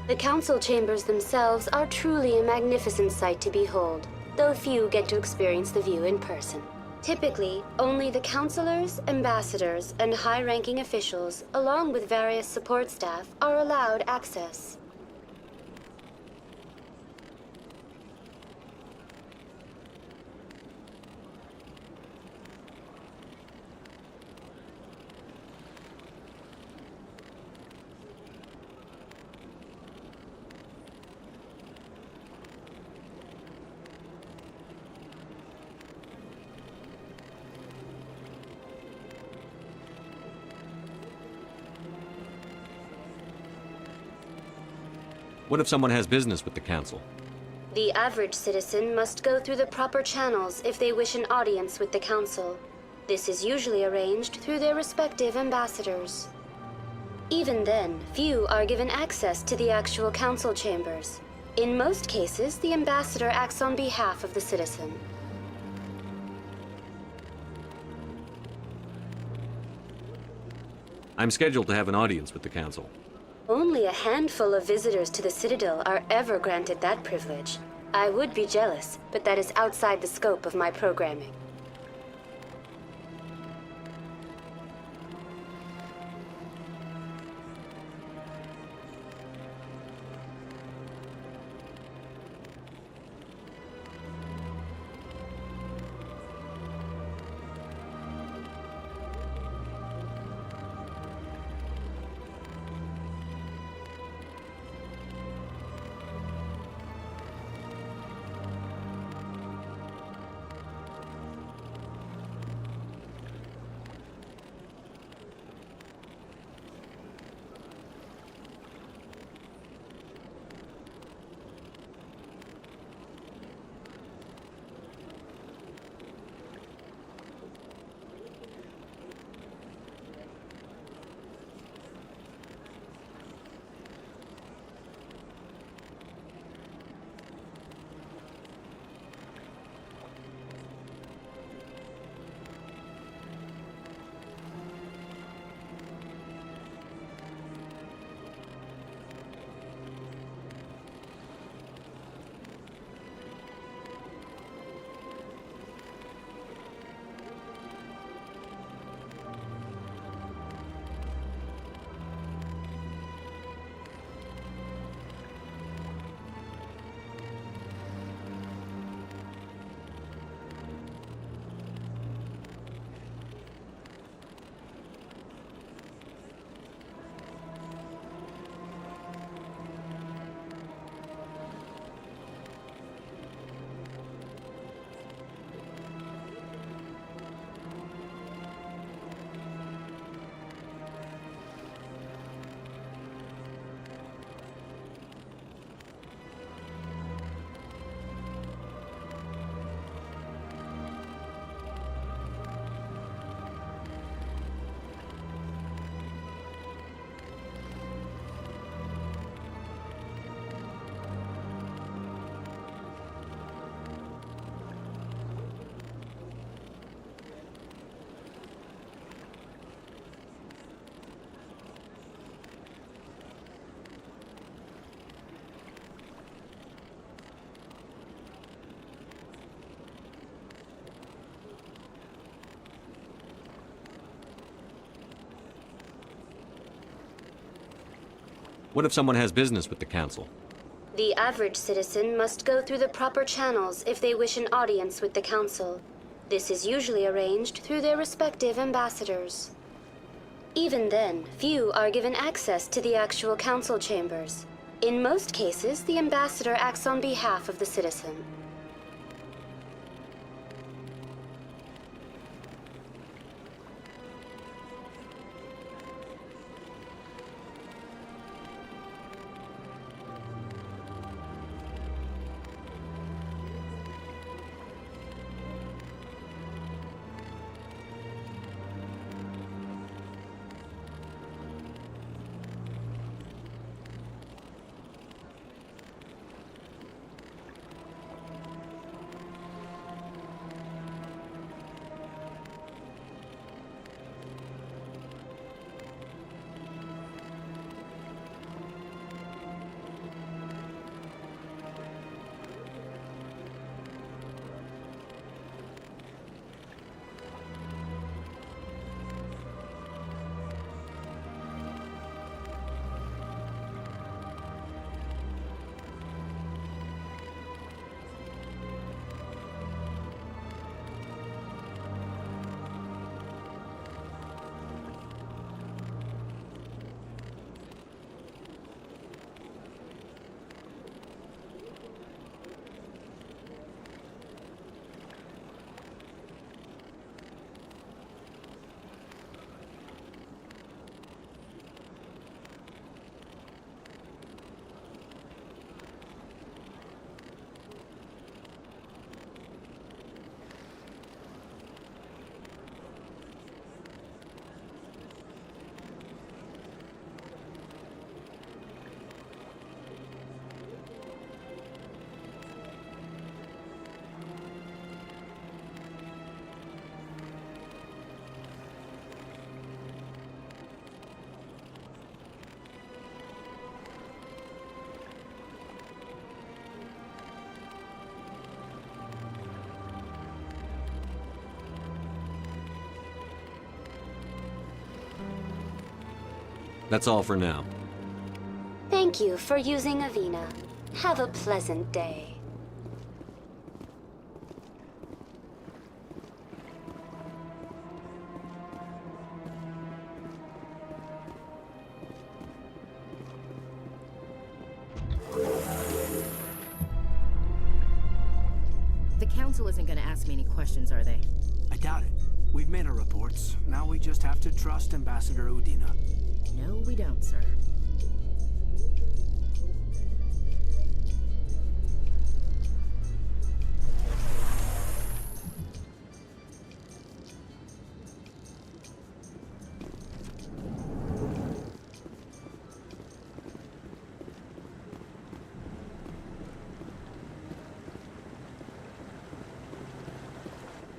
The Council chambers themselves are truly a magnificent sight to behold, though few get to experience the view in person. Typically, only the councilors, ambassadors, and high-ranking officials, along with various support staff, are allowed access.
What if someone has business with the council?
The average citizen must go through the proper channels if they wish an audience with the Council. This is usually arranged through their respective ambassadors. Even then, few are given access to the actual Council chambers. In most cases, the ambassador acts on behalf of the citizen.
I'm scheduled to have an audience with the council.
Only a handful of visitors to the Citadel are ever granted that privilege. I would be jealous, but that is outside the scope of my programming.
What if someone has business with the Council?
The average citizen must go through the proper channels if they wish an audience with the Council. This is usually arranged through their respective ambassadors. Even then, few are given access to the actual Council chambers. In most cases, the ambassador acts on behalf of the citizen.
That's all for now.
Thank you for using Avina. Have a pleasant day.
The Council isn't gonna ask me any questions, are they?
I doubt it. We've made our reports. Now we just have to trust Ambassador Udina.
No, we don't, sir.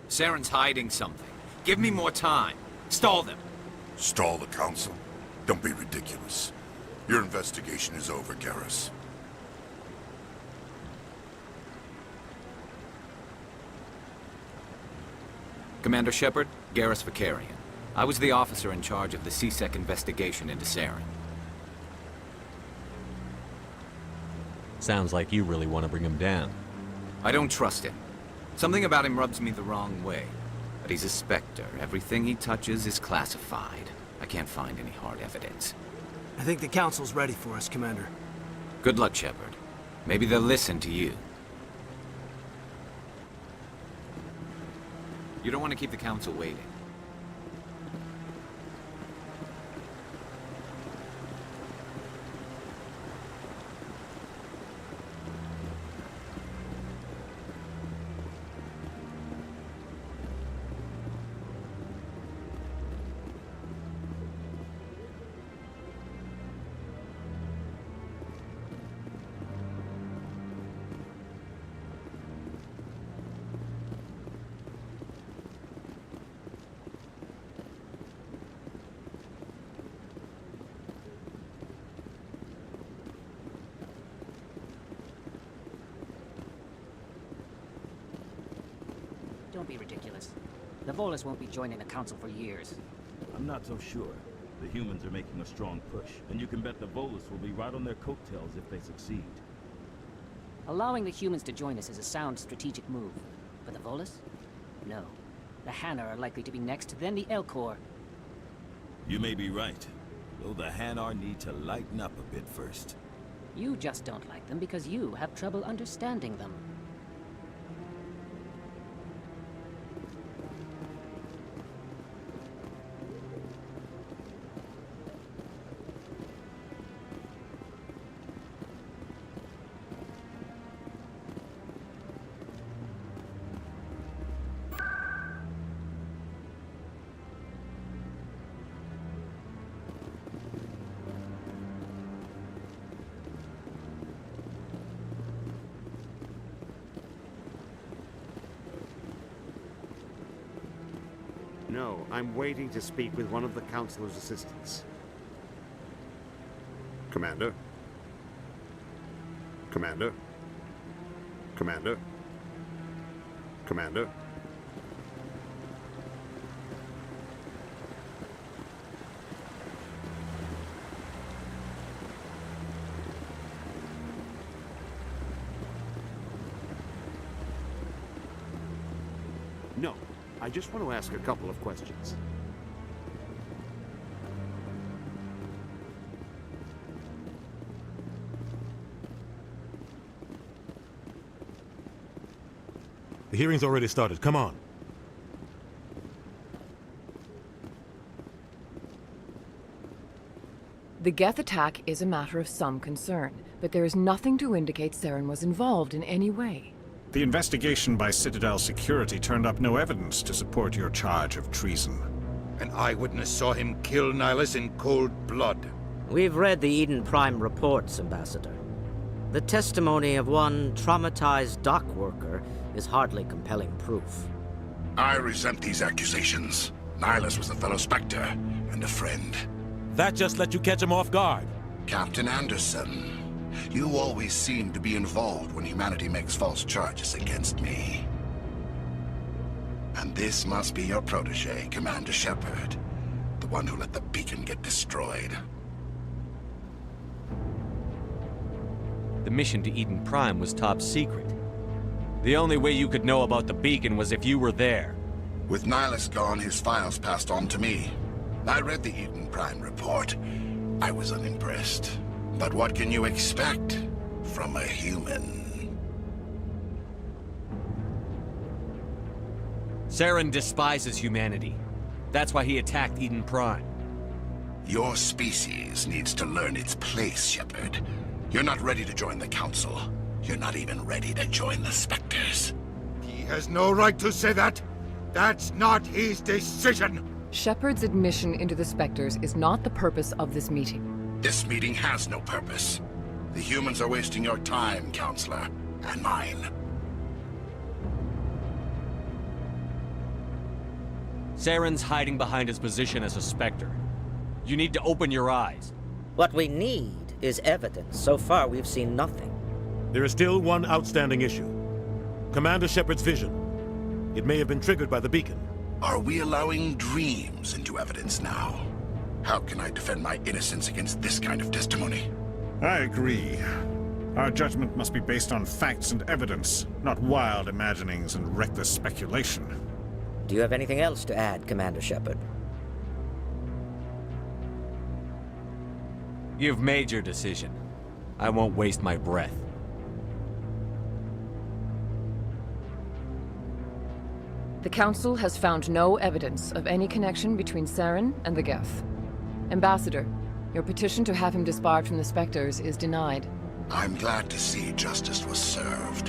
Saren's hiding something. Give me more time. Stall them.
Stall the Council? Don't be ridiculous. Your investigation is over, Garrus.
Commander Shepard, Garrus Vakarian. I was the officer in charge of the C-Sec investigation into Saren.
Sounds like you really want to bring him down.
I don't trust him. Something about him rubs me the wrong way. But he's a Spectre. Everything he touches is classified. I can't find any hard evidence.
I think the Council's ready for us, Commander.
Good luck, Shepard. Maybe they'll listen to you. You don't want to keep the Council waiting.
Don't be ridiculous. The Volus won't be joining the Council for years.
I'm not so sure.
The humans are making a strong push, and you can bet the Volus will be right on their coattails if they succeed.
Allowing the humans to join us is a sound strategic move. But the Volus? No. The Hanar are likely to be next, then the Elcor.
You may be right, though the Hanar need to lighten up a bit first.
You just don't like them because you have trouble understanding them.
No, I'm waiting to speak with one of the Councilor's assistants. Commander? Commander? Commander? Commander? No. I just want to ask a couple of questions.
The hearing's already started. Come on.
The Geth attack is a matter of some concern, but there is nothing to indicate Saren was involved in any way.
The investigation by Citadel Security turned up no evidence to support your charge of treason.
An eyewitness saw him kill Nihilus in cold blood.
We've read the Eden Prime reports, Ambassador. The testimony of one traumatized dock worker is hardly compelling proof.
I resent these accusations. Nihilus was a fellow Spectre and a friend.
That just let you catch him off guard.
Captain Anderson, you always seem to be involved when humanity makes false charges against me. And this must be your protege, Commander Shepard, the one who let the beacon get destroyed.
The mission to Eden Prime was top secret. The only way you could know about the beacon was if you were there.
With Nihilus gone, his files passed on to me. I read the Eden Prime report. I was unimpressed. But what can you expect from a human?
Saren despises humanity. That's why he attacked Eden Prime.
Your species needs to learn its place, Shepard. You're not ready to join the Council. You're not even ready to join the Spectres.
He has no right to say that. That's not his decision.
Shepard's admission into the Spectres is not the purpose of this meeting.
This meeting has no purpose. The humans are wasting your time, Counselor, and mine.
Saren's hiding behind his position as a Spectre. You need to open your eyes.
What we need is evidence. So far, we've seen nothing.
There is still one outstanding issue. Commander Shepard's vision. It may have been triggered by the beacon.
Are we allowing dreams into evidence now? How can I defend my innocence against this kind of testimony?
I agree. Our judgment must be based on facts and evidence, not wild imaginings and reckless speculation.
Do you have anything else to add, Commander Shepard?
You've made your decision. I won't waste my breath.
The Council has found no evidence of any connection between Saren and the Geth. Ambassador, your petition to have him disbarred from the Spectres is denied.
I'm glad to see justice was served.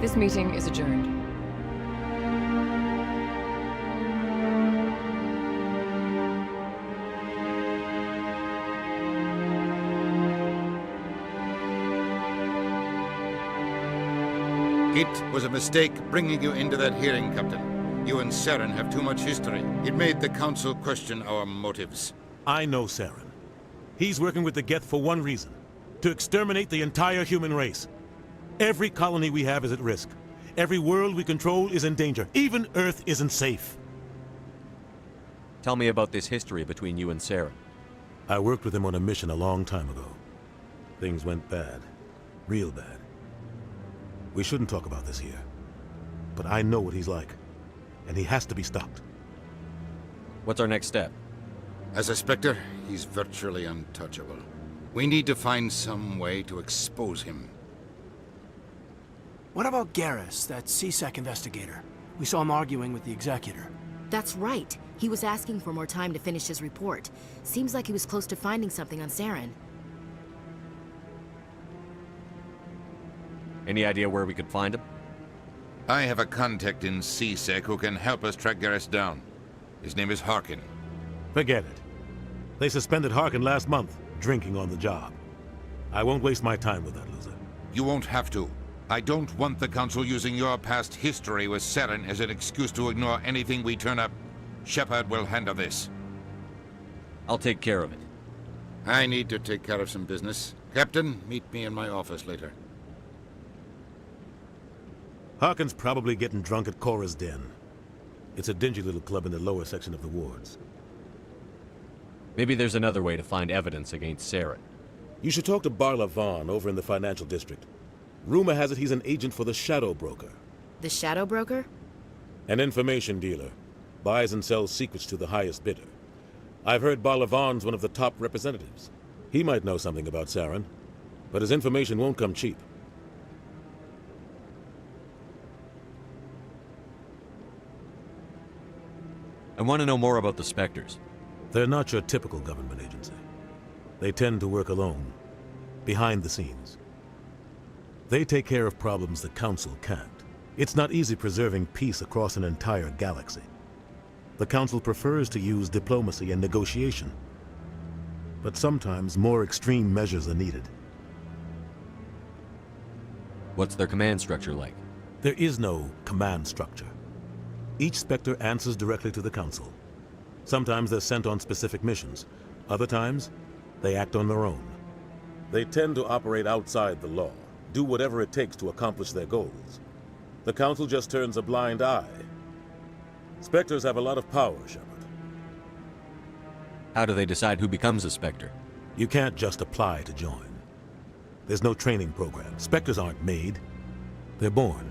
This meeting is adjourned.
It was a mistake bringing you into that hearing, Captain. You and Saren have too much history. It made the Council question our motives.
I know Saren. He's working with the Geth for one reason. To exterminate the entire human race. Every colony we have is at risk. Every world we control is in danger. Even Earth isn't safe.
Tell me about this history between you and Saren.
I worked with him on a mission a long time ago. Things went bad. Real bad. We shouldn't talk about this here. But I know what he's like. And he has to be stopped.
What's our next step?
As a Spectre, he's virtually untouchable. We need to find some way to expose him.
What about Garrus, that CSEC investigator? We saw him arguing with the Executor.
That's right. He was asking for more time to finish his report. Seems like he was close to finding something on Saren.
Any idea where we could find him?
I have a contact in CSEC who can help us track Garrus down. His name is Harkin.
Forget it. They suspended Harkin last month, drinking on the job. I won't waste my time with that loser.
You won't have to. I don't want the Council using your past history with Saren as an excuse to ignore anything we turn up. Shepard will handle this.
I'll take care of it.
I need to take care of some business. Captain, meet me in my office later.
Harkin's probably getting drunk at Cora's Den. It's a dingy little club in the lower section of the wards.
Maybe there's another way to find evidence against Saren.
You should talk to Barla Vaughn over in the financial district. Rumor has it he's an agent for the Shadow Broker.
The Shadow Broker?
An information dealer. Buys and sells secrets to the highest bidder. I've heard Barla Vaughn's one of the top representatives. He might know something about Saren, but his information won't come cheap.
I want to know more about the Spectres.
They're not your typical government agency. They tend to work alone, behind the scenes. They take care of problems the Council can't. It's not easy preserving peace across an entire galaxy. The Council prefers to use diplomacy and negotiation. But sometimes more extreme measures are needed.
What's their command structure like?
There is no command structure. Each Spectre answers directly to the Council. Sometimes they're sent on specific missions. Other times, they act on their own. They tend to operate outside the law, do whatever it takes to accomplish their goals. The Council just turns a blind eye. Spectres have a lot of power, Shepard.
How do they decide who becomes a Spectre?
You can't just apply to join. There's no training program. Spectres aren't made. They're born.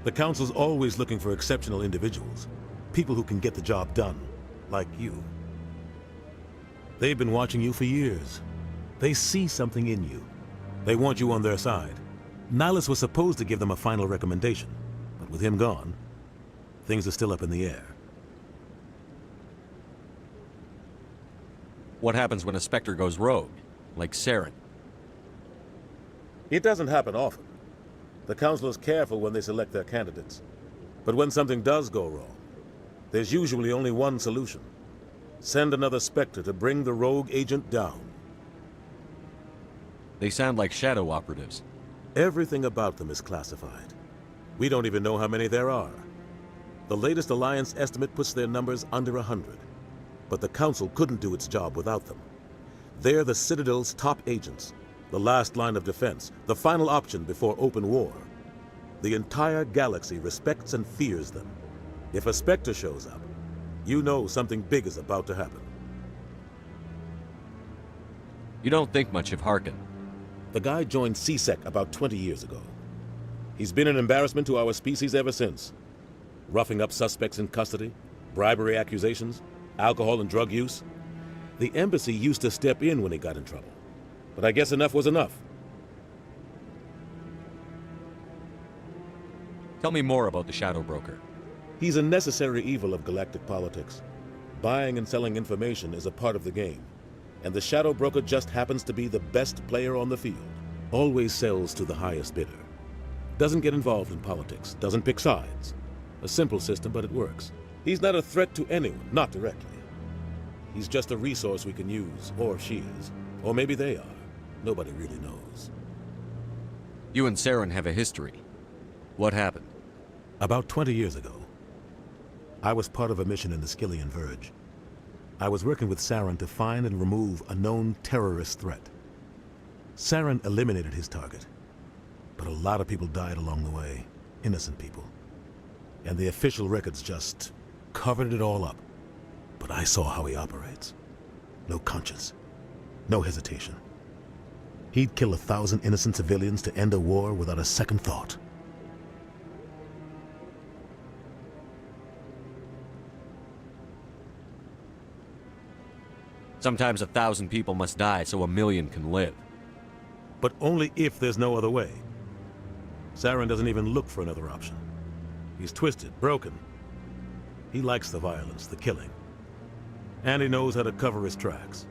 The Council's always looking for exceptional individuals. People who can get the job done, like you. They've been watching you for years. They see something in you. They want you on their side. Nihilus was supposed to give them a final recommendation, but with him gone, things are still up in the air.
What happens when a Spectre goes rogue, like Saren?
It doesn't happen often. The Council is careful when they select their candidates. But when something does go wrong, there's usually only one solution. Send another Spectre to bring the rogue agent down.
They sound like shadow operatives.
Everything about them is classified. We don't even know how many there are. The latest Alliance estimate puts their numbers under 100. But the Council couldn't do its job without them. They're the Citadel's top agents, the last line of defense, the final option before open war. The entire galaxy respects and fears them. If a Spectre shows up, you know something big is about to happen.
You don't think much of Harkin.
The guy joined CSEC about 20 years ago. He's been an embarrassment to our species ever since. Roughing up suspects in custody, bribery accusations, alcohol and drug use. The embassy used to step in when he got in trouble. But I guess enough was enough.
Tell me more about the Shadow Broker.
He's a necessary evil of galactic politics. Buying and selling information is a part of the game. And the Shadow Broker just happens to be the best player on the field. Always sells to the highest bidder. Doesn't get involved in politics, doesn't pick sides. A simple system, but it works. He's not a threat to anyone, not directly. He's just a resource we can use, or she is. Or maybe they are. Nobody really knows.
You and Saren have a history. What happened?
About 20 years ago, I was part of a mission in the Skillian Verge. I was working with Saren to find and remove a known terrorist threat. Saren eliminated his target, but a lot of people died along the way, innocent people. And the official records just covered it all up. but I saw how he operates. No conscience, no hesitation. He'd kill 1,000 innocent civilians to end a war without a second thought.
Sometimes 1,000 people must die so 1,000,000 can live.
But only if there's no other way. Saren doesn't even look for another option. He's twisted, broken. He likes the violence, the killing. And he knows how to cover his tracks.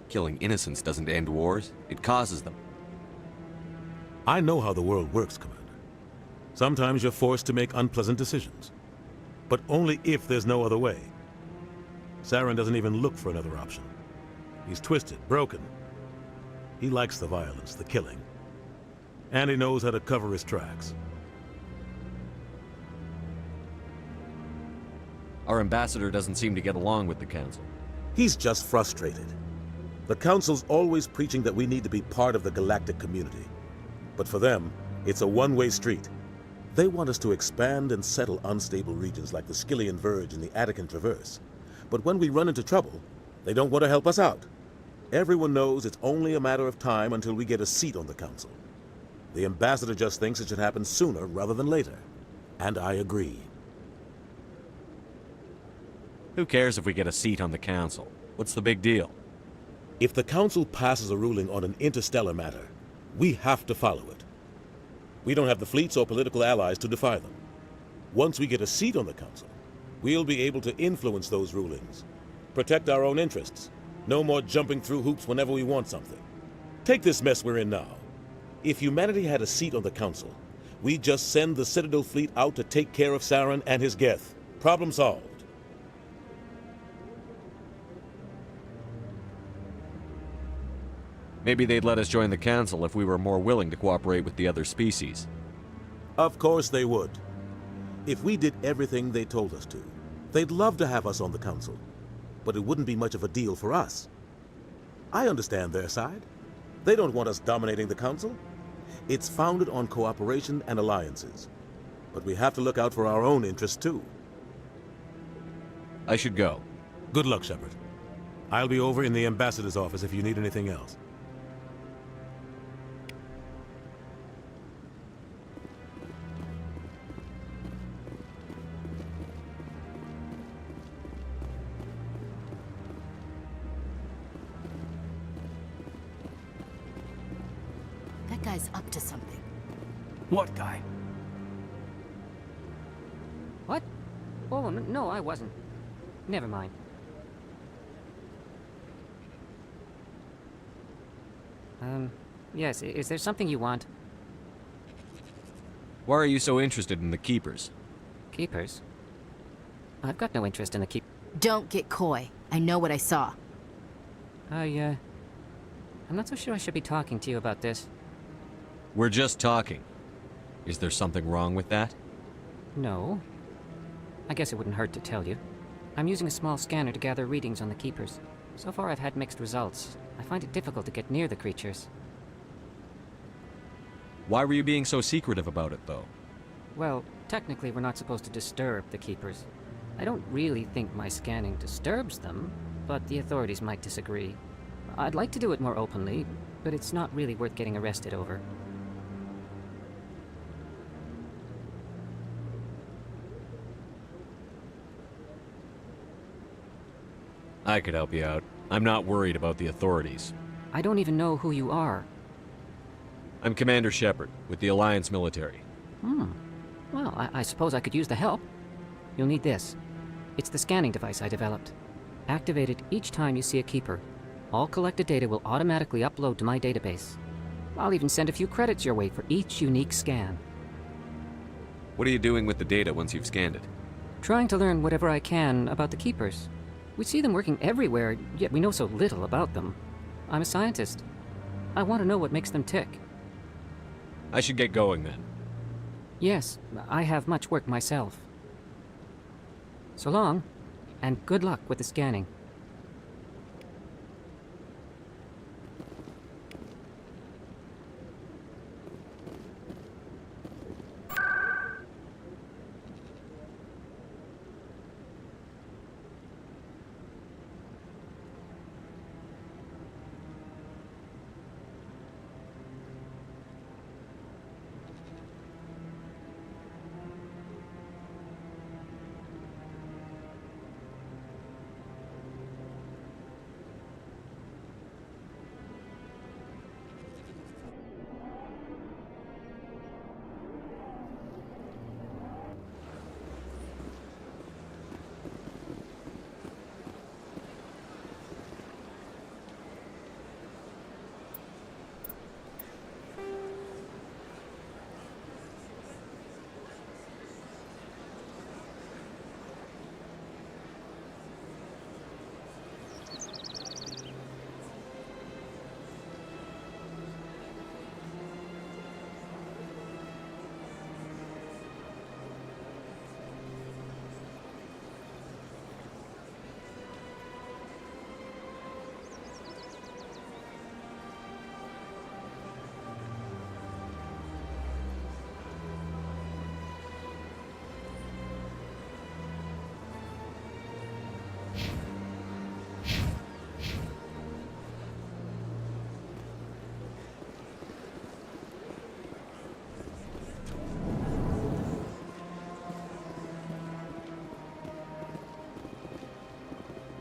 Killing innocents doesn't end wars, it causes them.
I know how the world works, Commander. Sometimes you're forced to make unpleasant decisions. But only if there's no other way. Saren doesn't even look for another option. He's twisted, broken. He likes the violence, the killing. And he knows how to cover his tracks.
Our ambassador doesn't seem to get along with the Council.
He's just frustrated. The Council's always preaching that we need to be part of the galactic community. But for them, it's a one-way street. They want us to expand and settle unstable regions like the Skillian Verge and the Attican Traverse. But when we run into trouble, they don't want to help us out. Everyone knows it's only a matter of time until we get a seat on the Council. The ambassador just thinks it should happen sooner rather than later. And I agree.
Who cares if we get a seat on the Council? What's the big deal?
If the Council passes a ruling on an interstellar matter, we have to follow it. We don't have the fleets or political allies to defy them. Once we get a seat on the Council, we'll be able to influence those rulings, protect our own interests. No more jumping through hoops whenever we want something. Take this mess we're in now. If humanity had a seat on the Council, we'd just send the Citadel fleet out to take care of Saren and his Geth. Problem solved.
Maybe they'd let us join the Council if we were more willing to cooperate with the other species.
Of course they would. If we did everything they told us to, they'd love to have us on the Council. But it wouldn't be much of a deal for us. I understand their side. They don't want us dominating the Council. It's founded on cooperation and alliances. But we have to look out for our own interests too.
I should go.
Good luck, Shepard. I'll be over in the ambassador's office if you need anything else.
That guy's up to something.
What guy?
What? Oh, no, I wasn't. Never mind. Yes, is there something you want?
Why are you so interested in the Keepers?
Keepers? I've got no interest in the
Don't get coy. I know what I saw.
I'm not so sure I should be talking to you about this.
We're just talking. Is there something wrong with that?
No. I guess it wouldn't hurt to tell you. I'm using a small scanner to gather readings on the Keepers. So far I've had mixed results. I find it difficult to get near the creatures.
Why were you being so secretive about it, though?
Well, technically we're not supposed to disturb the Keepers. I don't really think my scanning disturbs them, but the authorities might disagree. I'd like to do it more openly, but it's not really worth getting arrested over.
I could help you out. I'm not worried about the authorities.
I don't even know who you are.
I'm Commander Shepard, with the Alliance military.
Well, I suppose I could use the help. You'll need this. It's the scanning device I developed. Activate it each time you see a Keeper. All collected data will automatically upload to my database. I'll even send a few credits your way for each unique scan.
What are you doing with the data once you've scanned it?
Trying to learn whatever I can about the Keepers. We see them working everywhere, yet we know so little about them. I'm a scientist. I want to know what makes them tick.
I should get going then.
Yes, I have much work myself. So long, and good luck with the scanning.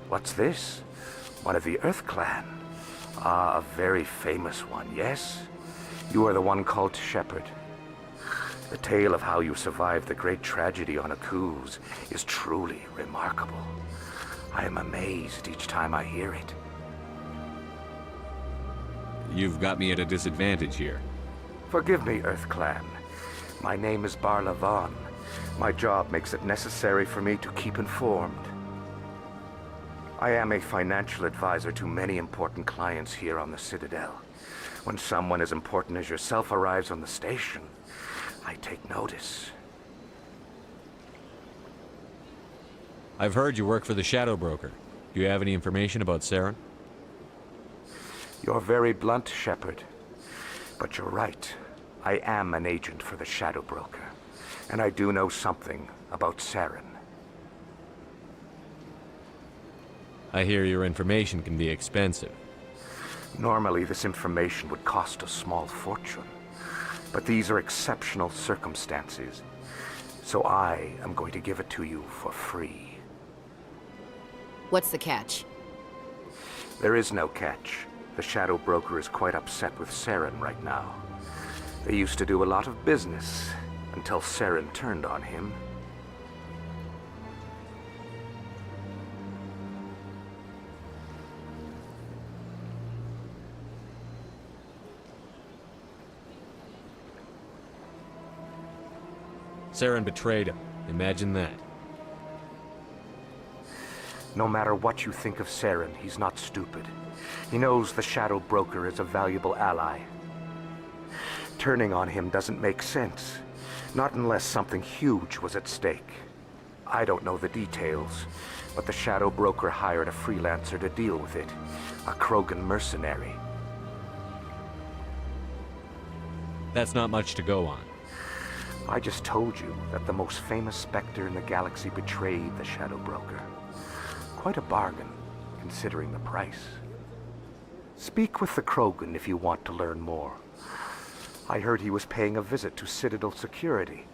What's this? One of the Earth Clan. Ah, a very famous one, yes? You are the one called Shepard. The tale of how you survived the great tragedy on Akuz is truly remarkable. I am amazed each time I hear it.
You've got me at a disadvantage here.
Forgive me, Earth Clan. My name is Barla Vaughn. My job makes it necessary for me to keep informed. I am a financial advisor to many important clients here on the Citadel. When someone as important as yourself arrives on the station, I take notice.
I've heard you work for the Shadow Broker. Do you have any information about Saren?
You're very blunt, Shepard. But you're right. I am an agent for the Shadow Broker. And I do know something about Saren.
I hear your information can be expensive.
Normally, this information would cost a small fortune. But these are exceptional circumstances. So I am going to give it to you for free.
What's the catch?
There is no catch. The Shadow Broker is quite upset with Saren right now. They used to do a lot of business, until Saren turned on him.
Saren betrayed him. Imagine that.
No matter what you think of Saren, he's not stupid. He knows the Shadow Broker is a valuable ally. Turning on him doesn't make sense. Not unless something huge was at stake. I don't know the details, but the Shadow Broker hired a freelancer to deal with it. A Krogan mercenary.
That's not much to go on.
I just told you that the most famous Spectre in the galaxy betrayed the Shadow Broker. Quite a bargain, considering the price. Speak with the Krogan if you want to learn more. I heard he was paying a visit to Citadel security.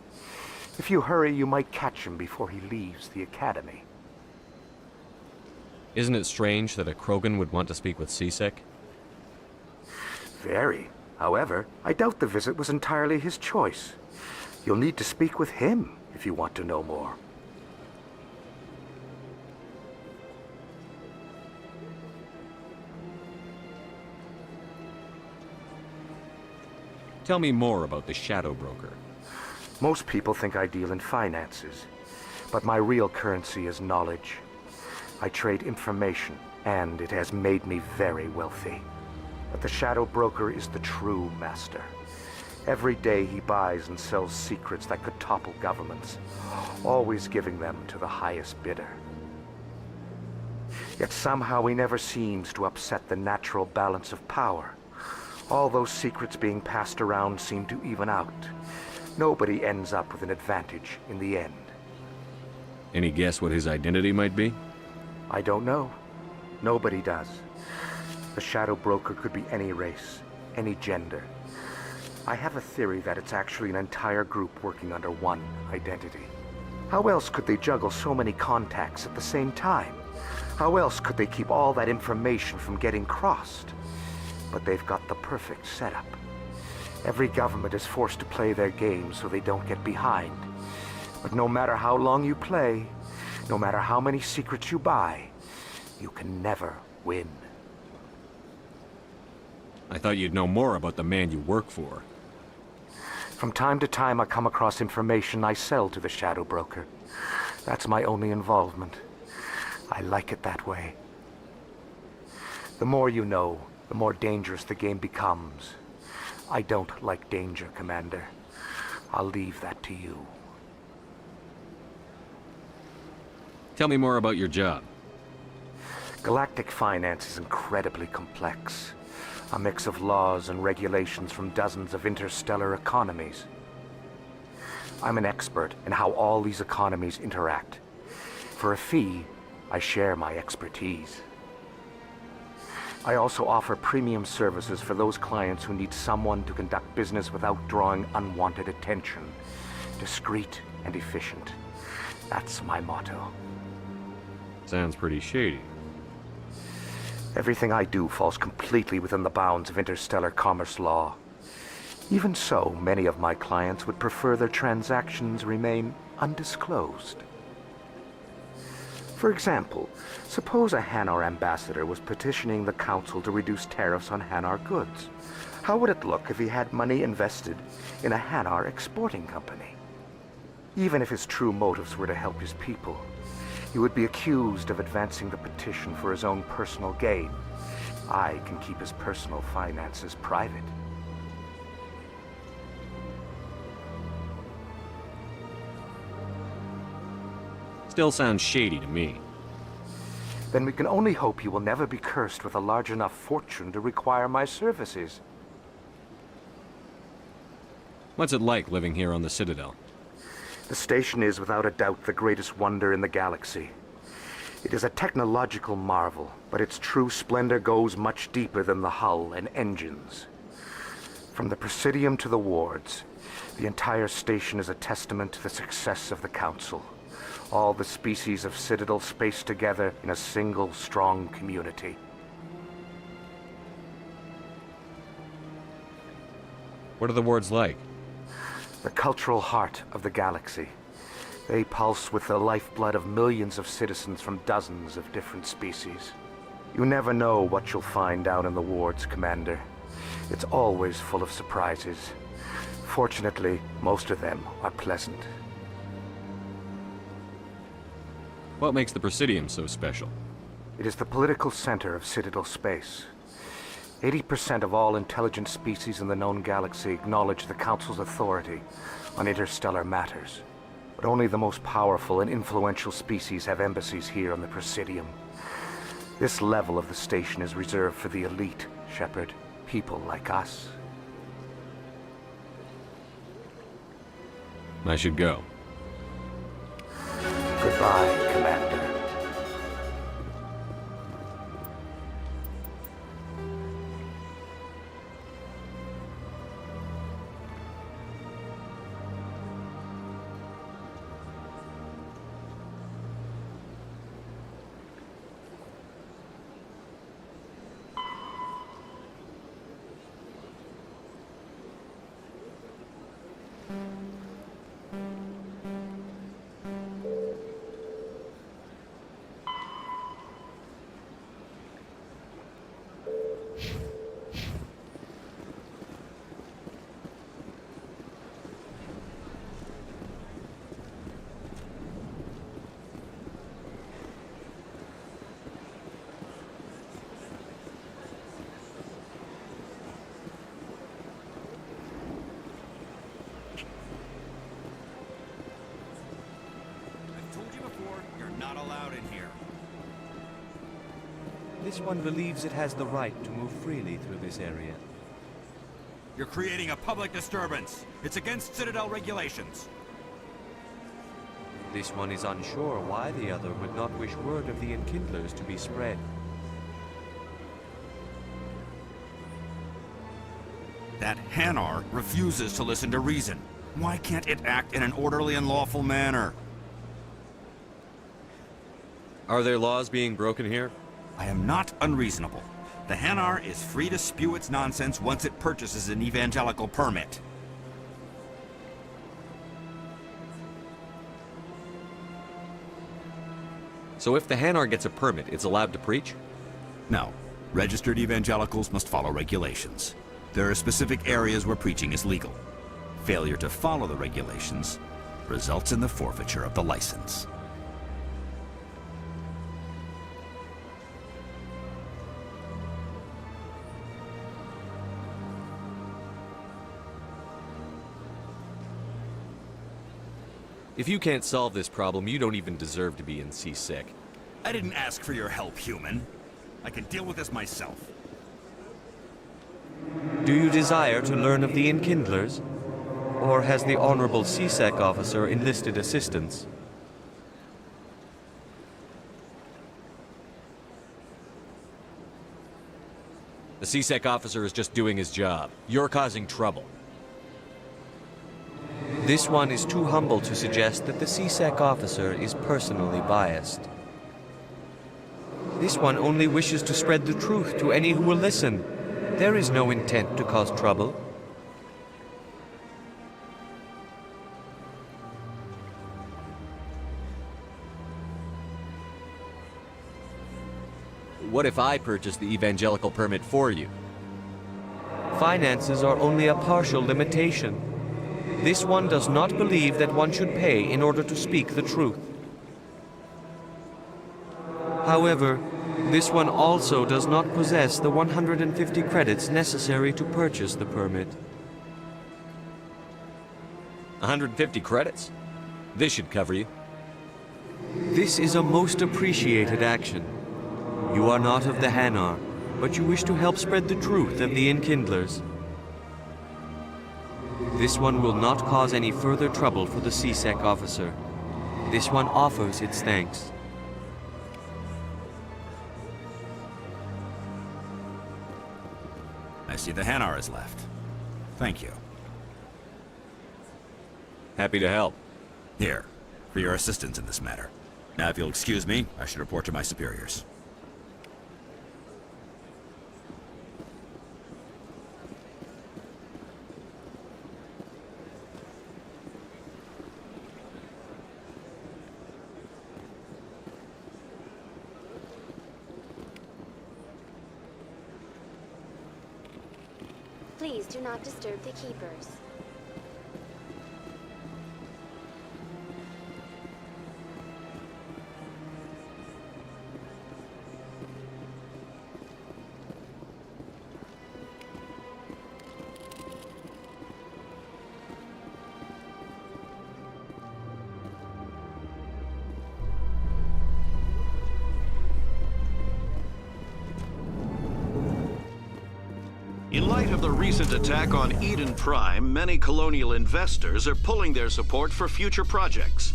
If you hurry, you might catch him before he leaves the Academy.
Isn't it strange that a Krogan would want to speak with C-Sec?
Very. However, I doubt the visit was entirely his choice. You'll need to speak with him if you want to know more.
Tell me more about the Shadow Broker.
Most people think I deal in finances, but my real currency is knowledge. I trade information, and it has made me very wealthy. But the Shadow Broker is the true master. Every day he buys and sells secrets that could topple governments, always giving them to the highest bidder. Yet somehow he never seems to upset the natural balance of power. All those secrets being passed around seem to even out. Nobody ends up with an advantage in the end.
Any guess what his identity might be?
I don't know. Nobody does. The Shadow Broker could be any race, any gender. I have a theory that it's actually an entire group working under one identity. How else could they juggle so many contacts at the same time? How else could they keep all that information from getting crossed? But they've got the perfect setup. Every government is forced to play their game so they don't get behind. But no matter how long you play, no matter how many secrets you buy, you can never win.
I thought you'd know more about the man you work for.
From time to time, I come across information I sell to the Shadow Broker. That's my only involvement. I like it that way. The more you know, the more dangerous the game becomes. I don't like danger, Commander. I'll leave that to you.
Tell me more about your job.
Galactic finance is incredibly complex. A mix of laws and regulations from dozens of interstellar economies. I'm an expert in how all these economies interact. For a fee, I share my expertise. I also offer premium services for those clients who need someone to conduct business without drawing unwanted attention. Discreet and efficient. That's my motto.
Sounds pretty shady.
Everything I do falls completely within the bounds of interstellar commerce law. Even so, many of my clients would prefer their transactions remain undisclosed. For example, suppose a Hanar ambassador was petitioning the Council to reduce tariffs on Hanar goods. How would it look if he had money invested in a Hanar exporting company? Even if his true motives were to help his people, he would be accused of advancing the petition for his own personal gain. I can keep his personal finances private.
Still sounds shady to me.
Then we can only hope he will never be cursed with a large enough fortune to require my services.
What's it like living here on the Citadel?
The station is without a doubt the greatest wonder in the galaxy. It is a technological marvel, but its true splendor goes much deeper than the hull and engines. From the Presidium to the wards, the entire station is a testament to the success of the Council. All the species of Citadel spaced together in a single strong community.
What are the wards like?
The cultural heart of the galaxy. They pulse with the lifeblood of millions of citizens from dozens of different species. You never know what you'll find down in the wards, Commander. It's always full of surprises. Fortunately, most of them are pleasant.
What makes the Presidium so special?
It is the political center of Citadel space. 80% of all intelligent species in the known galaxy acknowledge the Council's authority on interstellar matters. But only the most powerful and influential species have embassies here on the Presidium. This level of the station is reserved for the elite, Shepard. People like us.
I should go.
Goodbye, Commander.
Not allowed in here.
This one believes it has the right to move freely through this area.
You're creating a public disturbance. It's against Citadel regulations.
This one is unsure why the other would not wish word of the Enkindlers to be spread.
That Hanar refuses to listen to reason. Why can't it act in an orderly and lawful manner?
Are there laws being broken here?
I am not unreasonable. The Hanar is free to spew its nonsense once it purchases an evangelical permit.
So if the Hanar gets a permit, it's allowed to preach?
No. Registered evangelicals must follow regulations. There are specific areas where preaching is legal. Failure to follow the regulations results in the forfeiture of the license.
If you can't solve this problem, you don't even deserve to be in C-Sec.
I didn't ask for your help, human. I can deal with this myself.
Do you desire to learn of the Enkindlers? Or has the Honorable C-Sec officer enlisted assistance?
The C-Sec officer is just doing his job. You're causing trouble.
This one is too humble to suggest that the C-Sec officer is personally biased. This one only wishes to spread the truth to any who will listen. There is no intent to cause trouble.
What if I purchase the evangelical permit for you?
Finances are only a partial limitation. This one does not believe that one should pay in order to speak the truth. However, this one also does not possess the 150 credits necessary to purchase the permit.
150 credits? This should cover you.
This is a most appreciated action. You are not of the Hanar, but you wish to help spread the truth of the Enkindlers. This one will not cause any further trouble for the CSEC officer. This one offers its thanks.
I see the Hanar is left. Thank you.
Happy to help.
Here, for your assistance in this matter. Now, if you'll excuse me, I should report to my superiors.
Please do not disturb the keepers.
In light of the recent attack on Eden Prime, many colonial investors are pulling their support for future projects.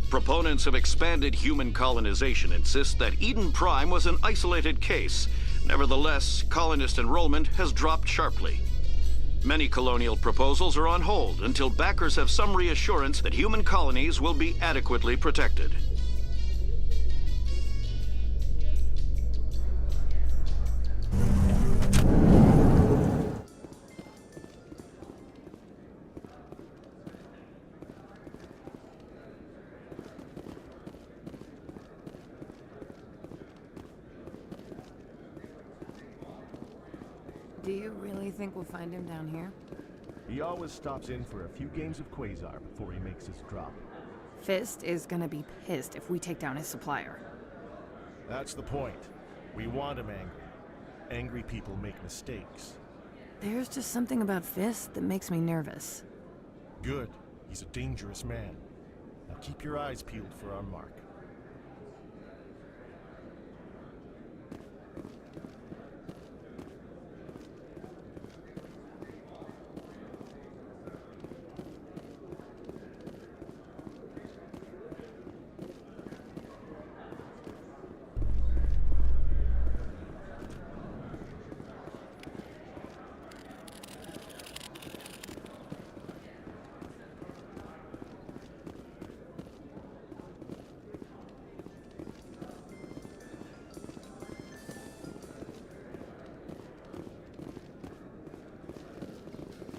Proponents of expanded human colonization insist that Eden Prime was an isolated case. Nevertheless, colonist enrollment has dropped sharply. Many colonial proposals are on hold until backers have some reassurance that human colonies will be adequately protected.
Do you really think we'll find him down here?
He always stops in for a few games of Quasar before he makes his drop.
Fist is gonna be pissed if we take down his supplier.
That's the point. We want him angry. Angry people make mistakes.
There's just something about Fist that makes me nervous.
Good. He's a dangerous man. Now keep your eyes peeled for our mark.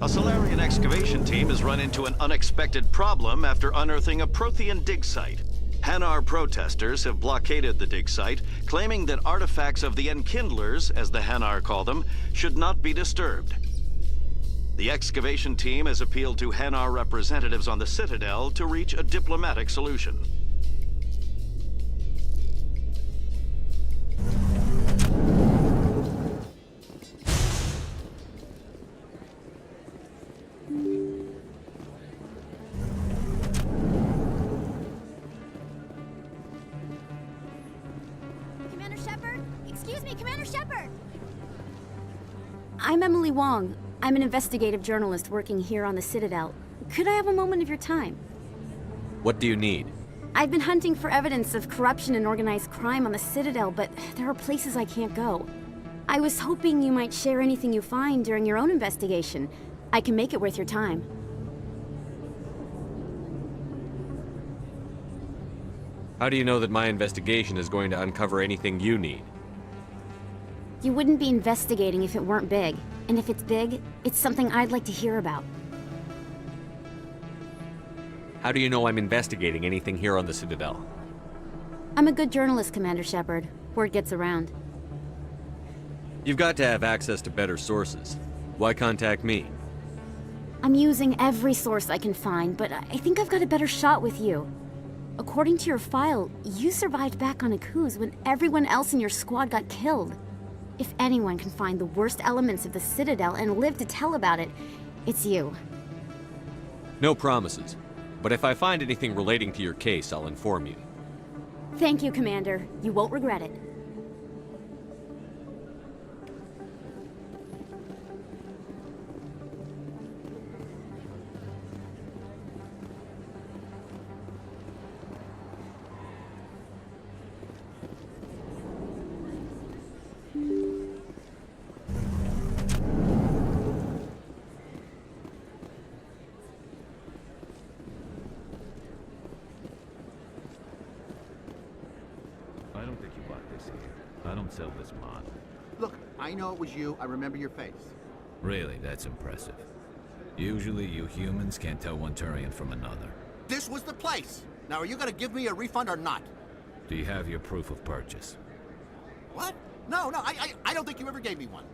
A Solarian excavation team has run into an unexpected problem after unearthing a Prothean dig site. Hanar protesters have blockaded the dig site, claiming that artifacts of the Enkindlers, as the Hanar call them, should not be disturbed. The excavation team has appealed to Hanar representatives on the Citadel to reach a diplomatic solution.
I'm Emily Wong. I'm an investigative journalist working here on the Citadel. Could I have a moment of your time?
What do you need?
I've been hunting for evidence of corruption and organized crime on the Citadel, but there are places I can't go. I was hoping you might share anything you find during your own investigation. I can make it worth your time.
How do you know that my investigation is going to uncover anything you need?
You wouldn't be investigating if it weren't big. And if it's big, it's something I'd like to hear about.
How do you know I'm investigating anything here on the Citadel?
I'm a good journalist, Commander Shepard. Word gets around.
You've got to have access to better sources. Why contact me?
I'm using every source I can find, but I think I've got a better shot with you. According to your file, you survived back on Akuz when everyone else in your squad got killed. If anyone can find the worst elements of the Citadel and live to tell about it, it's you.
No promises. But if I find anything relating to your case, I'll inform you.
Thank you, Commander. You won't regret it.
I don't think you bought this here. I don't sell this mod.
Look, I know it was you. I remember your face.
Really, that's impressive. Usually you humans can't tell one Turian from another.
This was the place. Now, are you gonna give me a refund or not?
Do you have your proof of purchase?
What? No, I don't think you ever gave me one.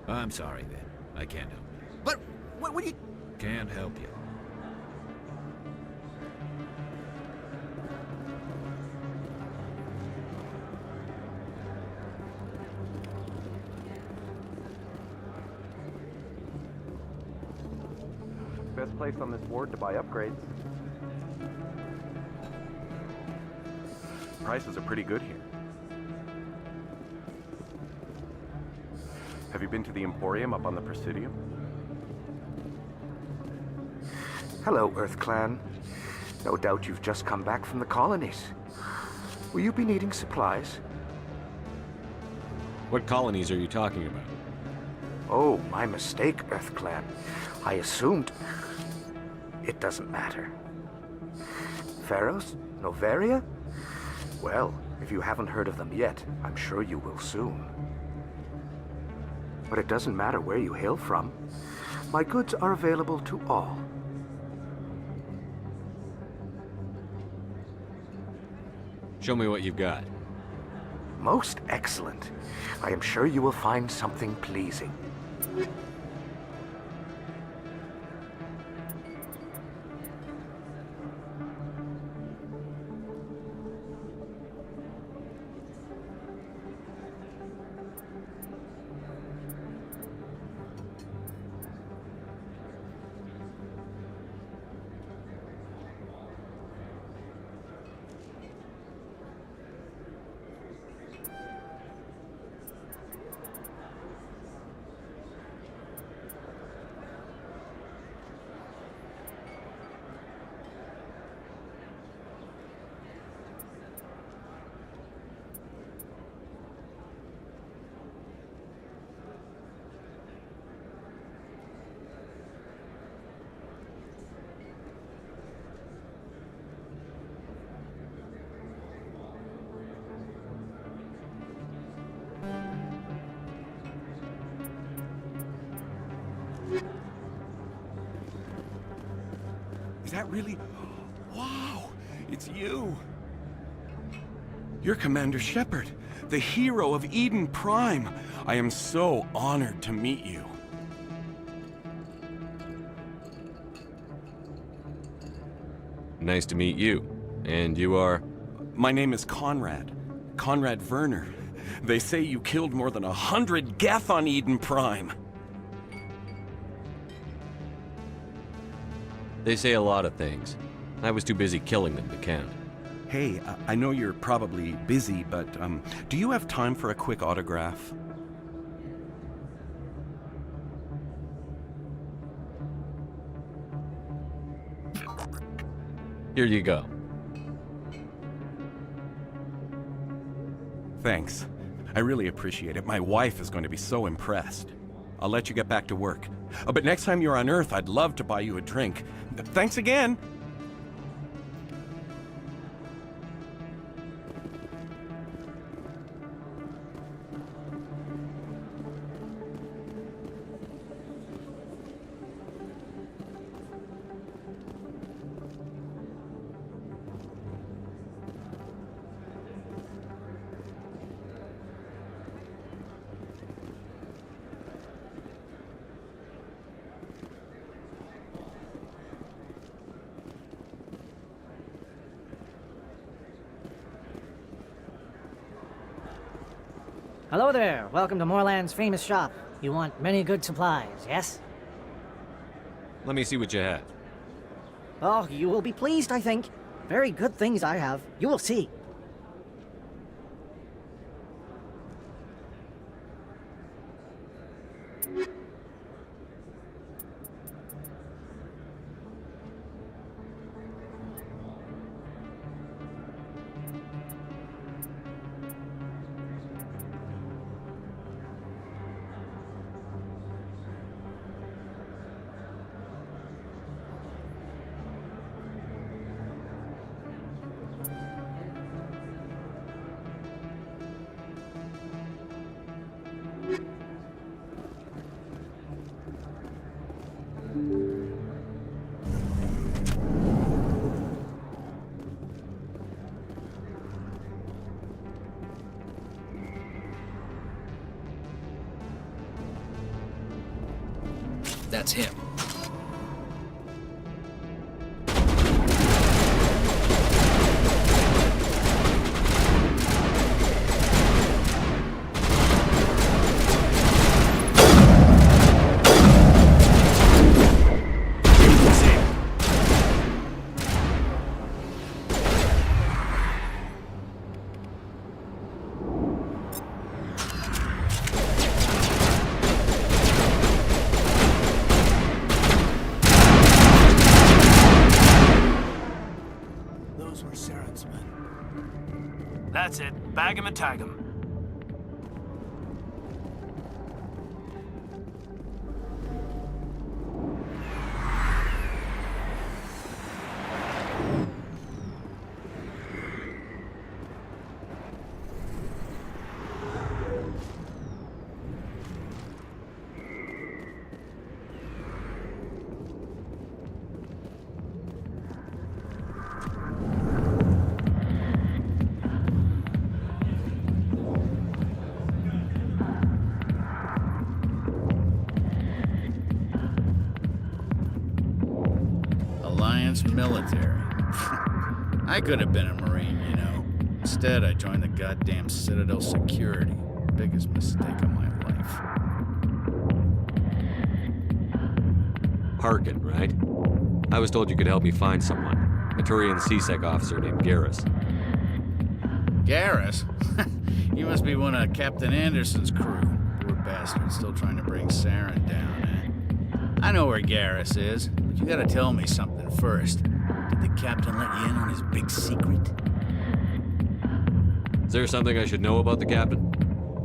I'm sorry then. I can't help you.
But, what do you...
Can't help you.
Best place on this board to buy upgrades. Prices are pretty good here. Have you been to the Emporium up on the Presidium? Hello, Earth Clan. No doubt you've just come back from the colonies. Will you be needing supplies?
What colonies are you talking about?
Oh, my mistake, Earth Clan. I assumed... It doesn't matter. Pharaohs? Novaria? Well, if you haven't heard of them yet, I'm sure you will soon. But it doesn't matter where you hail from. My goods are available to all.
Show me what you've got.
Most excellent. I am sure you will find something pleasing.
Is that really... Wow! It's you! You're Commander Shepard, the hero of Eden Prime. I am so honored to meet you.
Nice to meet you. And you are?
My name is Conrad. Conrad Werner. They say you killed more than 100 Geth on Eden Prime.
They say a lot of things. I was too busy killing them to count.
Hey, I know you're probably busy, but do you have time for a quick autograph?
Here you go.
Thanks. I really appreciate it. My wife is going to be so impressed. I'll let you get back to work. But next time you're on Earth, I'd love to buy you a drink. Thanks again!
Hello there. Welcome to Moorland's famous shop. You want many good supplies, yes?
Let me see what you have.
Oh, you will be pleased, I think. Very good things I have. You will see.
That's him.
Those were Saren's men. That's it. Bag him and tag him.
Military. I could have been a Marine, you know. Instead, I joined the goddamn Citadel security. Biggest mistake of my life.
Harkin, right? I was told you could help me find someone. A Turian CSEC officer named Garrus.
Garrus? You must be one of Captain Anderson's crew. Poor bastard, still trying to bring Saren down, eh? I know where Garrus is, but you gotta tell me something first. Did the captain let you in on his big secret?
Is there something I should know about the captain?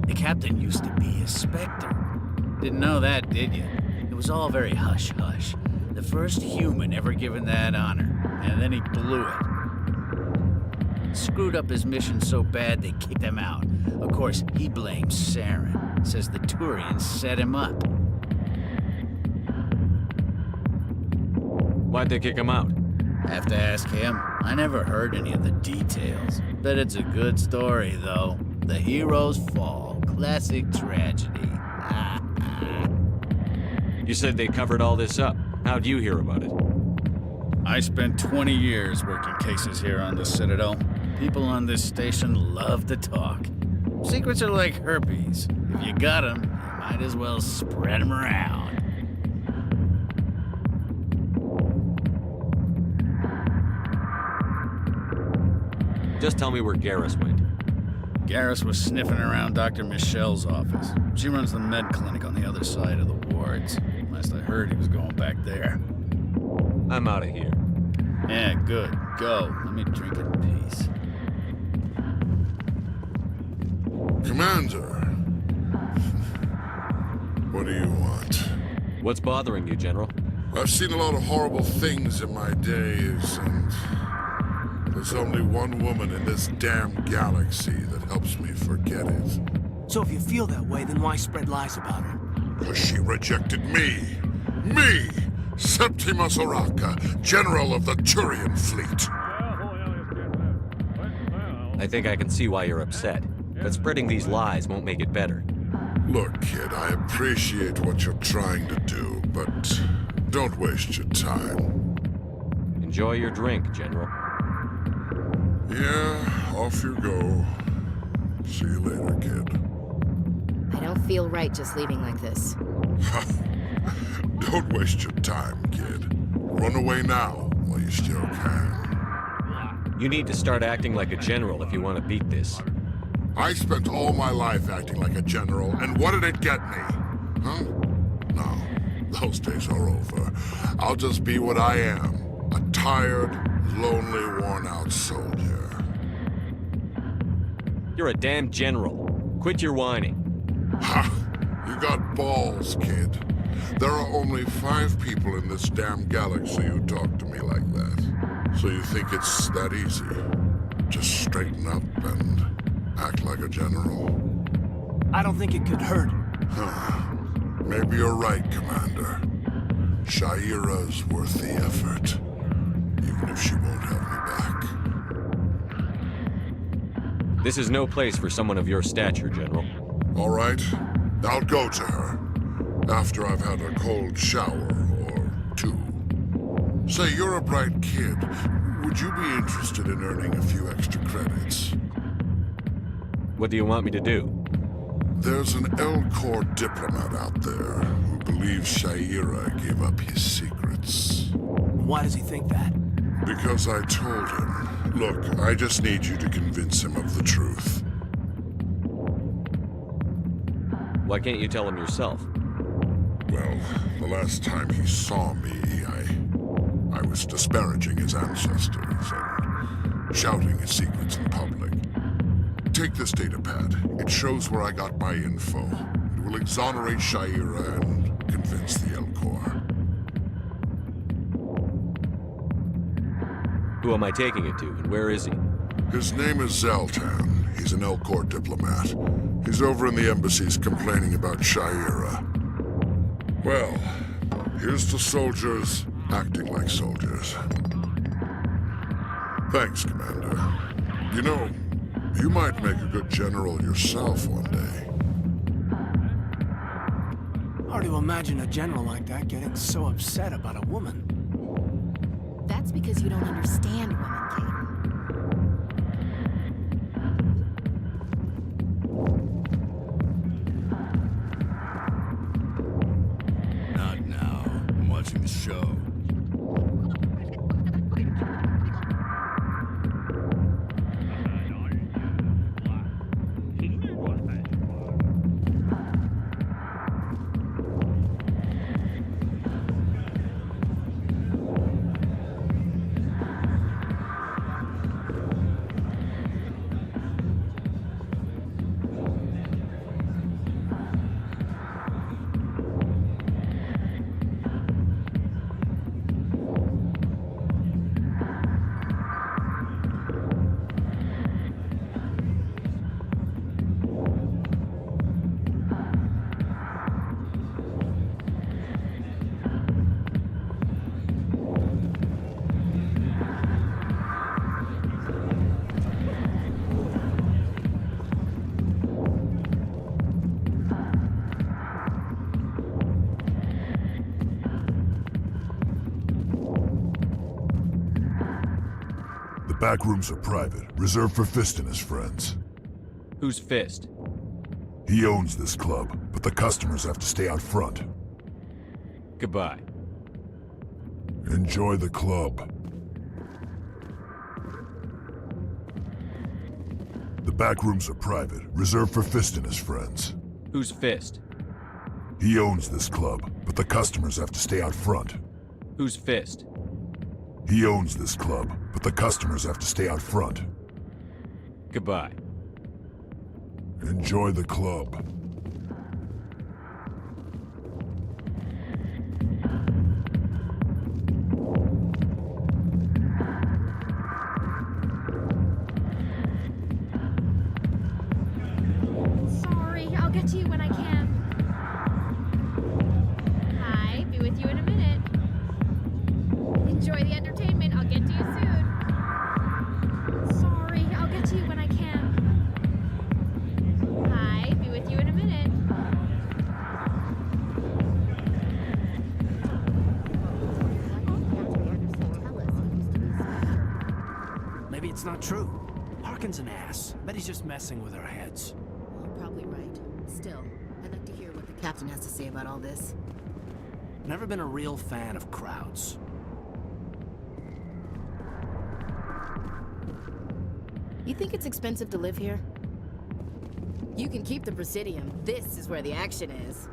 The captain used to be a Spectre. Didn't know that, did you? It was all very hush-hush. The first human ever given that honor, and then he blew it. Screwed up his mission so bad they kicked him out. Of course, he blames Saren. Says the Turians set him up.
Why'd they kick him out?
Have to ask him. I never heard any of the details. Bet it's a good story, though. The heroes fall. Classic tragedy.
You said they covered all this up. How'd you hear about it?
I spent 20 years working cases here on the Citadel. People on this station love to talk. Secrets are like herpes. If you got them, you might as well spread them around.
Just tell me where Garrus went.
Garrus was sniffing around Dr. Michelle's office. She runs the med clinic on the other side of the wards. Last I heard, he was going back there.
I'm out of here.
Yeah, good. Go. Let me drink in peace.
Commander. What do you want?
What's bothering you, General?
I've seen a lot of horrible things in my days, and there's only one woman in this damn galaxy that helps me forget it.
So if you feel that way, then why spread lies about her?
Because she rejected me. Me! Septimus Oraka, General of the Turian Fleet.
I think I can see why you're upset. But spreading these lies won't make it better.
Look, kid, I appreciate what you're trying to do, but don't waste your time.
Enjoy your drink, General.
Yeah, off you go. See you later, kid.
feel right just leaving like this.
Don't waste your time, kid. Run away now while you still can.
You need to start acting like a general if you want to beat this.
I spent all my life acting like a general, and what did it get me? Huh? No, those days are over. I'll just be what I am. A tired, lonely, worn-out soldier.
You're a damn general. Quit your whining.
Ha! You got balls, kid. There are only 5 people in this damn galaxy who talk to me like that. So you think it's that easy? Just straighten up and act like a general?
I don't think it could hurt.
Maybe you're right, Commander. Shaira's worth the effort. Even if she won't have me back.
This is no place for someone of your stature, General.
All right. I'll go to her. After I've had a cold shower or 2. Say, you're a bright kid. Would you be interested in earning a few extra credits?
What do you want me to do?
There's an L-Corps diplomat out there who believes Shaira gave up his secrets.
Why does he think that?
Because I told him. Look, I just need you to convince him of the truth.
Why can't you tell him yourself?
Well, the last time he saw me, I was disparaging his ancestors and shouting his secrets in public. Take this data pad. It shows where I got my info. It will exonerate Shaira and convince the L-Corps.
Who am I taking it to, and where is he?
His name is Zoltan. He's an L-Corps diplomat. He's over in the embassies complaining about Shaira. Well, here's to soldiers acting like soldiers. Thanks, Commander. You know, you might make a good general yourself one day.
Hard to imagine a general like that getting so upset about a woman.
That's because you don't understand women, Kate.
Not now. I'm watching the show.
Back rooms are private, reserved for Fist and his friends.
Who's Fist?
He owns this club, but the customers have to stay out front.
Goodbye.
Enjoy the club. The back rooms are private, reserved for Fist and his friends.
Who's Fist?
He owns this club, but the customers have to stay out front.
Who's Fist?
He owns this club, but the customers have to stay out front.
Goodbye.
Enjoy the club.
Sorry, I'll get to you when I can. Hi, be with you in a minute. Enjoy the entertainment. I'll get to you soon. Sorry, I'll get to you when I can. Hi, be with you in a minute.
Maybe it's not true. Harkin's an ass. Bet he's just messing with our heads.
You're probably right. Still, I'd like Captain has to say about all this.
Never been a real fan of crowds.
You think it's expensive to live here? You can keep the Presidium. This is where the action is.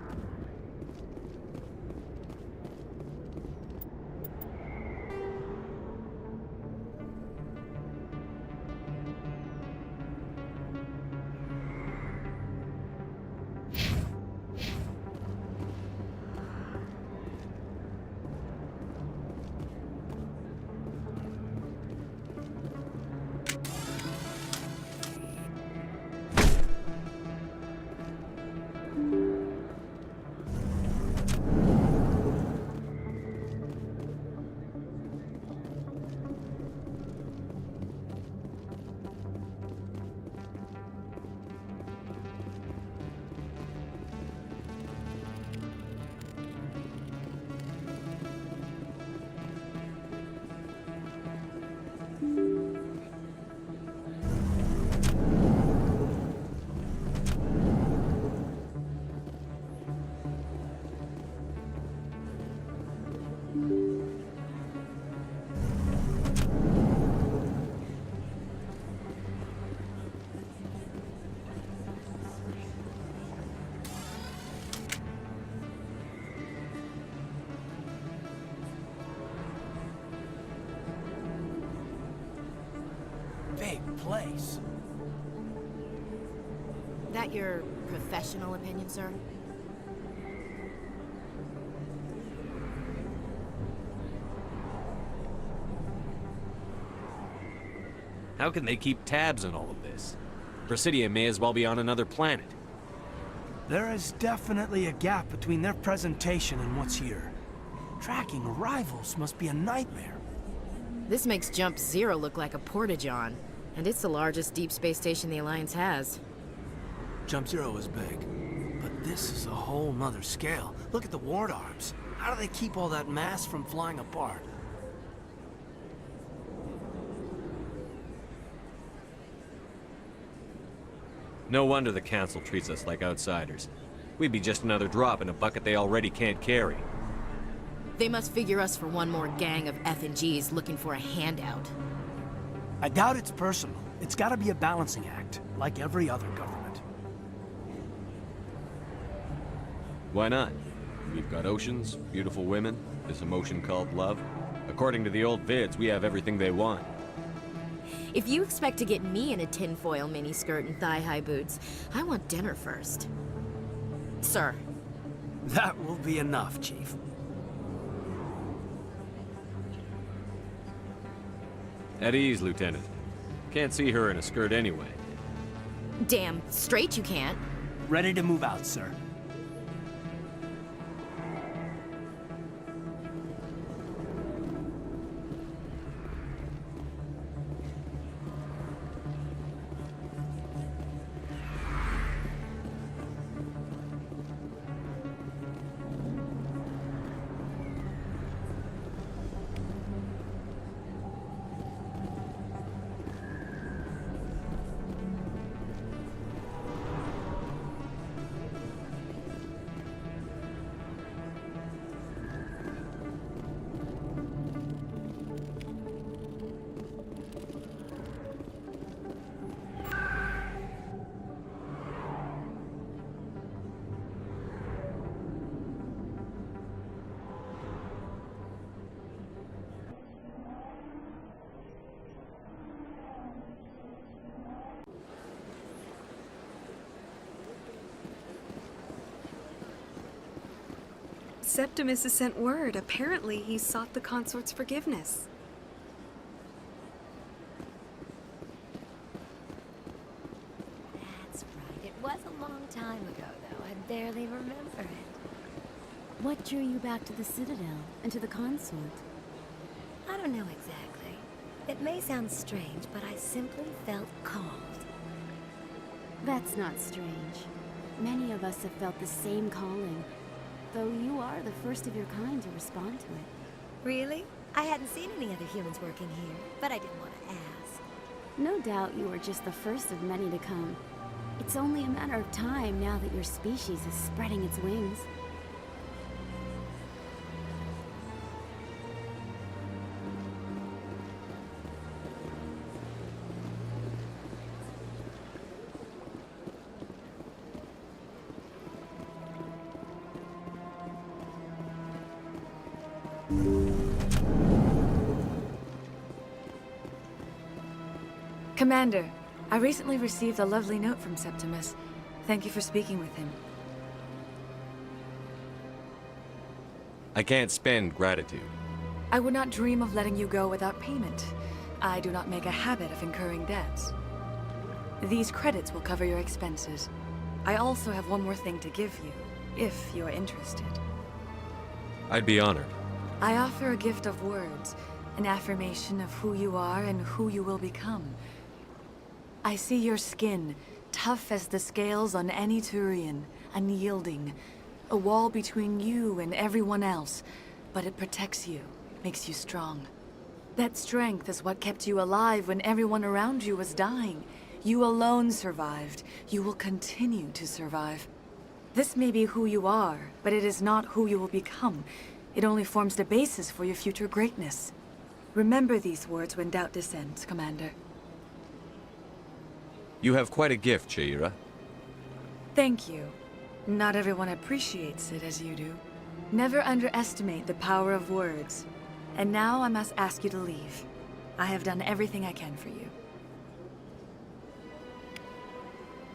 Big place.
That your professional opinion, sir?
How can they keep tabs on all of this? Presidium may as well be on another planet.
There is definitely a gap between their presentation and what's here. Tracking rivals must be a nightmare.
This makes Jump Zero look like a porta-john, and it's the largest deep space station the Alliance has.
Jump Zero is big, but this is a whole nother scale. Look at the ward arms. How do they keep all that mass from flying apart?
No wonder the Council treats us like outsiders. We'd be just another drop in a bucket they already can't carry.
They must figure us for one more gang of F&Gs looking for a handout.
I doubt it's personal. It's gotta be a balancing act, like every other government.
Why not? We've got oceans, beautiful women, this emotion called love. According to the old vids, we have everything they want.
If you expect to get me in a tinfoil miniskirt and thigh-high boots, I want dinner first. Sir.
That will be enough, Chief.
At ease, Lieutenant. Can't see her in a skirt anyway.
Damn straight you can't.
Ready to move out, sir.
Septimus has sent word. Apparently, he sought the consort's forgiveness.
That's right. It was a long time ago, though. I barely remember it.
What drew you back to the Citadel and to the consort?
I don't know exactly. It may sound strange, but I simply felt called.
That's not strange. Many of us have felt the same calling, though you are the first of your kind to respond to it.
Really? I hadn't seen any other humans working here, but I didn't want to ask.
No doubt you are just the first of many to come. It's only a matter of time now that your species is spreading its wings.
Commander, I recently received a lovely note from Septimus. Thank you for speaking with him.
I can't spend gratitude.
I would not dream of letting you go without payment. I do not make a habit of incurring debts. These credits will cover your expenses. I also have one more thing to give you, if you are interested.
I'd be honored.
I offer a gift of words, an affirmation of who you are and who you will become. I see your skin, tough as the scales on any Turian, unyielding. A wall between you and everyone else, but it protects you, makes you strong. That strength is what kept you alive when everyone around you was dying. You alone survived. You will continue to survive. This may be who you are, but it is not who you will become. It only forms the basis for your future greatness. Remember these words when doubt descends, Commander.
You have quite a gift, Cheira.
Thank you. Not everyone appreciates it as you do. Never underestimate the power of words. And now I must ask you to leave. I have done everything I can for you.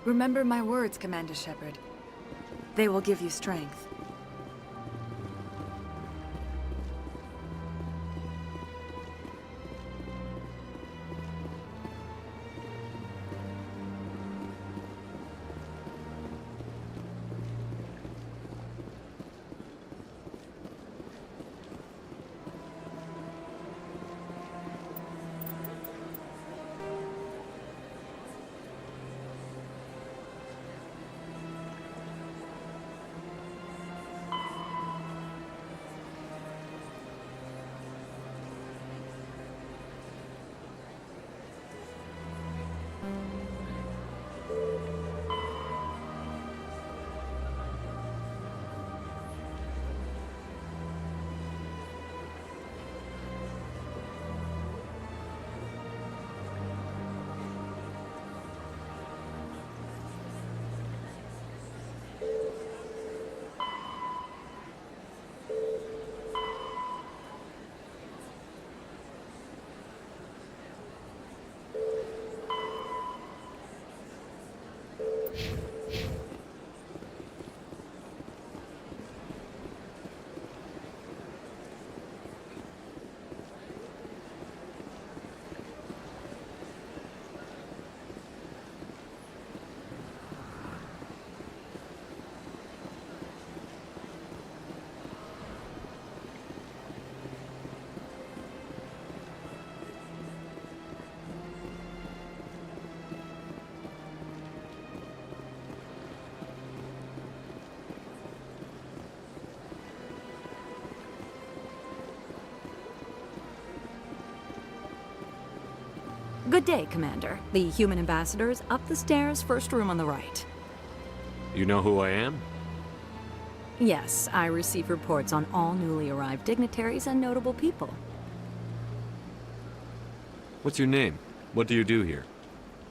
Remember my words, Commander Shepard. They will give you strength.
Good day, Commander. The human ambassador is up the stairs, first room on the right.
You know who I am?
Yes, I receive reports on all newly arrived dignitaries and notable people.
What's your name? What do you do here?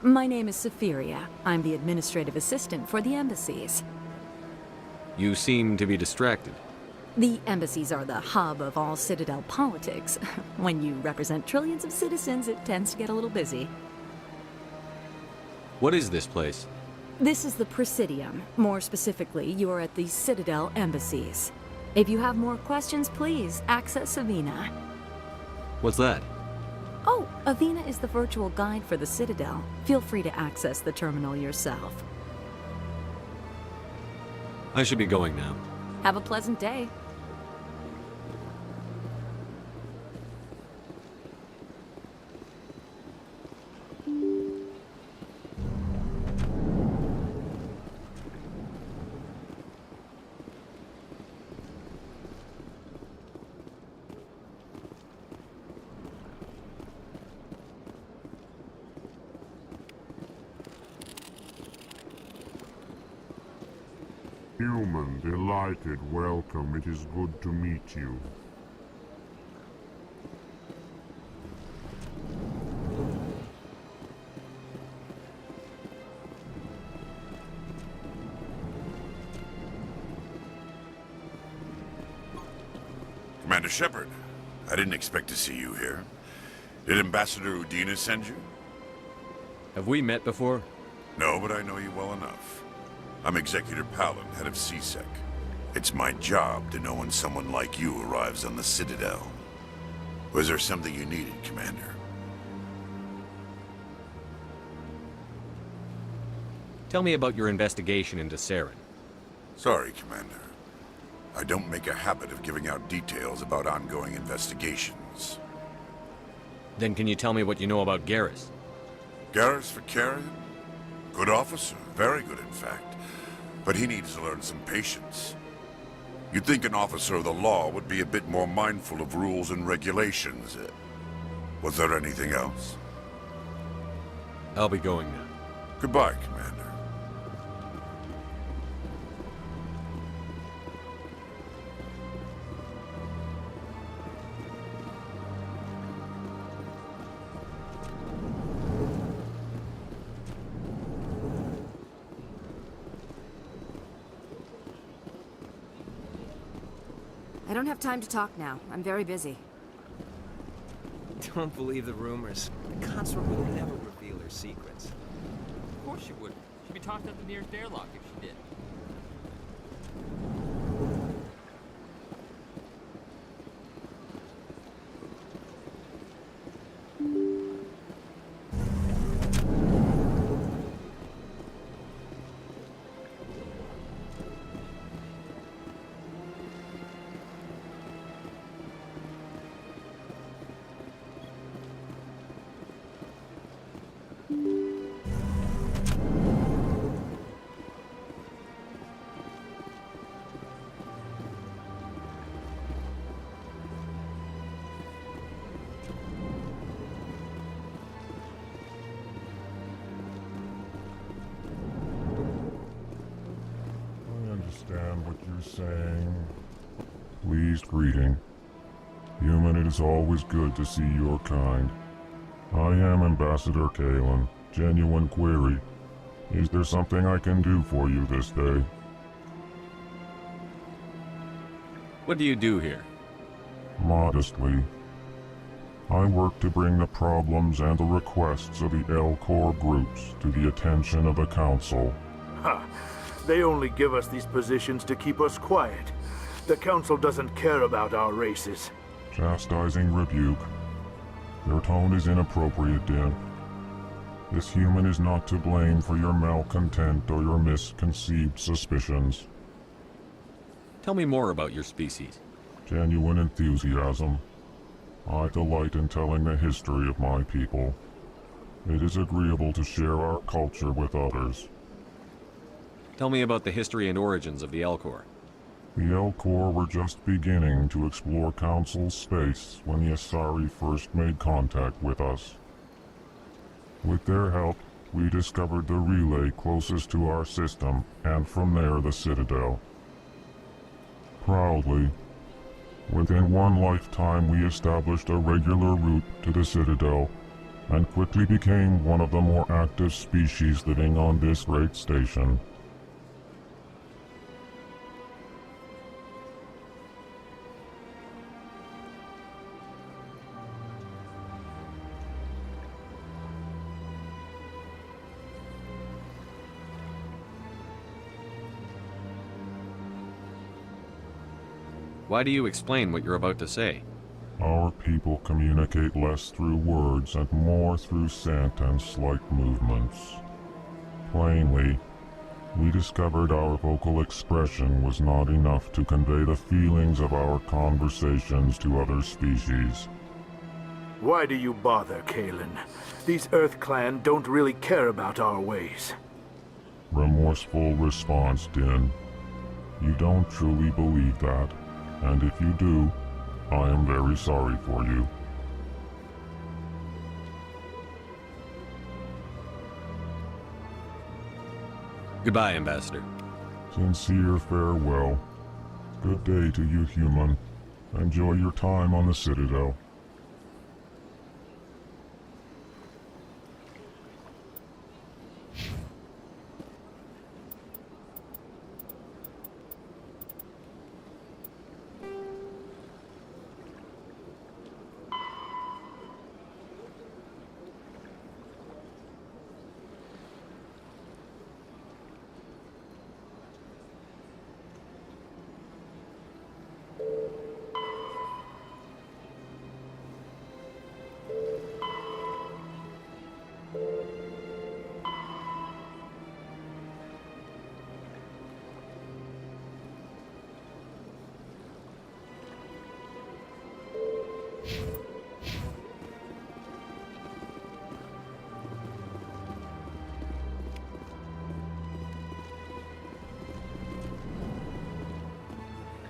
My name is Safiria. I'm the administrative assistant for the embassies.
You seem to be distracted.
The embassies are the hub of all Citadel politics. When you represent trillions of citizens, it tends to get a little busy.
What is this place?
This is the Presidium. More specifically, you are at the Citadel embassies. If you have more questions, please access Avina.
What's that?
Oh, Avina is the virtual guide for the Citadel. Feel free to access the terminal yourself.
I should be going now.
Have a pleasant day.
human, delighted, welcome. It is good to meet you.
Commander Shepard, I didn't expect to see you here. Did Ambassador Udina send you?
Have we met before?
No, but I know you well enough. I'm Executor Palin, head of CSEC. It's my job to know when someone like you arrives on the Citadel. Was there something you needed, Commander?
Tell me about your investigation into Saren.
Sorry, Commander. I don't make a habit of giving out details about ongoing investigations.
Then can you tell me what you know about Garrus?
Garrus Vakarian? Good officer, very good in fact. But he needs to learn some patience. You'd think an officer of the law would be a bit more mindful of rules and regulations. Was there anything else?
I'll be going now.
Goodbye, Commander.
I don't have time to talk now. I'm very busy.
Don't believe the rumors. The consort would never reveal her secrets.
Of course she would. She'd be tossed out the nearest airlock if she did.
Understand what you're saying. Pleased greeting. Human, it is always good to see your kind. I am Ambassador Kalen. Genuine query. Is there something I can do for you this day?
What do you do here?
Modestly. I work to bring the problems and the requests of the L-Corps groups to the attention of the Council.
Ha! They only give us these positions to keep us quiet. The Council doesn't care about our races.
Chastising rebuke. Your tone is inappropriate, Din. This human is not to blame for your malcontent or your misconceived suspicions.
Tell me more about your species.
Genuine enthusiasm. I delight in telling the history of my people. It is agreeable to share our culture with others.
Tell me about the history and origins of the L-Corps.
The L-Corps were just beginning to explore Council space when the Asari first made contact with us. With their help, we discovered the relay closest to our system, and from there the Citadel. Proudly, within one lifetime we established a regular route to the Citadel, and quickly became one of the more active species living on this great station.
Why do you explain what you're about to say?
Our people communicate less through words and more through scent and slight movements. Plainly, we discovered our vocal expression was not enough to convey the feelings of our conversations to other species.
Why do you bother, Kalen? These Earth Clan don't really care about our ways.
Remorseful response, Din. You don't truly believe that. And if you do, I am very sorry for you.
Goodbye, Ambassador.
Sincere farewell. Good day to you, human. Enjoy your time on the Citadel.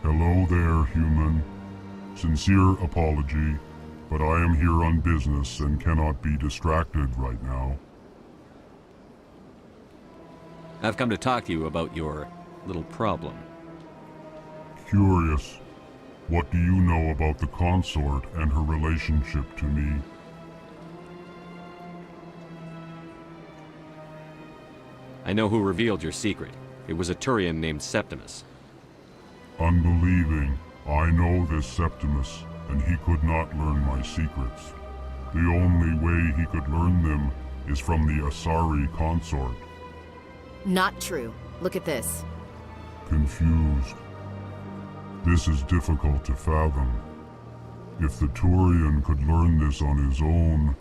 Hello there, human. Sincere apology, but I am here on business and cannot be distracted right now.
I've come to talk to you about your little problem.
Curious. What do you know about the consort and her relationship to me?
I know who revealed your secret. It was a Turian named Septimus.
Unbelieving. I know this Septimus, and he could not learn my secrets. The only way he could learn them is from the Asari consort.
Not true. Look at this.
Confused. This is difficult to fathom. If the Turian could learn this on his own,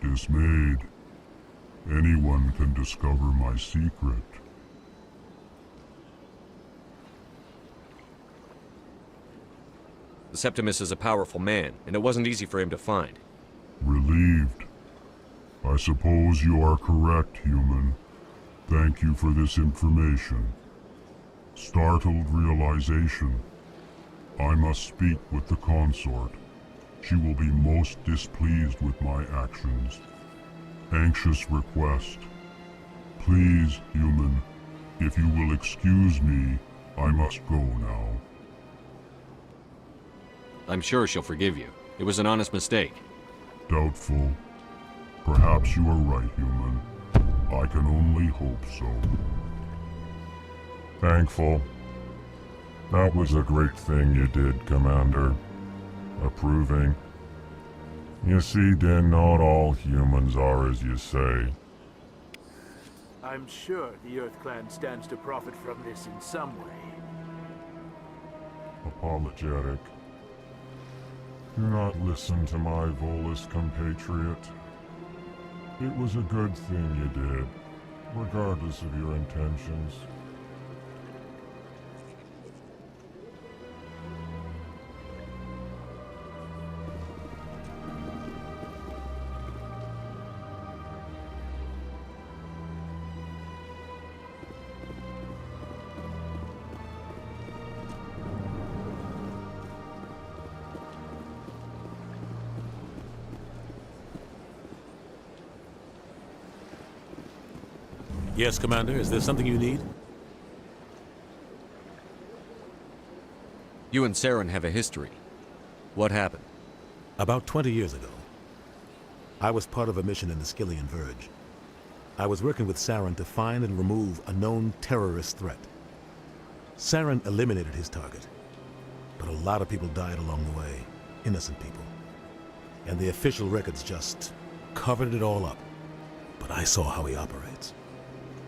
dismayed, anyone can discover my secret.
Septimus is a powerful man, and it wasn't easy for him to find.
Relieved. I suppose you are correct, human. Thank you for this information. Startled realization. I must speak with the consort. She will be most displeased with my actions. Anxious request. Please, human, if you will excuse me, I must go now.
I'm sure she'll forgive you. It was an honest mistake.
Doubtful. Perhaps you are right, human. I can only hope so. Thankful. That was a great thing you did, Commander. Approving. You see, Din, not all humans are as you say.
I'm sure the Earth Clan stands to profit from this in some way.
Apologetic. Do not listen to my Volus compatriot. It was a good thing you did, regardless of your intentions.
Yes, Commander. Is there something you need?
You and Saren have a history. What happened?
About 20 years ago, I was part of a mission in the Skillian Verge. I was working with Saren to find and remove a known terrorist threat. Saren eliminated his target, but a lot of people died along the way, innocent people. And the official records just covered it all up. But I saw how he operates.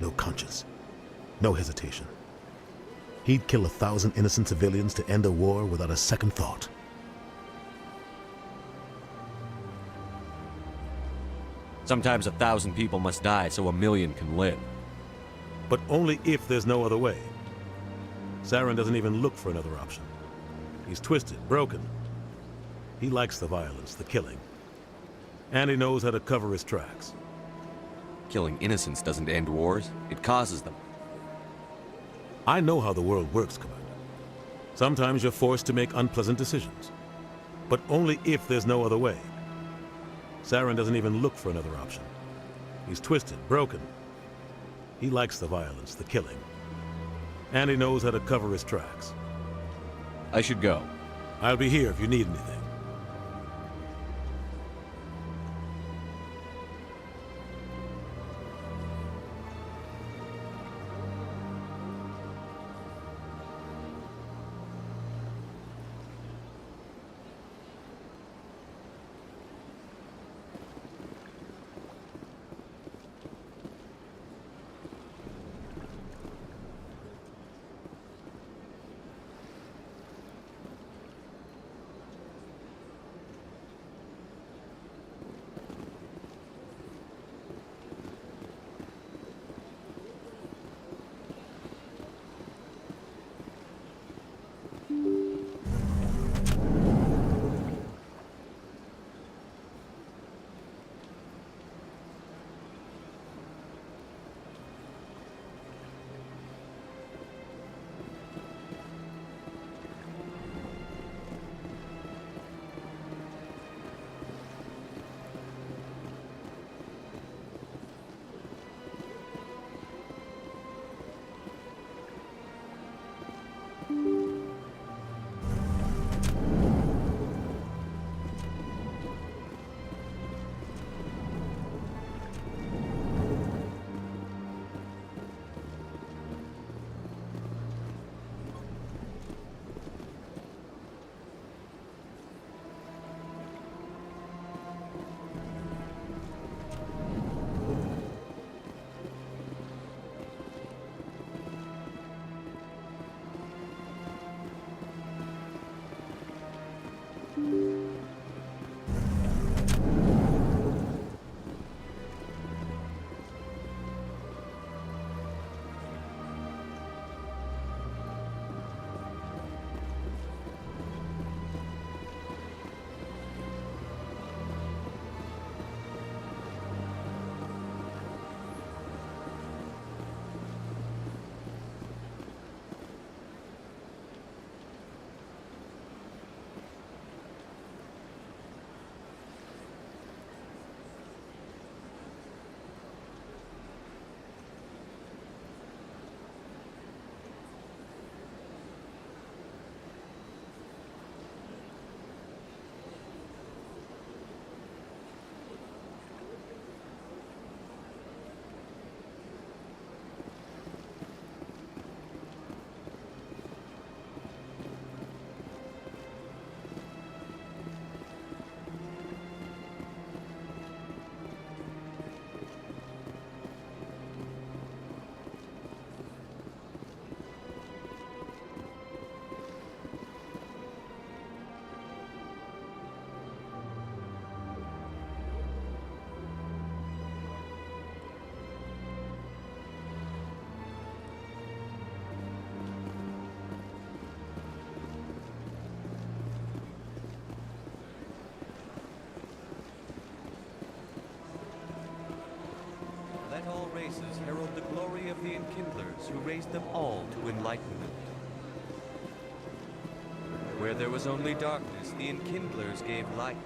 No conscience, no hesitation. He'd kill 1,000 innocent civilians to end a war without a second thought.
Sometimes 1,000 people must die so 1,000,000 can live.
But only if there's no other way. Saren doesn't even look for another option. He's twisted, broken. He likes the violence, the killing. And he knows how to cover his tracks.
Killing innocents doesn't end wars, it causes them.
I know how the world works, Commander. Sometimes you're forced to make unpleasant decisions. But only if there's no other way. Saren doesn't even look for another option. He's twisted, broken. He likes the violence, the killing. And he knows how to cover his tracks.
I should go.
I'll be here if you need anything.
Let all races herald the glory of the Enkindlers who raised them all to enlightenment. Where there was only darkness, the Enkindlers gave light.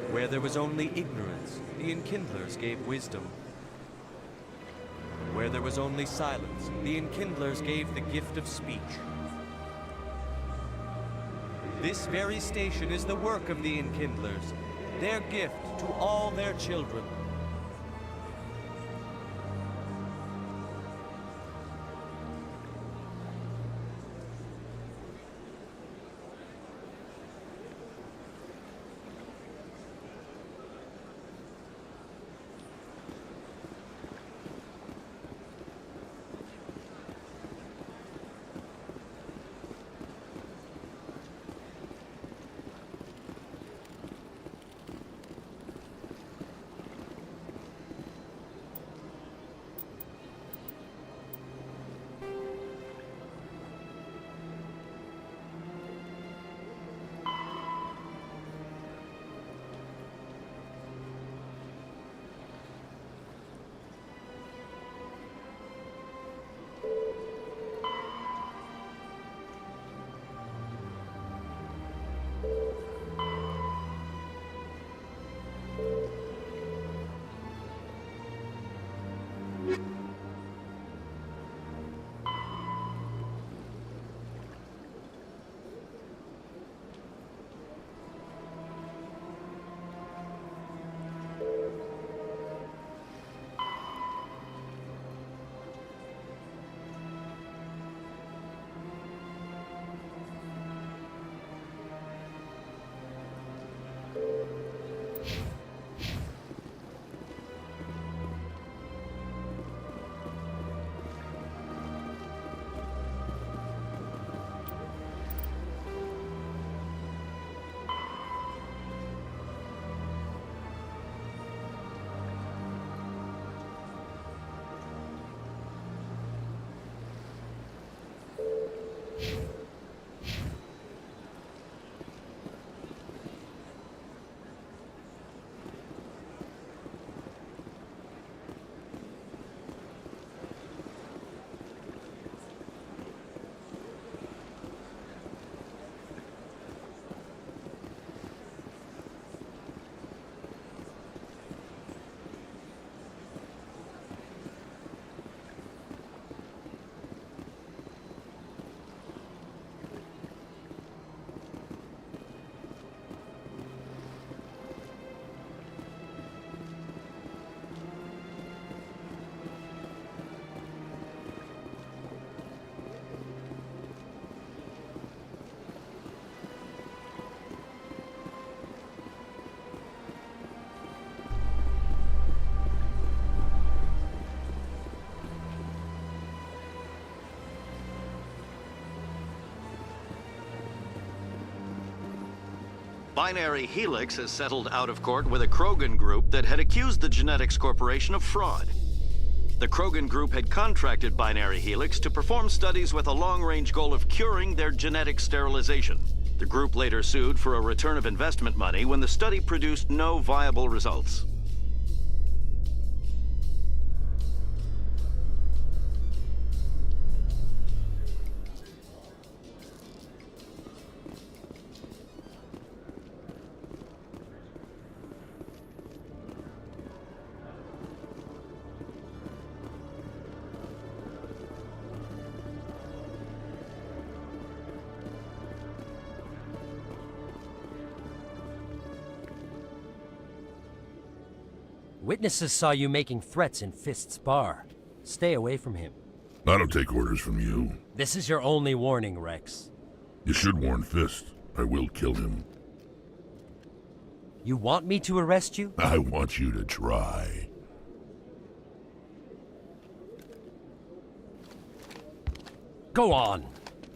Where there was only ignorance, the Enkindlers gave wisdom. Where there was only silence, the Enkindlers gave the gift of speech. This very station is the work of the Enkindlers, their gift to all their children.
Binary Helix has settled out of court with a Krogan group that had accused the Genetics Corporation of fraud. The Krogan group had contracted Binary Helix to perform studies with a long-range goal of curing their genetic sterilization. The group later sued for a return of investment money when the study produced no viable results.
Witnesses saw you making threats in Fist's bar. Stay away from him.
I don't take orders from you.
This is your only warning, Rex.
You should warn Fist. I will kill him.
You want me to arrest you?
I want you to try.
Go on.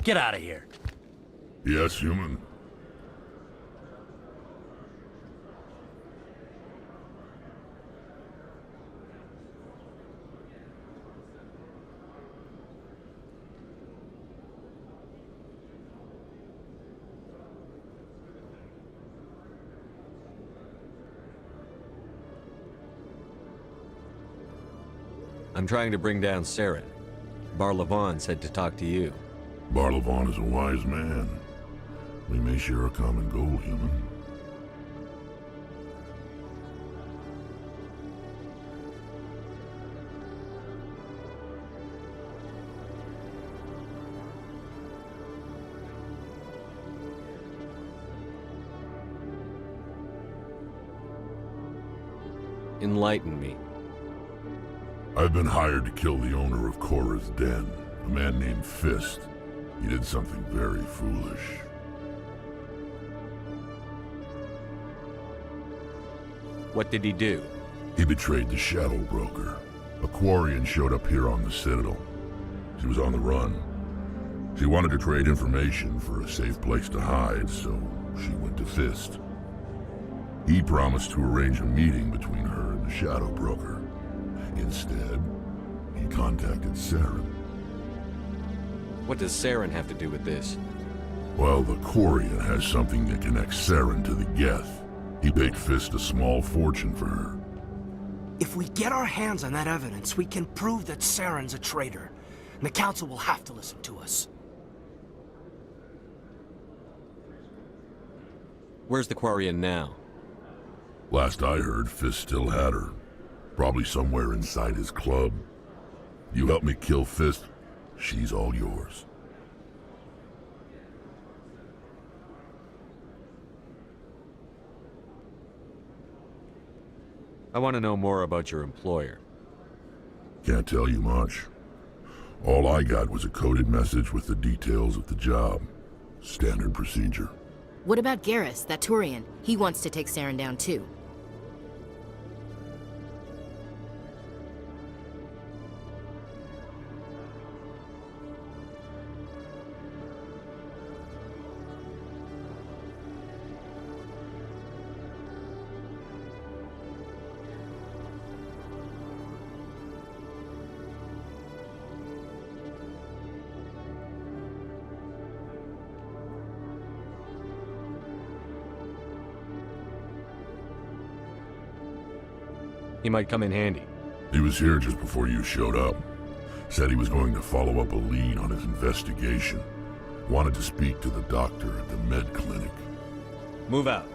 Get out of here.
Yes, human.
I'm trying to bring down Saren. Barlavon said to talk to you.
Barlavon is a wise man. We may share a common goal, human.
Enlighten me.
I've been hired to kill the owner of Korra's Den, a man named Fist. He did something very foolish.
What did he do?
He betrayed the Shadow Broker. A Quarian showed up here on the Citadel. She was on the run. She wanted to trade information for a safe place to hide, so she went to Fist. He promised to arrange a meeting between her and the Shadow Broker. Instead, he contacted Saren.
What does Saren have to do with this?
Well, the Quarian has something that connects Saren to the Geth. He paid Fist a small fortune for her.
If we get our hands on that evidence, we can prove that Saren's a traitor. And the Council will have to listen to us.
Where's the Quarian now?
Last I heard, Fist still had her. Probably somewhere inside his club. You help me kill Fist, she's all yours.
I want to know more about your employer.
Can't tell you much. All I got was a coded message with the details of the job. Standard procedure.
What about Garrus, that Turian? He wants to take Saren down too.
He might come in handy.
He was here just before you showed up. Said he was going to follow up a lead on his investigation. Wanted to speak to the doctor at the med clinic.
Move out.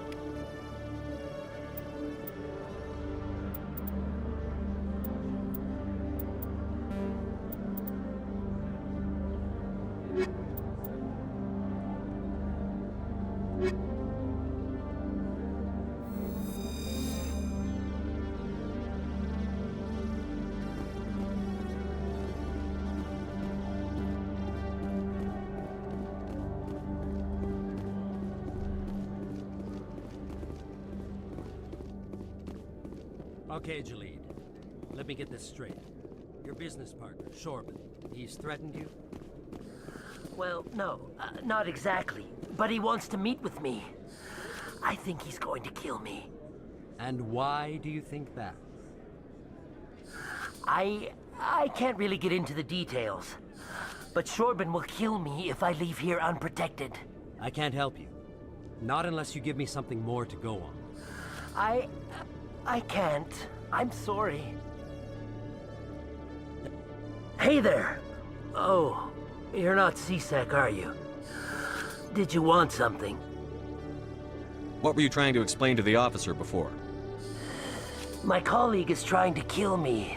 Okay, Jalid. Let me get this straight. Your business partner, Shorban, he's threatened you?
Well, no, not exactly. But he wants to meet with me.
I think he's going to kill me.
And why do you think that?
I can't really get into the details. But Shorben will kill me if I leave here unprotected.
I can't help you. Not unless you give me something more to go on.
I can't. I'm sorry. Hey there! Oh, you're not C-Sec, are you? Did you want something?
What were you trying to explain to the officer before?
My colleague is trying to kill me,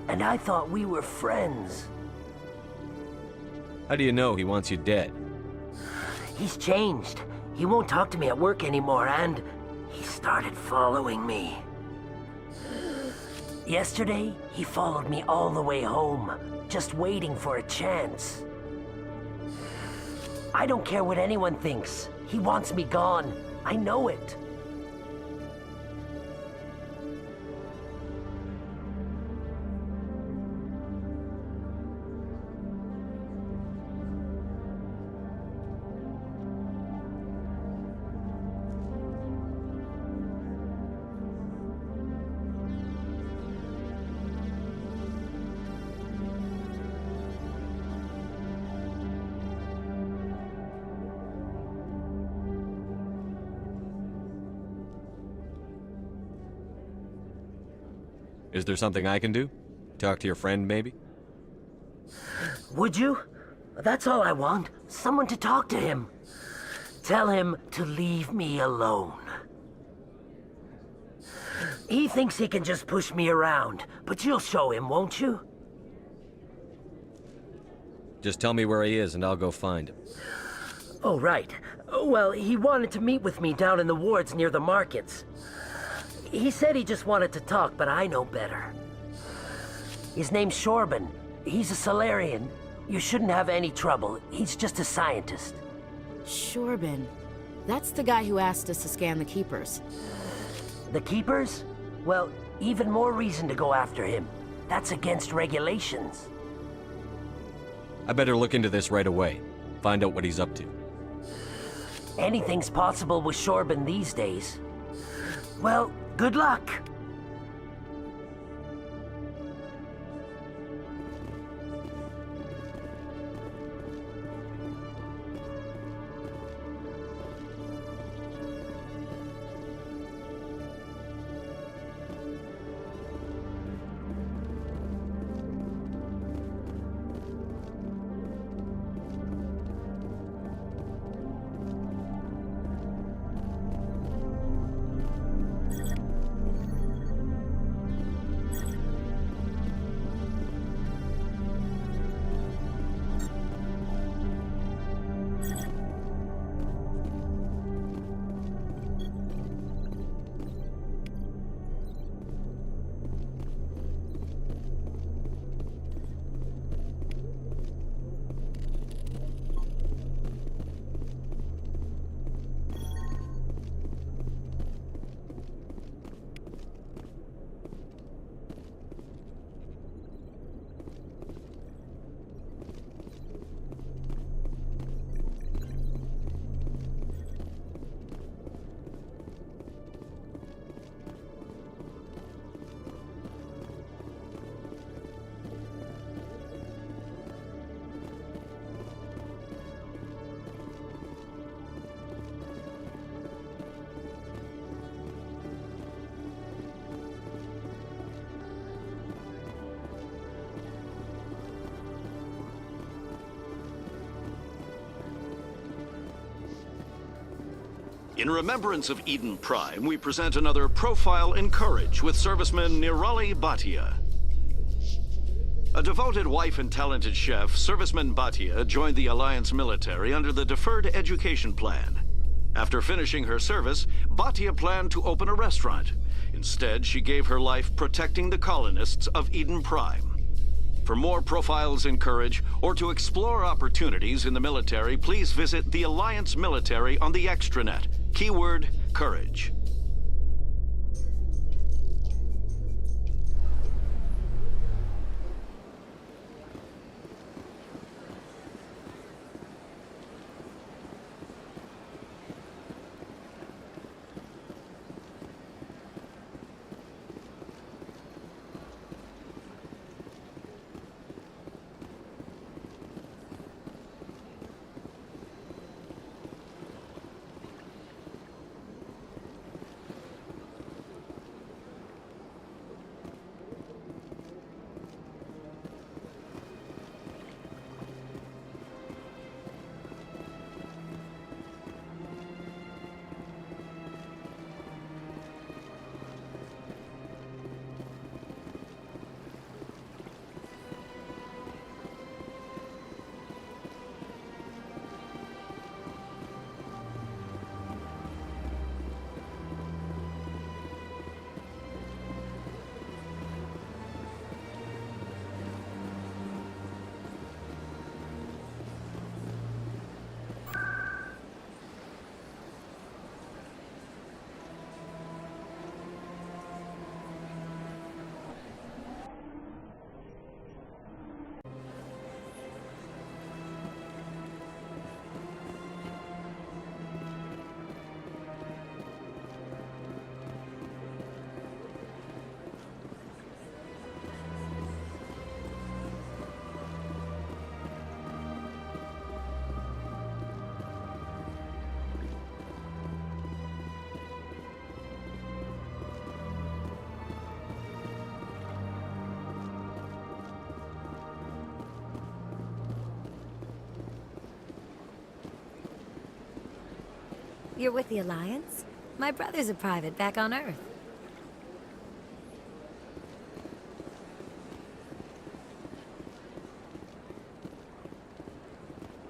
and I thought we were friends.
How do you know he wants you dead?
He's changed. He won't talk to me at work anymore, and he started following me. Yesterday, he followed me all the way home, just waiting for a chance. I don't care what anyone thinks. He wants me gone. I know it.
Is there something I can do? Talk to your friend, maybe?
Would you? That's all I want. Someone to talk to him. Tell him to leave me alone. He thinks he can just push me around, but you'll show him, won't you?
Just tell me where he is and I'll go find him.
Oh, right. Well, he wanted to meet with me down in the wards near the markets. He said he just wanted to talk, but I know better. His name's Shorben. He's a Solarian. You shouldn't have any trouble. He's just a scientist.
Shorben. That's the guy who asked us to scan the Keepers.
The Keepers? Well, even more reason to go after him. That's against regulations.
I better look into this right away. Find out what he's up to.
Anything's possible with Shorben these days. Well, good luck.
In remembrance of Eden Prime, we present another Profile in Courage with serviceman Nirali Bhatia. A devoted wife and talented chef, Serviceman Bhatia joined the Alliance military under the Deferred Education Plan. After finishing her service, Bhatia planned to open a restaurant. Instead, she gave her life protecting the colonists of Eden Prime. For more Profiles in Courage, or to explore opportunities in the military, please visit the Alliance Military on the extranet. Keyword, Courage.
You're with the Alliance? My brother's a private back on Earth.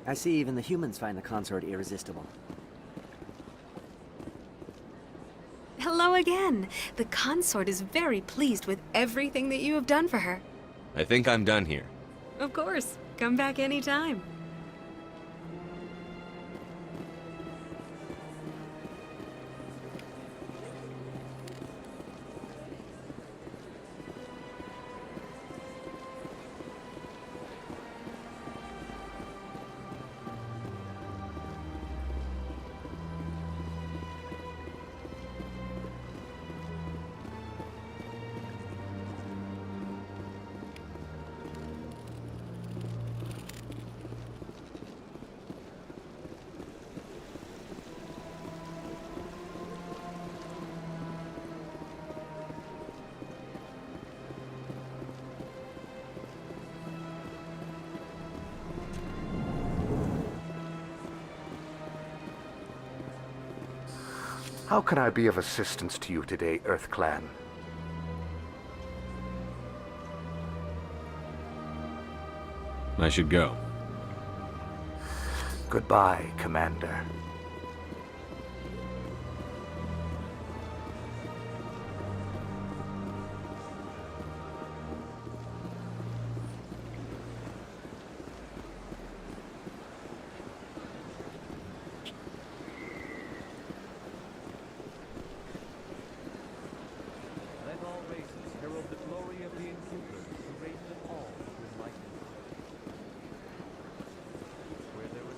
I see even the humans find the consort irresistible.
Hello again. The consort is very pleased with everything that you have done for her.
I think I'm done here.
Of course. Come back anytime.
How can I be of assistance to you today, Earth Clan?
I should go.
Goodbye, Commander.
Let all races herald the glory of the Enkindlers who raised them all to enlightenment. Where there was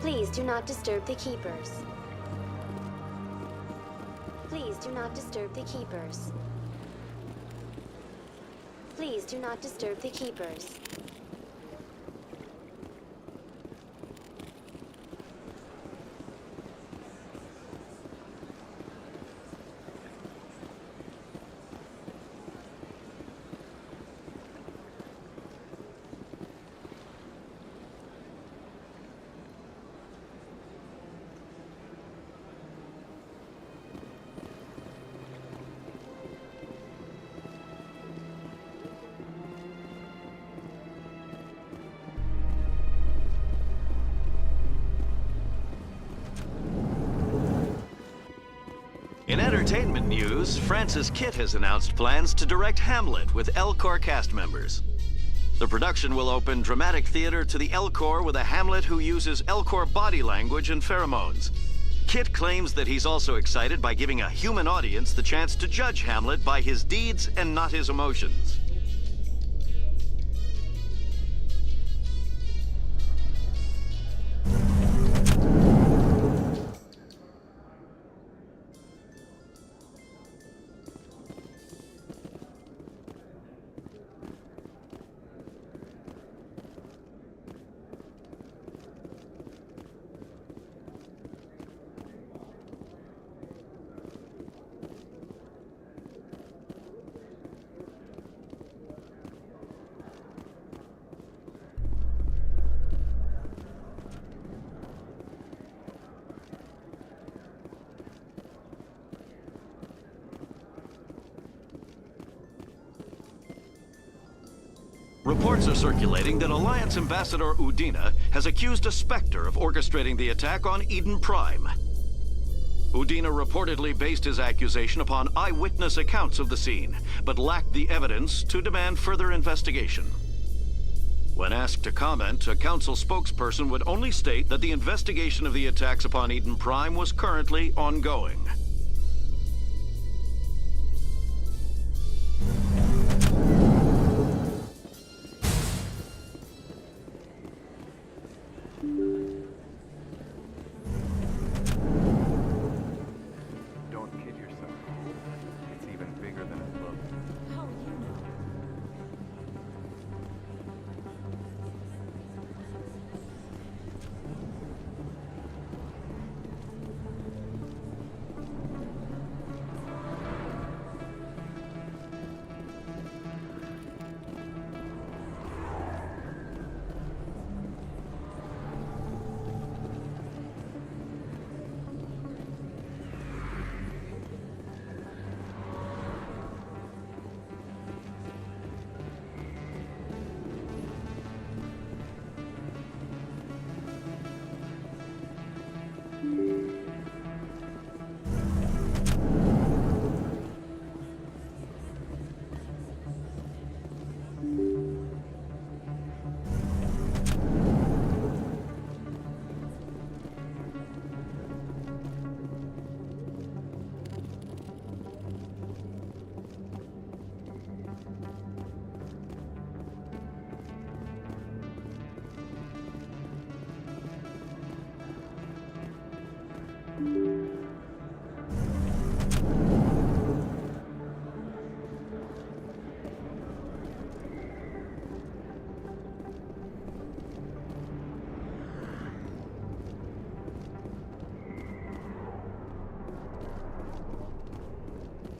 Please do not disturb the keepers. Please do not disturb the keepers. Please do not disturb the keepers.
In entertainment news, Francis Kitt has announced plans to direct Hamlet with Elcor cast members. The production will open dramatic theater to the Elcor with a Hamlet who uses Elcor body language and pheromones. Kitt claims that he's also excited by giving a human audience the chance to judge Hamlet by his deeds and not his emotions. Reports are circulating that Alliance Ambassador Udina has accused a Spectre of orchestrating the attack on Eden Prime. Udina reportedly based his accusation upon eyewitness accounts of the scene, but lacked the evidence to demand further investigation. When asked to comment, a council spokesperson would only state that the investigation of the attacks upon Eden Prime was currently ongoing.
Don't kid yourself. It's even bigger than it looks.
How do you know?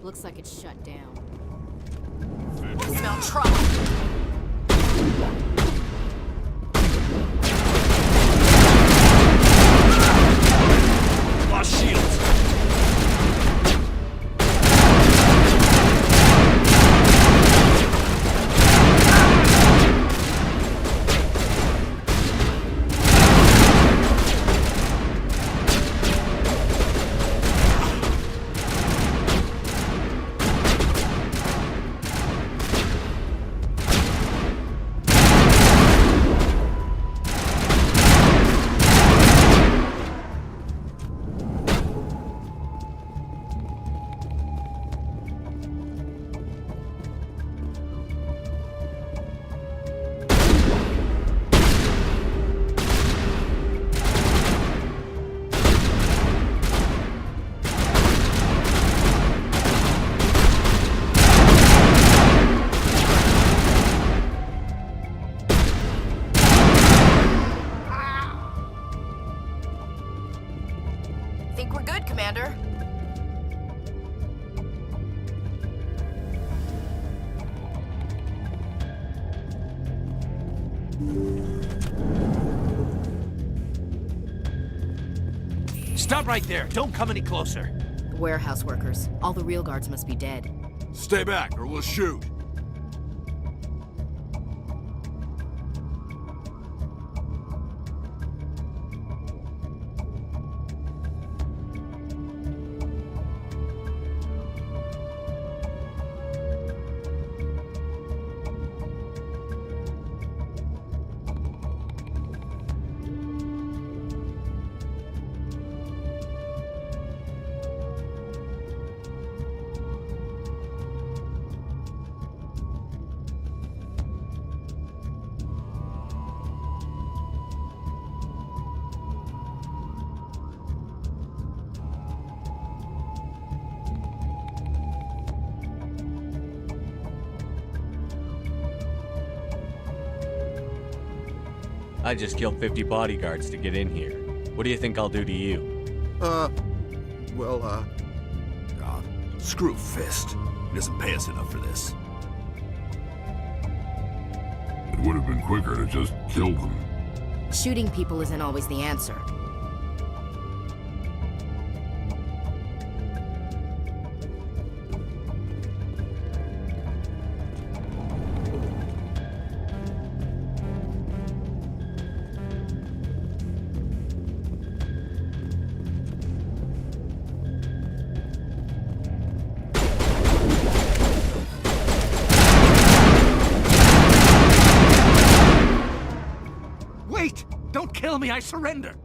Looks like it's shut down.
I smell trouble.
Lost shields.
Think we're good, Commander?
Stop right there. Don't come any closer.
The warehouse workers. All the real guards must be dead.
Stay back or we'll shoot.
I just killed 50 bodyguards to get in here. What do you think I'll do to you?
Screw Fist. He doesn't pay us enough for this.
It would have been quicker to just kill them.
Shooting people isn't always the answer.
kill me, I surrender.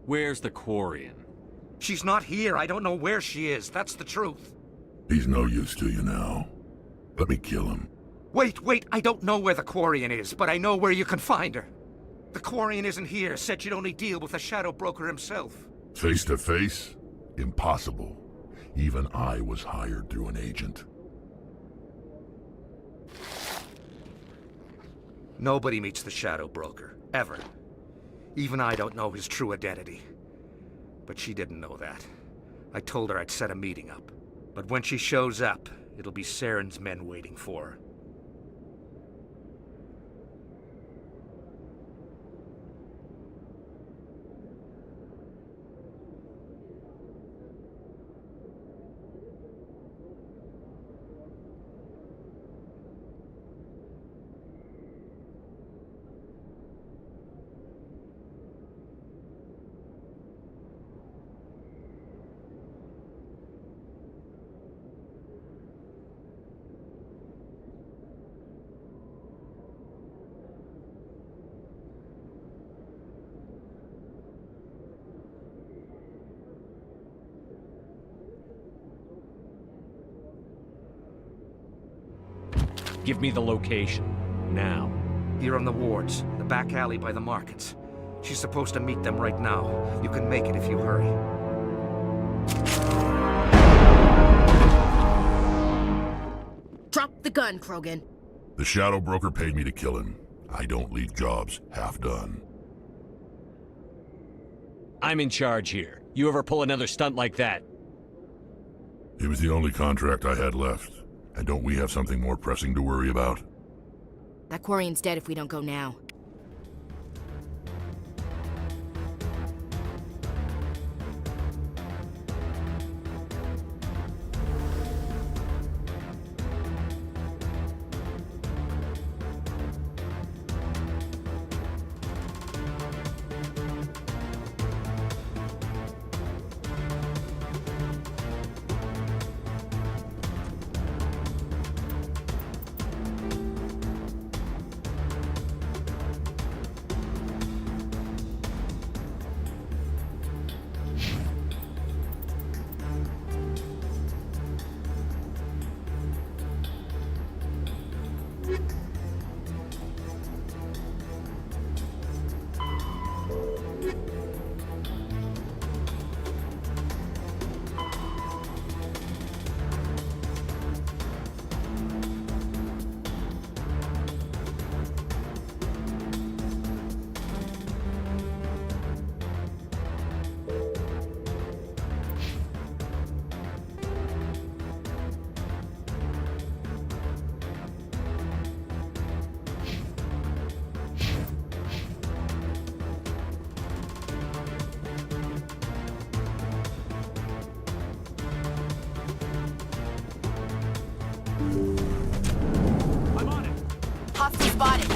Where's the Quarian?
She's not here. I don't know where she is. That's the truth.
He's no use to you now. Let me kill him.
Wait. I don't know where the Quarian is, but I know where you can find her. The Quarian isn't here. Said you'd only deal with the Shadow Broker himself.
Face to face? Impossible. Even I was hired through an agent.
Nobody meets the Shadow Broker. Ever. Even I don't know his true identity. But she didn't know that. I told her I'd set a meeting up. But when she shows up, it'll be Saren's men waiting for her.
Give me the location. Now.
Here on the wards, the back alley by the markets. She's supposed to meet them right now. You can make it if you hurry.
Drop the gun, Krogan.
The Shadow Broker paid me to kill him. I don't leave jobs half done.
I'm in charge here. You ever pull another stunt like that?
It was the only contract I had left. And don't we have something more pressing to worry about?
That Quarian's dead if we don't go now.
Hostile spotted.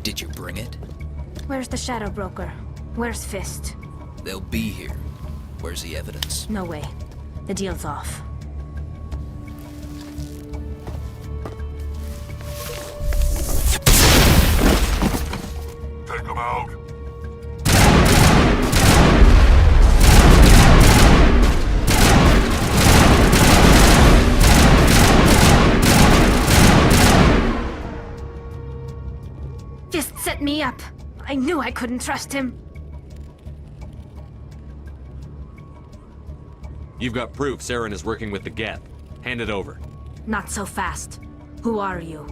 Did you bring it?
Where's the Shadow Broker? Where's Fist?
They'll be here. Where's the evidence?
No way. The deal's off.
Take them out.
Fist set me up. I knew I couldn't trust him.
You've got proof Saren is working with the Geth. Hand it over.
Not so fast. Who are you?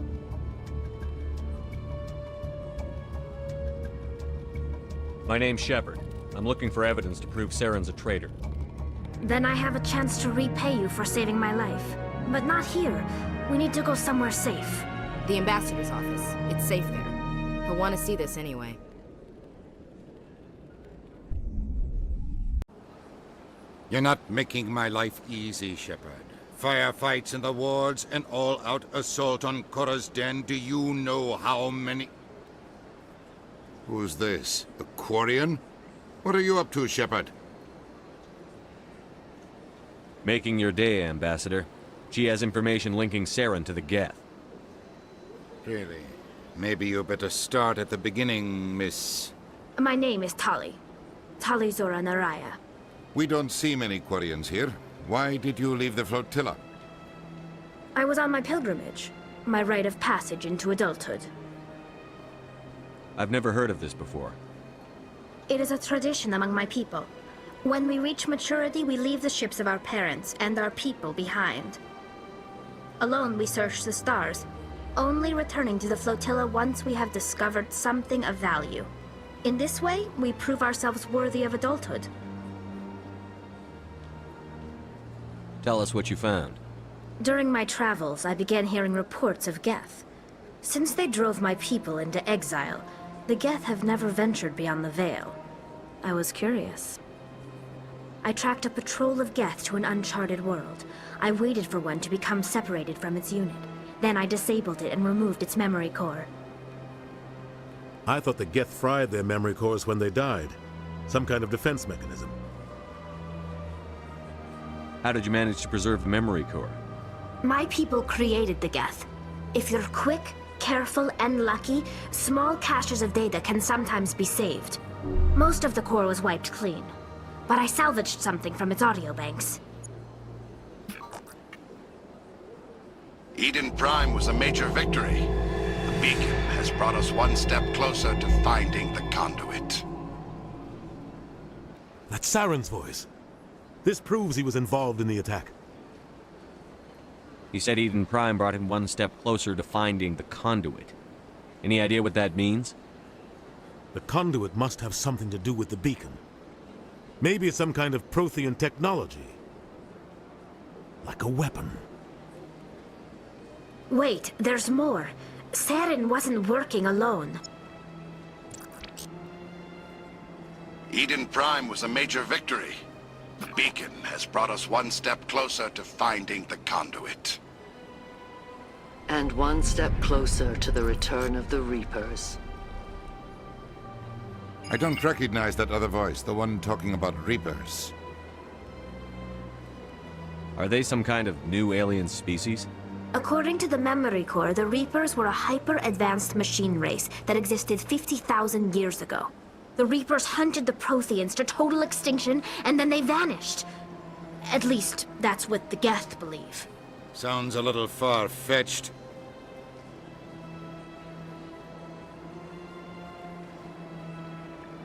My name's Shepard. I'm looking for evidence to prove Saren's a traitor.
Then I have a chance to repay you for saving my life. But not here. We need to go somewhere safe.
The ambassador's office. It's safe there. He'll want to see this anyway.
You're not making my life easy, Shepard. Firefights in the wards, an all-out assault on Korra's den. Do you know how many...
Who's this? A Quarian? What are you up to, Shepard?
Making your day, Ambassador. She has information linking Saren to the Geth.
Really? Maybe you better start at the beginning, Miss...
My name is Tali. Tali Zora Naraya.
We don't see many Quarians here. Why did you leave the flotilla?
I was on my pilgrimage. My rite of passage into adulthood.
I've never heard of this before.
It is a tradition among my people. When we reach maturity, we leave the ships of our parents and our people behind. Alone, we search the stars, only returning to the flotilla once we have discovered something of value. In this way, we prove ourselves worthy of adulthood.
Tell us what you found.
During my travels, I began hearing reports of Geth. Since they drove my people into exile, the Geth have never ventured beyond the Veil. I was curious. I tracked a patrol of Geth to an uncharted world. I waited for one to become separated from its unit. Then I disabled it and removed its memory core.
I thought the Geth fried their memory cores when they died. Some kind of defense mechanism.
How did you manage to preserve the memory core?
My people created the Geth. If you're quick, careful, and lucky, small caches of data can sometimes be saved. Most of the core was wiped clean, but I salvaged something from its audio banks.
Eden Prime was a major victory. The beacon has brought us one step closer to finding the conduit.
That's Saren's voice. This proves he was involved in the attack.
He said Eden Prime brought him one step closer to finding the conduit. Any idea what that means?
The conduit must have something to do with the beacon. Maybe it's some kind of Prothean technology. Like a weapon.
Wait, there's more. Saren wasn't working alone.
Eden Prime was a major victory. The beacon has brought us one step closer to finding the conduit.
And one step closer to the return of the Reapers.
I don't recognize that other voice, the one talking about Reapers.
Are they some kind of new alien species?
According to the memory core, the Reapers were a hyper-advanced machine race that existed 50,000 years ago. The Reapers hunted the Protheans to total extinction, and then they vanished. At least, that's what the Geth believe.
Sounds a little far-fetched.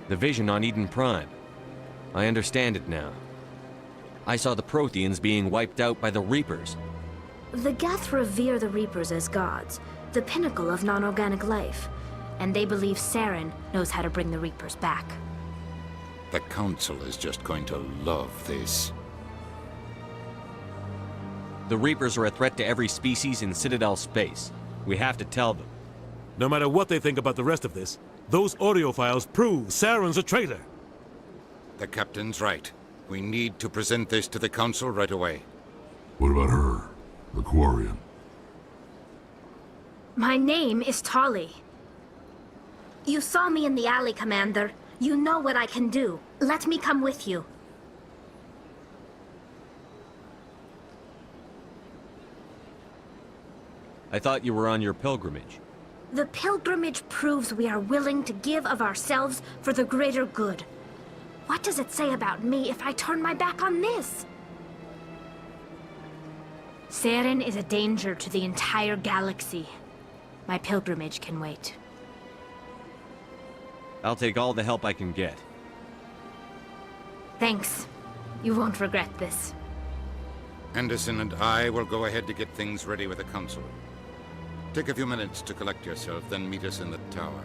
The vision on Eden Prime. I understand it now. I saw the Protheans being wiped out by the Reapers.
The Geth revere the Reapers as gods, the pinnacle of non-organic life. And they believe Saren knows how to bring the Reapers back.
The Council is just going to love this.
The Reapers are a threat to every species in Citadel space. We have to tell them.
No matter what they think about the rest of this, those audio files prove Saren's a traitor.
The Captain's right. We need to present this to the Council right away.
What about her? The Quarian?
My name is Tali. You saw me in the alley, Commander. You know what I can do. Let me come with you.
I thought you were on your pilgrimage.
The pilgrimage proves we are willing to give of ourselves for the greater good. What does it say about me if I turn my back on this? Saren is a danger to the entire galaxy. My pilgrimage can wait.
I'll take all the help I can get.
Thanks. You won't regret this.
Anderson and I will go ahead to get things ready with the Council. Take a few minutes to collect yourself, then meet us in the tower.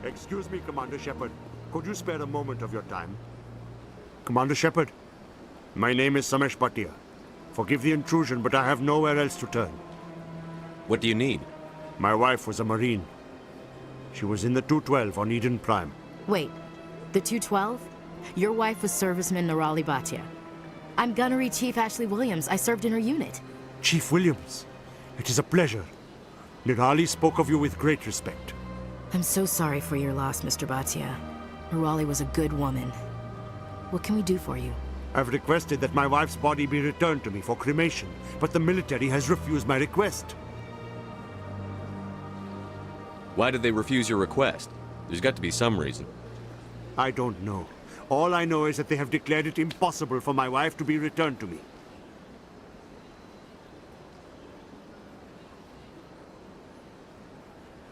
Excuse me, Commander Shepard. Could you spare a moment of your time? Commander Shepard, my name is Samesh Bhatia. Forgive the intrusion, but I have nowhere else to turn.
What do you need?
My wife was a Marine. She was in the 212 on Eden Prime.
Wait, the 212? Your wife was serviceman Nirali Bhatia. I'm Gunnery Chief Ashley Williams. I served in her unit.
Chief Williams, it is a pleasure. Nirali spoke of you with great respect.
I'm so sorry for your loss, Mr. Bhatia. Nirali was a good woman. What can we do for you?
I've requested that my wife's body be returned to me for cremation, but the military has refused my request.
Why did they refuse your request? There's got to be some reason.
I don't know. All I know is that they have declared it impossible for my wife to be returned to me.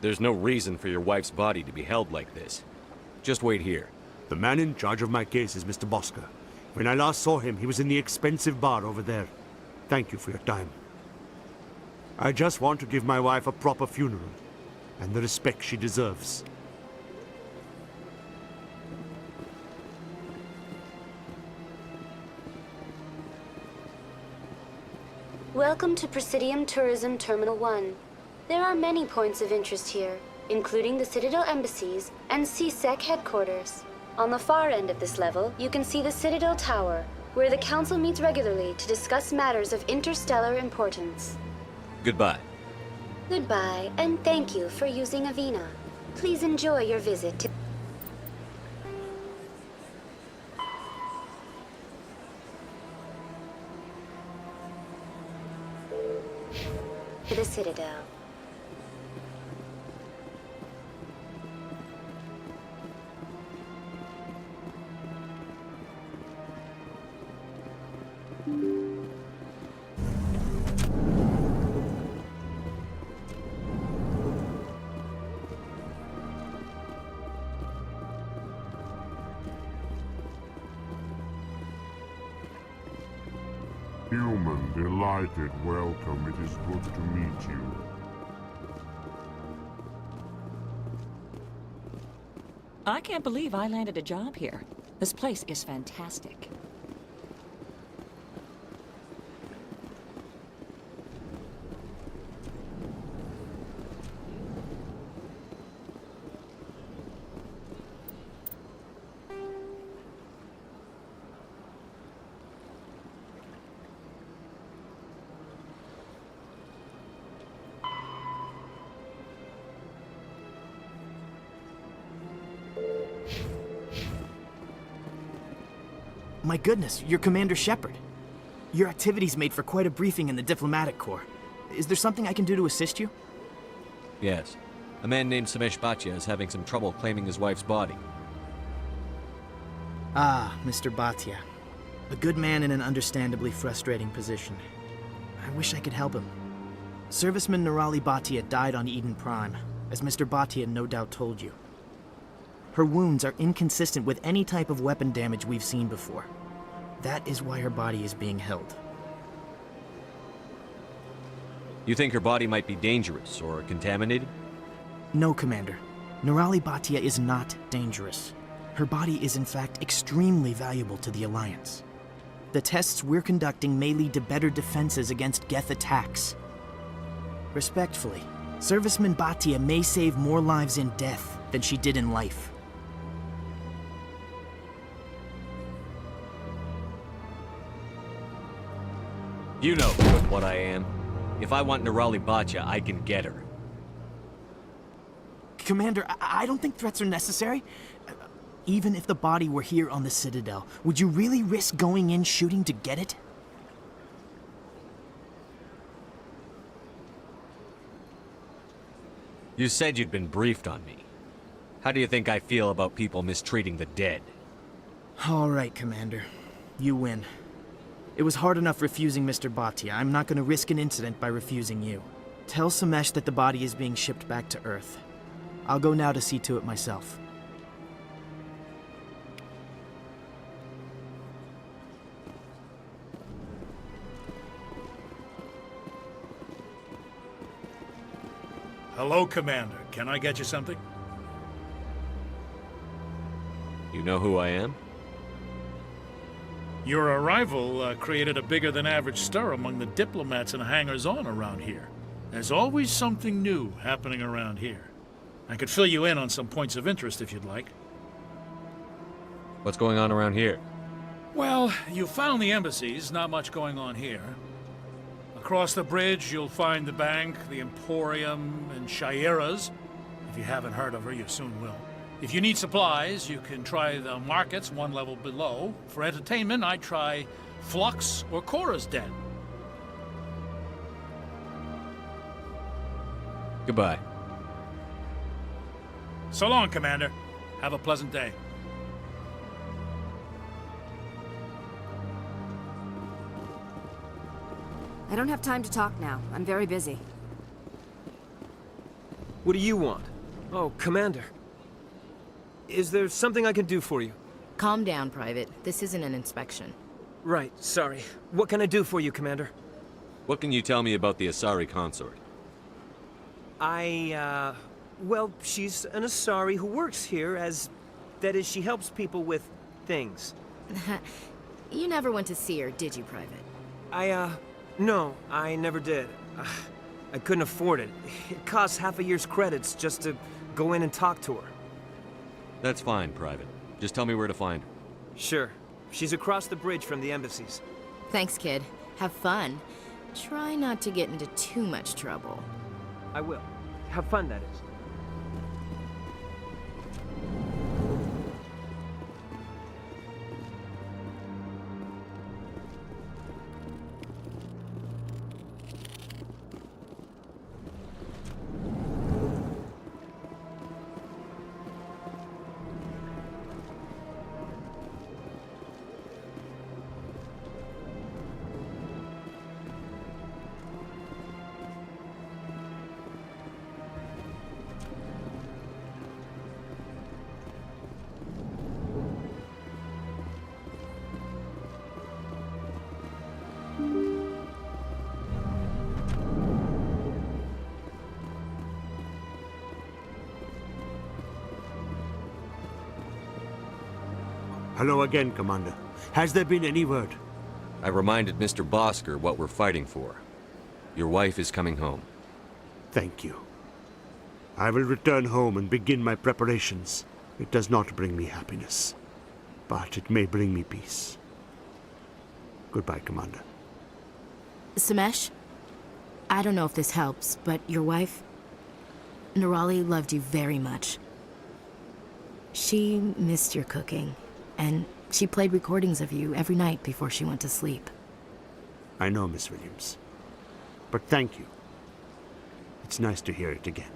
There's no reason for your wife's body to be held like this. Just wait here.
The man in charge of my case is Mr. Bosca. When I last saw him, he was in the expensive bar over there. Thank you for your time. I just want to give my wife a proper funeral, and the respect she deserves.
Welcome to Presidium Tourism Terminal 1. There are many points of interest here, including the Citadel embassies and CSEC headquarters. On the far end of this level, you can see the Citadel Tower, where the Council meets regularly to discuss matters of interstellar importance.
Goodbye.
Goodbye, and thank you for using Avina. Please enjoy your visit to the Citadel.
Human, delighted, welcome. It is good to meet you.
I can't believe I landed a job here. This place is fantastic.
My goodness, you're Commander Shepard. Your activities made for quite a briefing in the Diplomatic Corps. Is there something I can do to assist you?
Yes. A man named Samesh Bhatia is having some trouble claiming his wife's body.
Ah, Mr. Bhatia. A good man in an understandably frustrating position. I wish I could help him. Serviceman Nirali Bhatia died on Eden Prime, as Mr. Bhatia no doubt told you. Her wounds are inconsistent with any type of weapon damage we've seen before. That is why her body is being held.
You think her body might be dangerous or contaminated?
No, Commander. Nirali Bhatia is not dangerous. Her body is in fact extremely valuable to the Alliance. The tests we're conducting may lead to better defenses against Geth attacks. Respectfully, Serviceman Bhatia may save more lives in death than she did in life.
You know what I am. If I want Nirali Bhatia, I can get her.
Commander, I don't think threats are necessary. Even if the body were here on the Citadel, would you really risk going in shooting to get it?
You said you'd been briefed on me. How do you think I feel about people mistreating the dead?
All right, Commander. You win. It was hard enough refusing Mr. Bhatia. I'm not going to risk an incident by refusing you. Tell Samesh that the body is being shipped back to Earth. I'll go now to see to it myself.
Hello, Commander. Can I get you something?
You know who I am?
Your arrival created a bigger-than-average stir among the diplomats and hangers-on around here. There's always something new happening around here. I could fill you in on some points of interest if you'd like.
What's going on around here?
Well, you found the embassies, not much going on here. Across the bridge, you'll find the bank, the Emporium, and Shaira's. If you haven't heard of her, you soon will. If you need supplies, you can try the markets one level below. For entertainment, I'd try Flux or Cora's Den.
Goodbye.
So long, Commander. Have a pleasant day.
I don't have time to talk now. I'm very busy.
What do you want? Oh, Commander. Is there something I can do for you?
Calm down, Private. This isn't an inspection.
Right, sorry. What can I do for you, Commander?
What can you tell me about the Asari consort?
Well, she's an Asari who works here as... That is, she helps people with things.
You never went to see her, did you, Private?
No, I never did. I couldn't afford it. It costs half a year's credits just to go in and talk to her.
That's fine, Private. Just tell me where to find her.
Sure. She's across the bridge from the embassies.
Thanks, kid. Have fun. Try not to get into too much trouble.
I will. Have fun, that is.
Hello again, Commander. Has there been any word?
I reminded Mr. Bosker what we're fighting for. Your wife is coming home.
Thank you. I will return home and begin my preparations. It does not bring me happiness, but it may bring me peace. Goodbye, Commander.
Samesh, I don't know if this helps, but your wife, Nerali, loved you very much. She missed your cooking, and she played recordings of you every night before she went to sleep.
I know, Miss Williams. But thank you. It's nice to hear it again.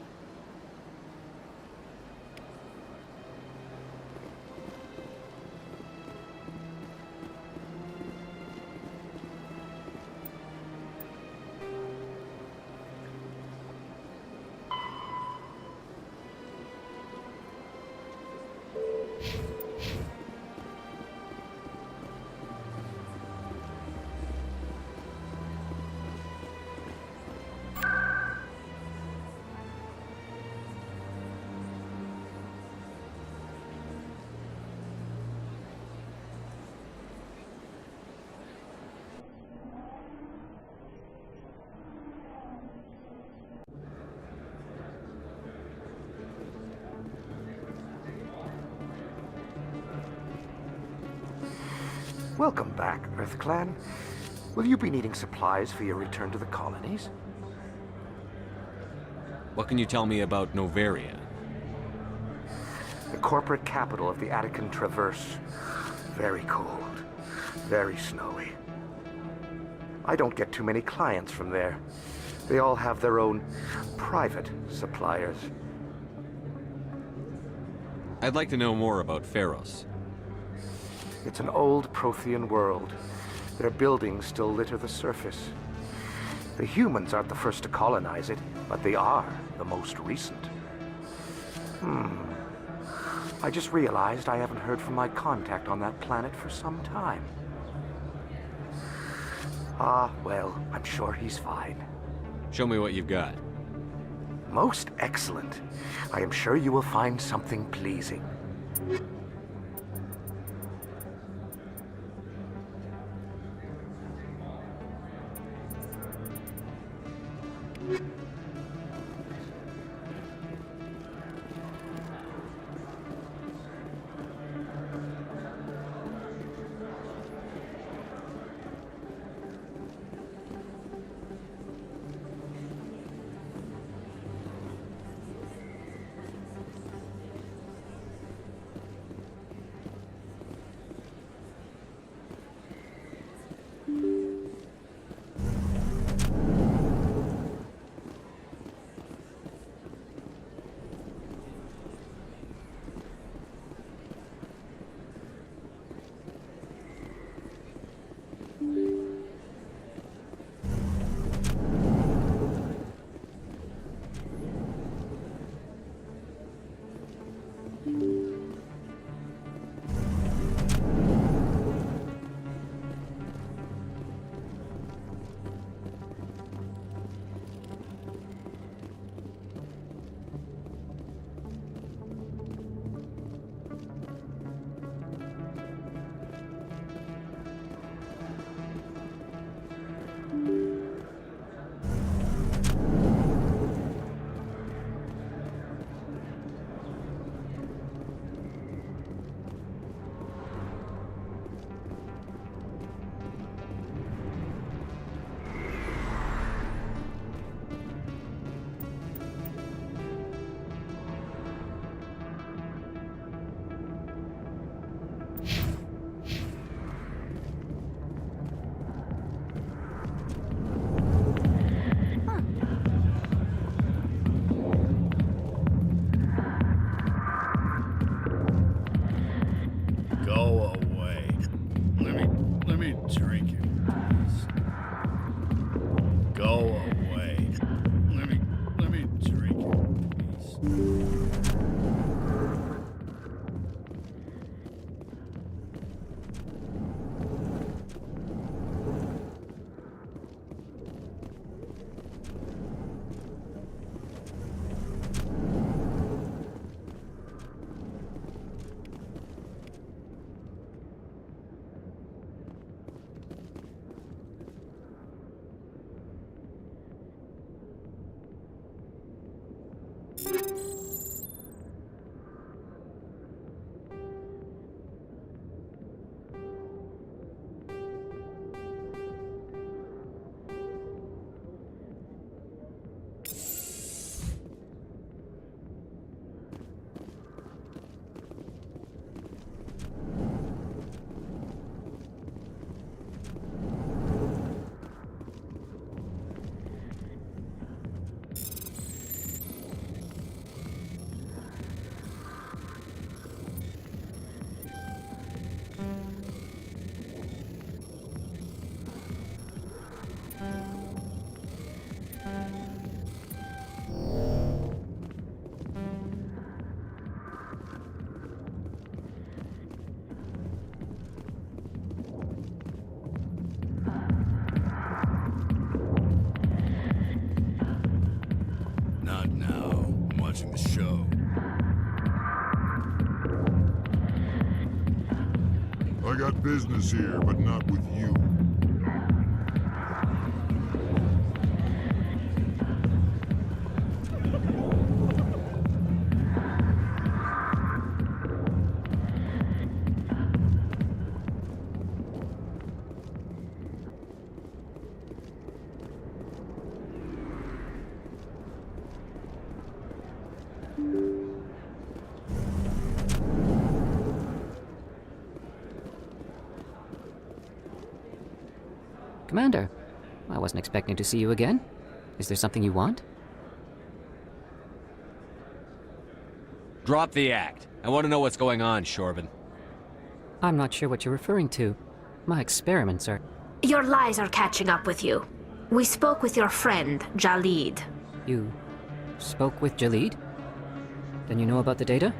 Welcome back, EarthClan. Will you be needing supplies for your return to the colonies?
What can you tell me about Noveria?
The corporate capital of the Attican Traverse. Very cold. Very snowy. I don't get too many clients from there. They all have their own private suppliers.
I'd like to know more about Pharos.
It's an old Prothean world. Their buildings still litter the surface. The humans aren't the first to colonize it, but they are the most recent. I just realized I haven't heard from my contact on that planet for some time. Ah, well, I'm sure he's fine.
Show me what you've got.
Most excellent. I am sure you will find something pleasing.
watching the show.
I got business here, but not with you.
Commander, I wasn't expecting to see you again. Is there something you want?
Drop the act. I want to know what's going on, Shorban.
I'm not sure what you're referring to. My experiments are...
Your lies are catching up with you. We spoke with your friend, Jalid.
You spoke with Jalid? Then you know about the data?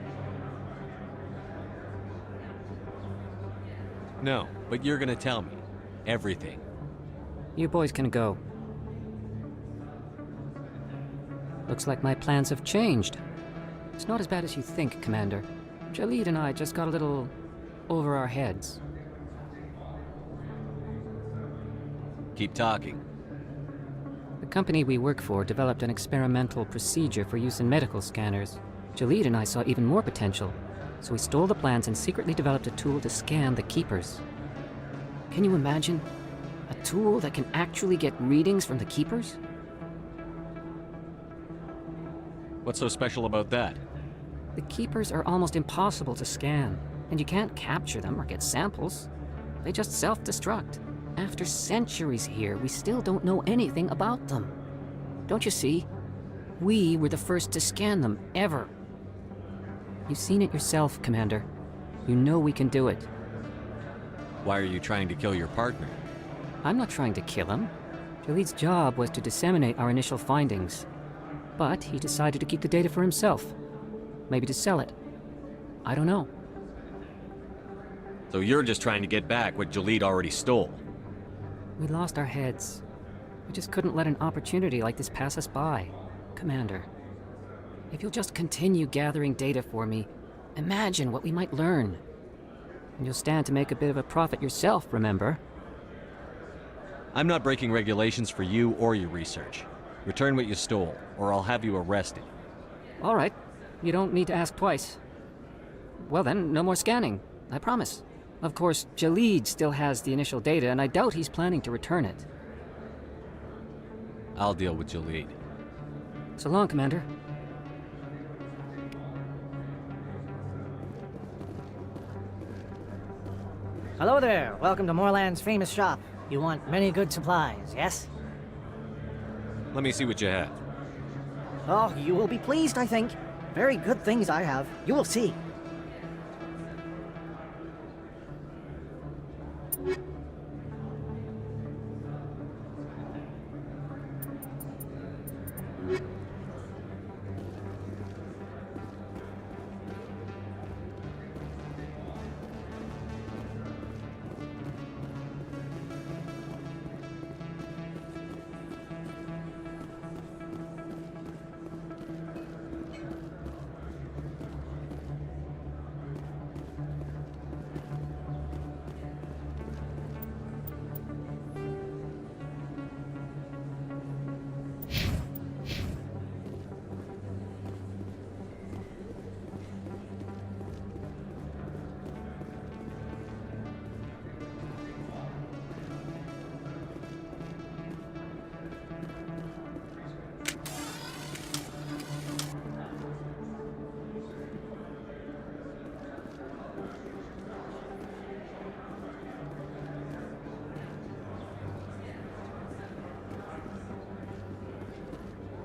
No, but you're gonna tell me. Everything.
You boys can go. Looks like my plans have changed. It's not as bad as you think, Commander. Jalid and I just got a little over our heads.
Keep talking.
The company we work for developed an experimental procedure for use in medical scanners. Jalid and I saw even more potential, so we stole the plans and secretly developed a tool to scan the Keepers. Can you imagine? A tool that can actually get readings from the Keepers?
What's so special about that?
The Keepers are almost impossible to scan, and you can't capture them or get samples. They just self-destruct. After centuries here, we still don't know anything about them. Don't you see? We were the first to scan them, ever. You've seen it yourself, Commander. You know we can do it.
Why are you trying to kill your partner?
I'm not trying to kill him. Jalid's job was to disseminate our initial findings. But he decided to keep the data for himself. Maybe to sell it. I don't know.
So you're just trying to get back what Jalid already stole?
We lost our heads. We just couldn't let an opportunity like this pass us by. Commander, if you'll just continue gathering data for me, imagine what we might learn. And you'll stand to make a bit of a profit yourself, remember?
I'm not breaking regulations for you or your research. Return what you stole, or I'll have you arrested.
All right. You don't need to ask twice. Well then, no more scanning. I promise. Of course, Jalid still has the initial data, and I doubt he's planning to return it.
I'll deal with Jalid.
So long, Commander.
Hello there. Welcome to Moorland's famous shop. You want many good supplies, yes?
Let me see what you have.
Oh, you will be pleased, I think. Very good things I have. You will see.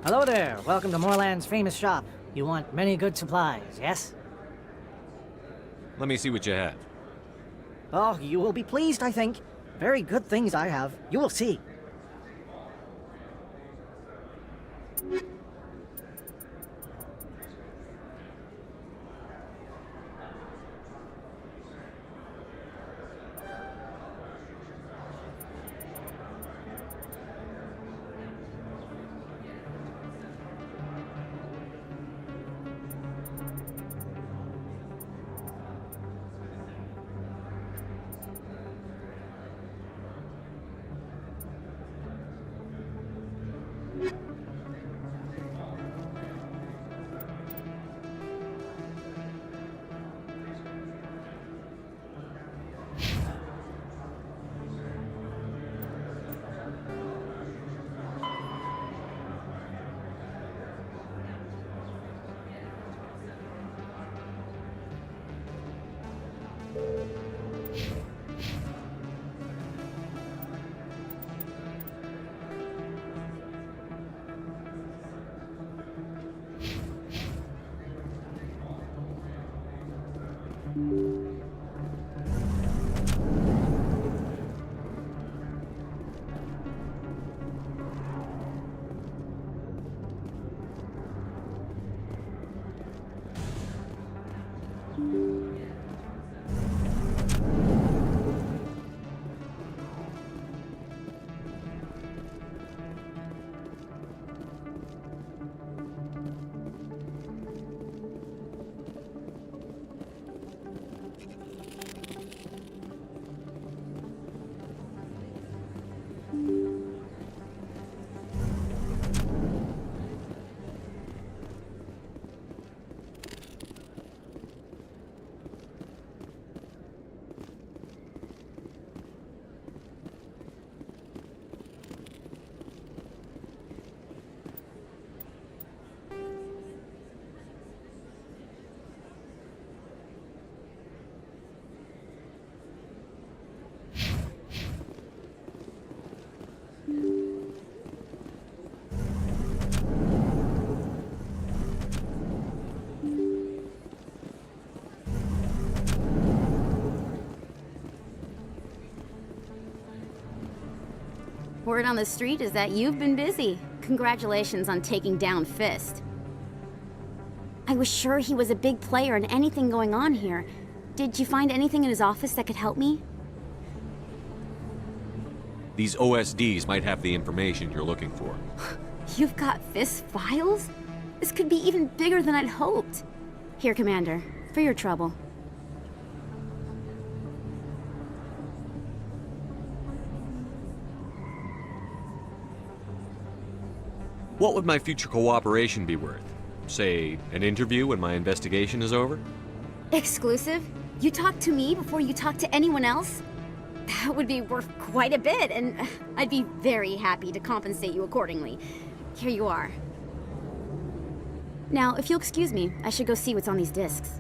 Hello there. Welcome to Moorland's famous shop. You want many good supplies, yes?
Let me see what you have.
Oh, you will be pleased, I think. Very good things I have. You will see.
Word on the street is that you've been busy. Congratulations on taking down Fist. I was sure he was a big player in anything going on here. Did you find anything in his office that could help me?
These OSDs might have the information you're looking for.
You've got Fist's files? This could be even bigger than I'd hoped. Here, Commander, for your trouble.
What would my future cooperation be worth? Say, an interview when my investigation is over?
Exclusive? You talk to me before you talk to anyone else? That would be worth quite a bit, and I'd be very happy to compensate you accordingly. Here you are. Now, if you'll excuse me, I should go see what's on these discs.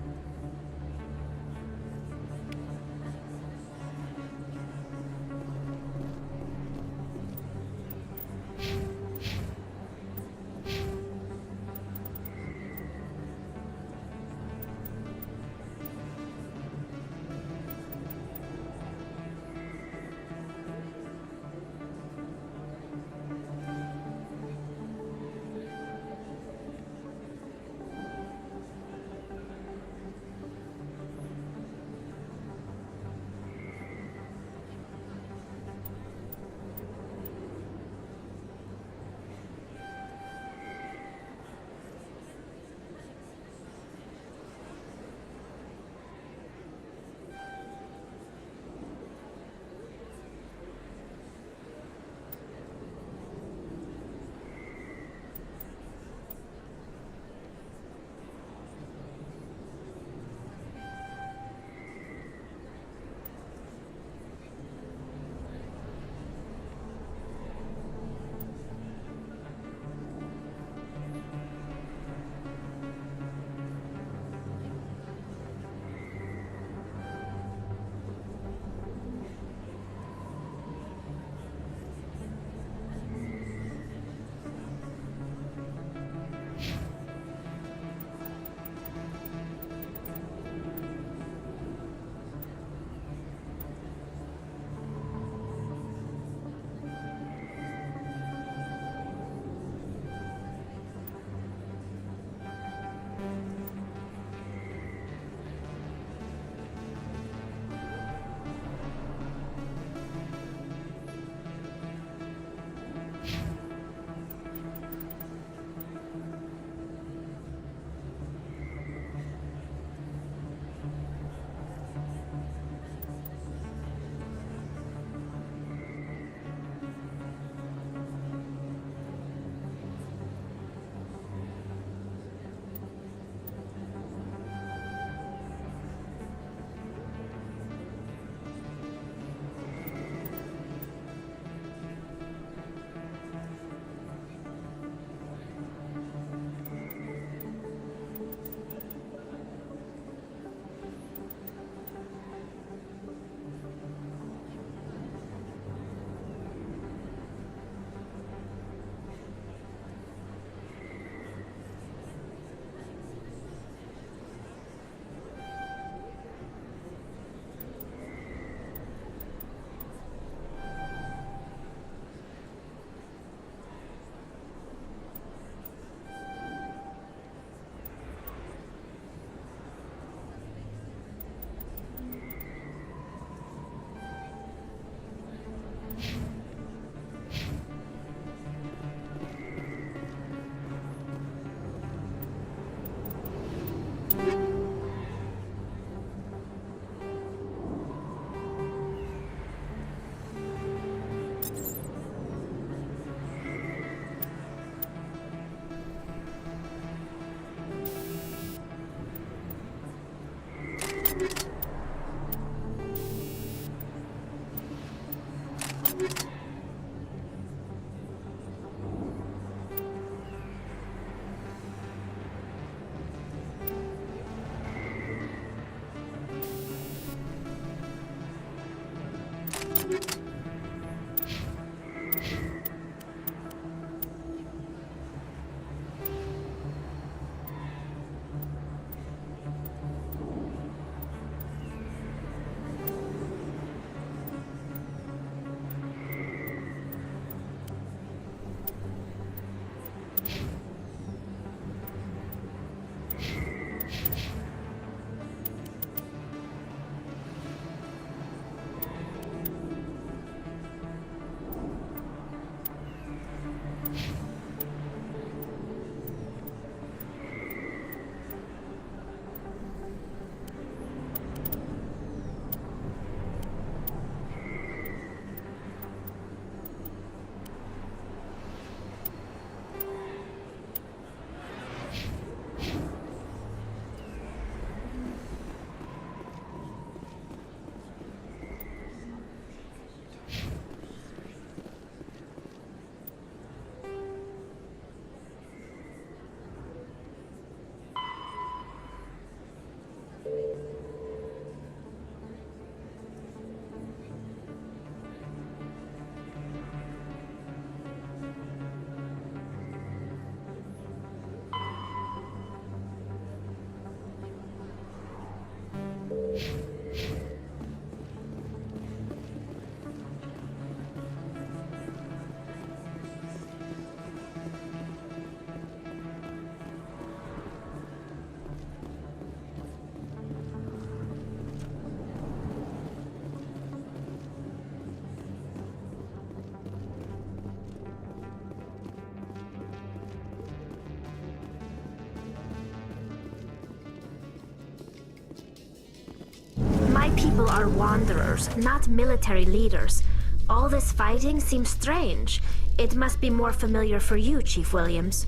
My people are wanderers, not military leaders. All this fighting seems strange. It must be more familiar for you, Chief Williams.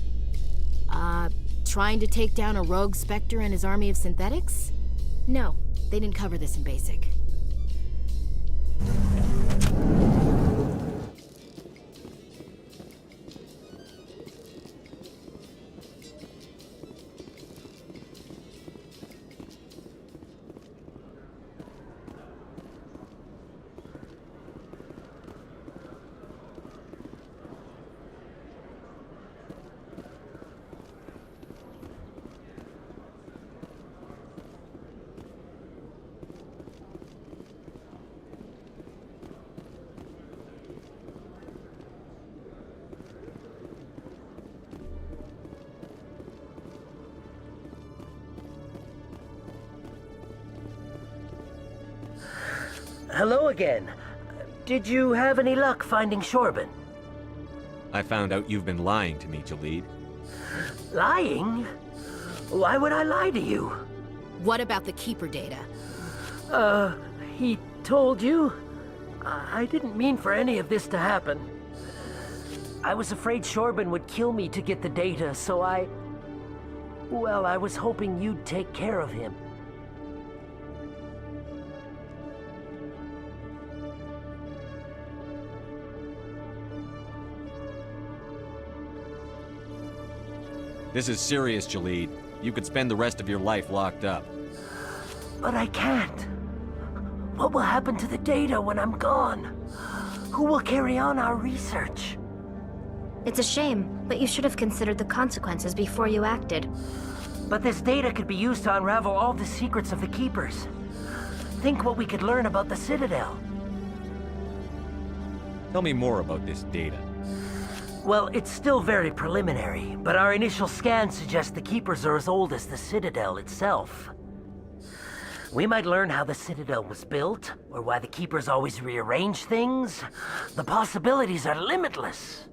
Trying to take down a rogue Spectre and his army of synthetics? No, they didn't cover this in basic.
Hello again. Did you have any luck finding Shorban?
I found out you've been lying to me, Jalid.
Lying? Why would I lie to you?
What about the Keeper data?
He told you? I didn't mean for any of this to happen. I was afraid Shorban would kill me to get the data, so well, I was hoping you'd take care of him.
This is serious, Jalid. You could spend the rest of your life locked up.
But I can't. What will happen to the data when I'm gone? Who will carry on our research?
It's a shame, but you should have considered the consequences before you acted.
But this data could be used to unravel all the secrets of the Keepers. Think what we could learn about the Citadel.
Tell me more about this data.
Well, it's still very preliminary, but our initial scans suggest the Keepers are as old as the Citadel itself. We might learn how the Citadel was built, or why the Keepers always rearrange things. The possibilities are limitless.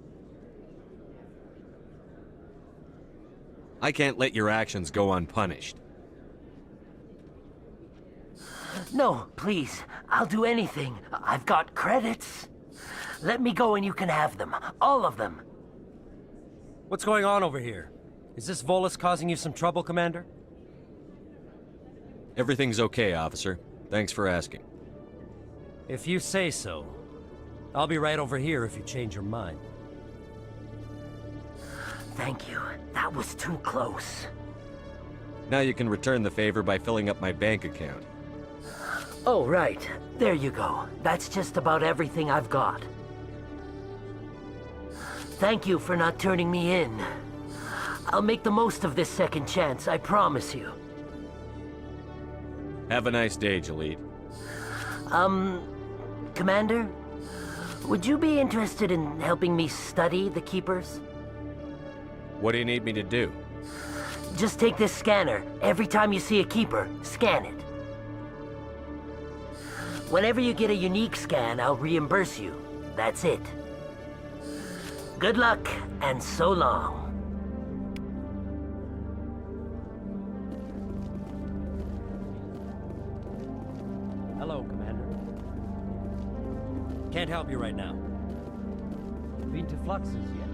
I can't let your actions go unpunished.
No, please. I'll do anything. I've got credits. Let me go and you can have them. All of them.
What's going on over here? Is this Volus causing you some trouble, Commander?
Everything's okay, officer. Thanks for asking.
If you say so. I'll be right over here if you change your mind.
Thank you. That was too close.
Now you can return the favor by filling up my bank account.
Oh, right. There you go. That's just about everything I've got. Thank you for not turning me in. I'll make the most of this second chance, I promise you.
Have a nice day, Jalid.
Commander? Would you be interested in helping me study the Keepers?
What do you need me to do?
Just take this scanner. Every time you see a Keeper, scan it. Whenever you get a unique scan, I'll reimburse you. That's it. Good luck, and so long.
Hello, Commander. Can't help you right now. Been to Fluxus yet?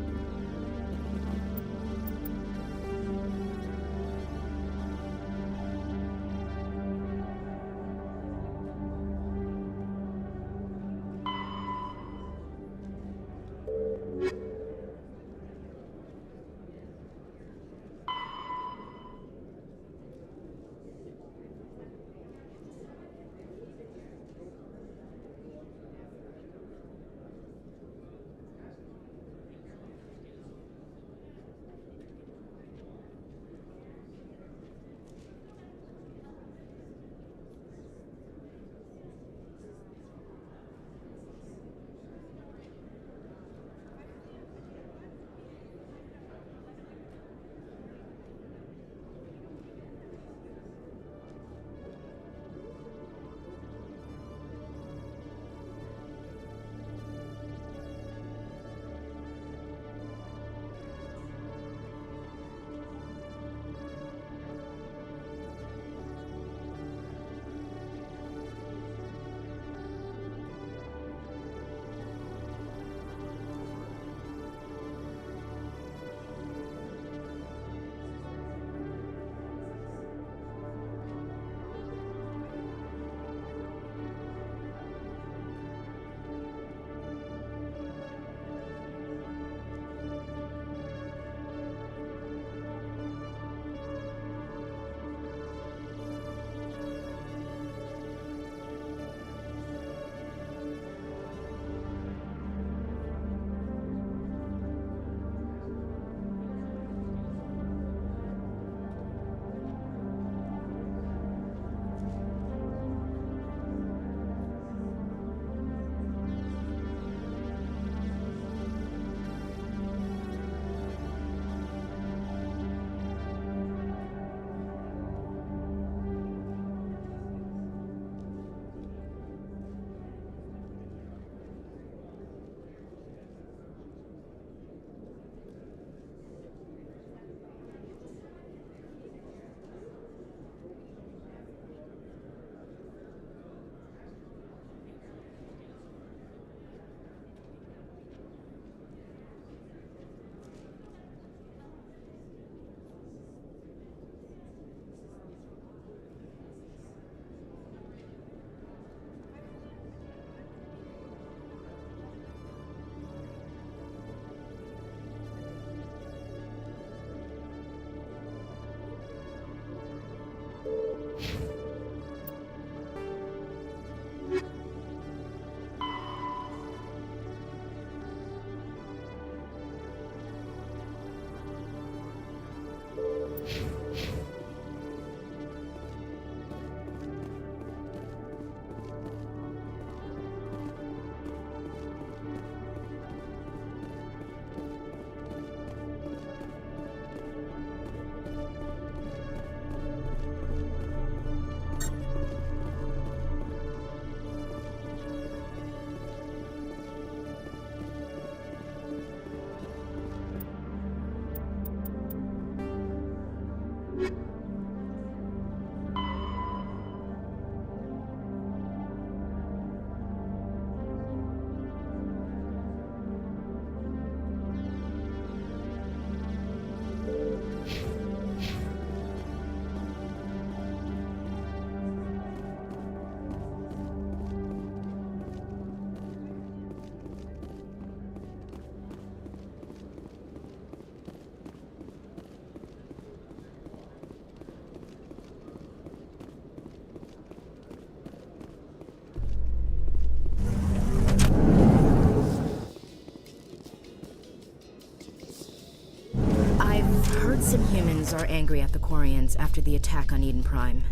Keepers are angry at the Quarians after the attack on Eden Prime.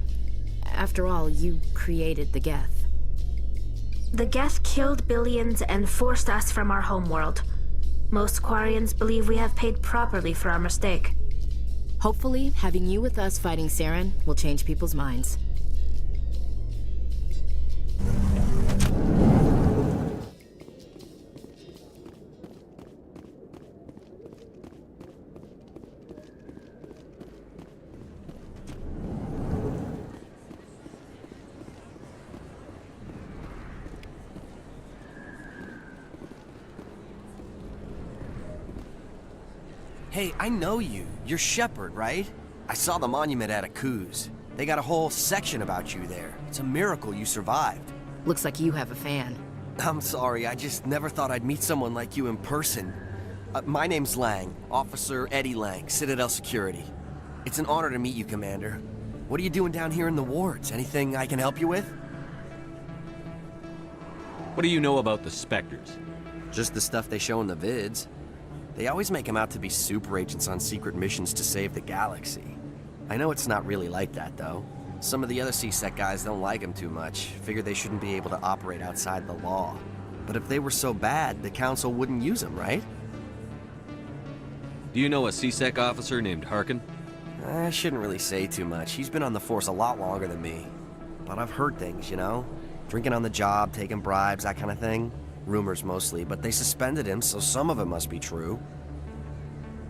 After all, you created the Geth.
The Geth killed billions and forced us from our homeworld. Most Quarians believe we have paid properly for our mistake.
Hopefully, having you with us fighting Saren will change people's minds.
Hey, I know you. You're Shepard, right? I saw the monument at GOOO's. They got a whole section about you there. It's a miracle you survived.
Looks like you have a fan.
I'm sorry, I just never thought I'd meet someone like you in person. My name's Lang, Officer Eddie Lang, Citadel Security. It's an honor to meet you, Commander. What are you doing down here in the wards? Anything I can help you with?
What do you know about the Spectres?
Just the stuff they show in the vids. They always make them out to be super agents on secret missions to save the galaxy. I know it's not really like that, though. Some of the other CSEC guys don't like them too much, figure they shouldn't be able to operate outside the law. But if they were so bad, the Council wouldn't use them, right?
Do you know a CSEC officer named Harkin?
I shouldn't really say too much. He's been on the force a lot longer than me. But I've heard things, you know? Drinking on the job, taking bribes, that kind of thing. Rumors mostly, but they suspended him, so some of it must be true.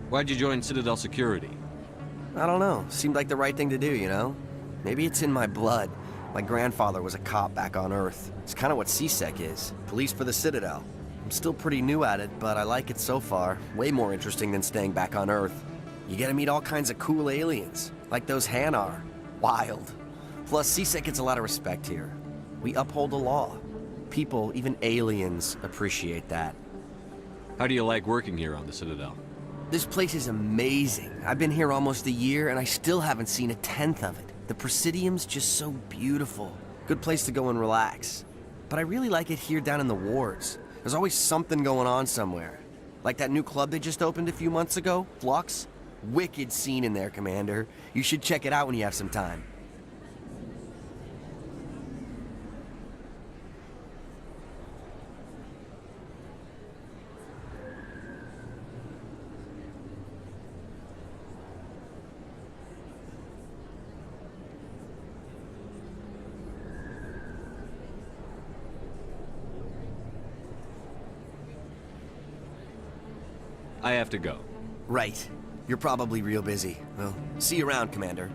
Why'd you join Citadel Security?
I don't know. Seemed like the right thing to do, you know? Maybe it's in my blood. My grandfather was a cop back on Earth. It's kind of what CSEC is. Police for the Citadel. I'm still pretty new at it, but I like it so far. Way more interesting than staying back on Earth. You get to meet all kinds of cool aliens, like those Hanar. Wild. Plus, CSEC gets a lot of respect here. We uphold the law. People, even aliens, appreciate that.
How do you like working here on the Citadel?
This place is amazing. I've been here almost a year, and I still haven't seen a tenth of it. The Presidium's just so beautiful. Good place to go and relax. But I really like it here down in the wards. There's always something going on somewhere. Like that new club they just opened a few months ago, Flux. Wicked scene in there, Commander. You should check it out when you have some time.
I have to go.
Right. You're probably real busy. Well, see you around, Commander.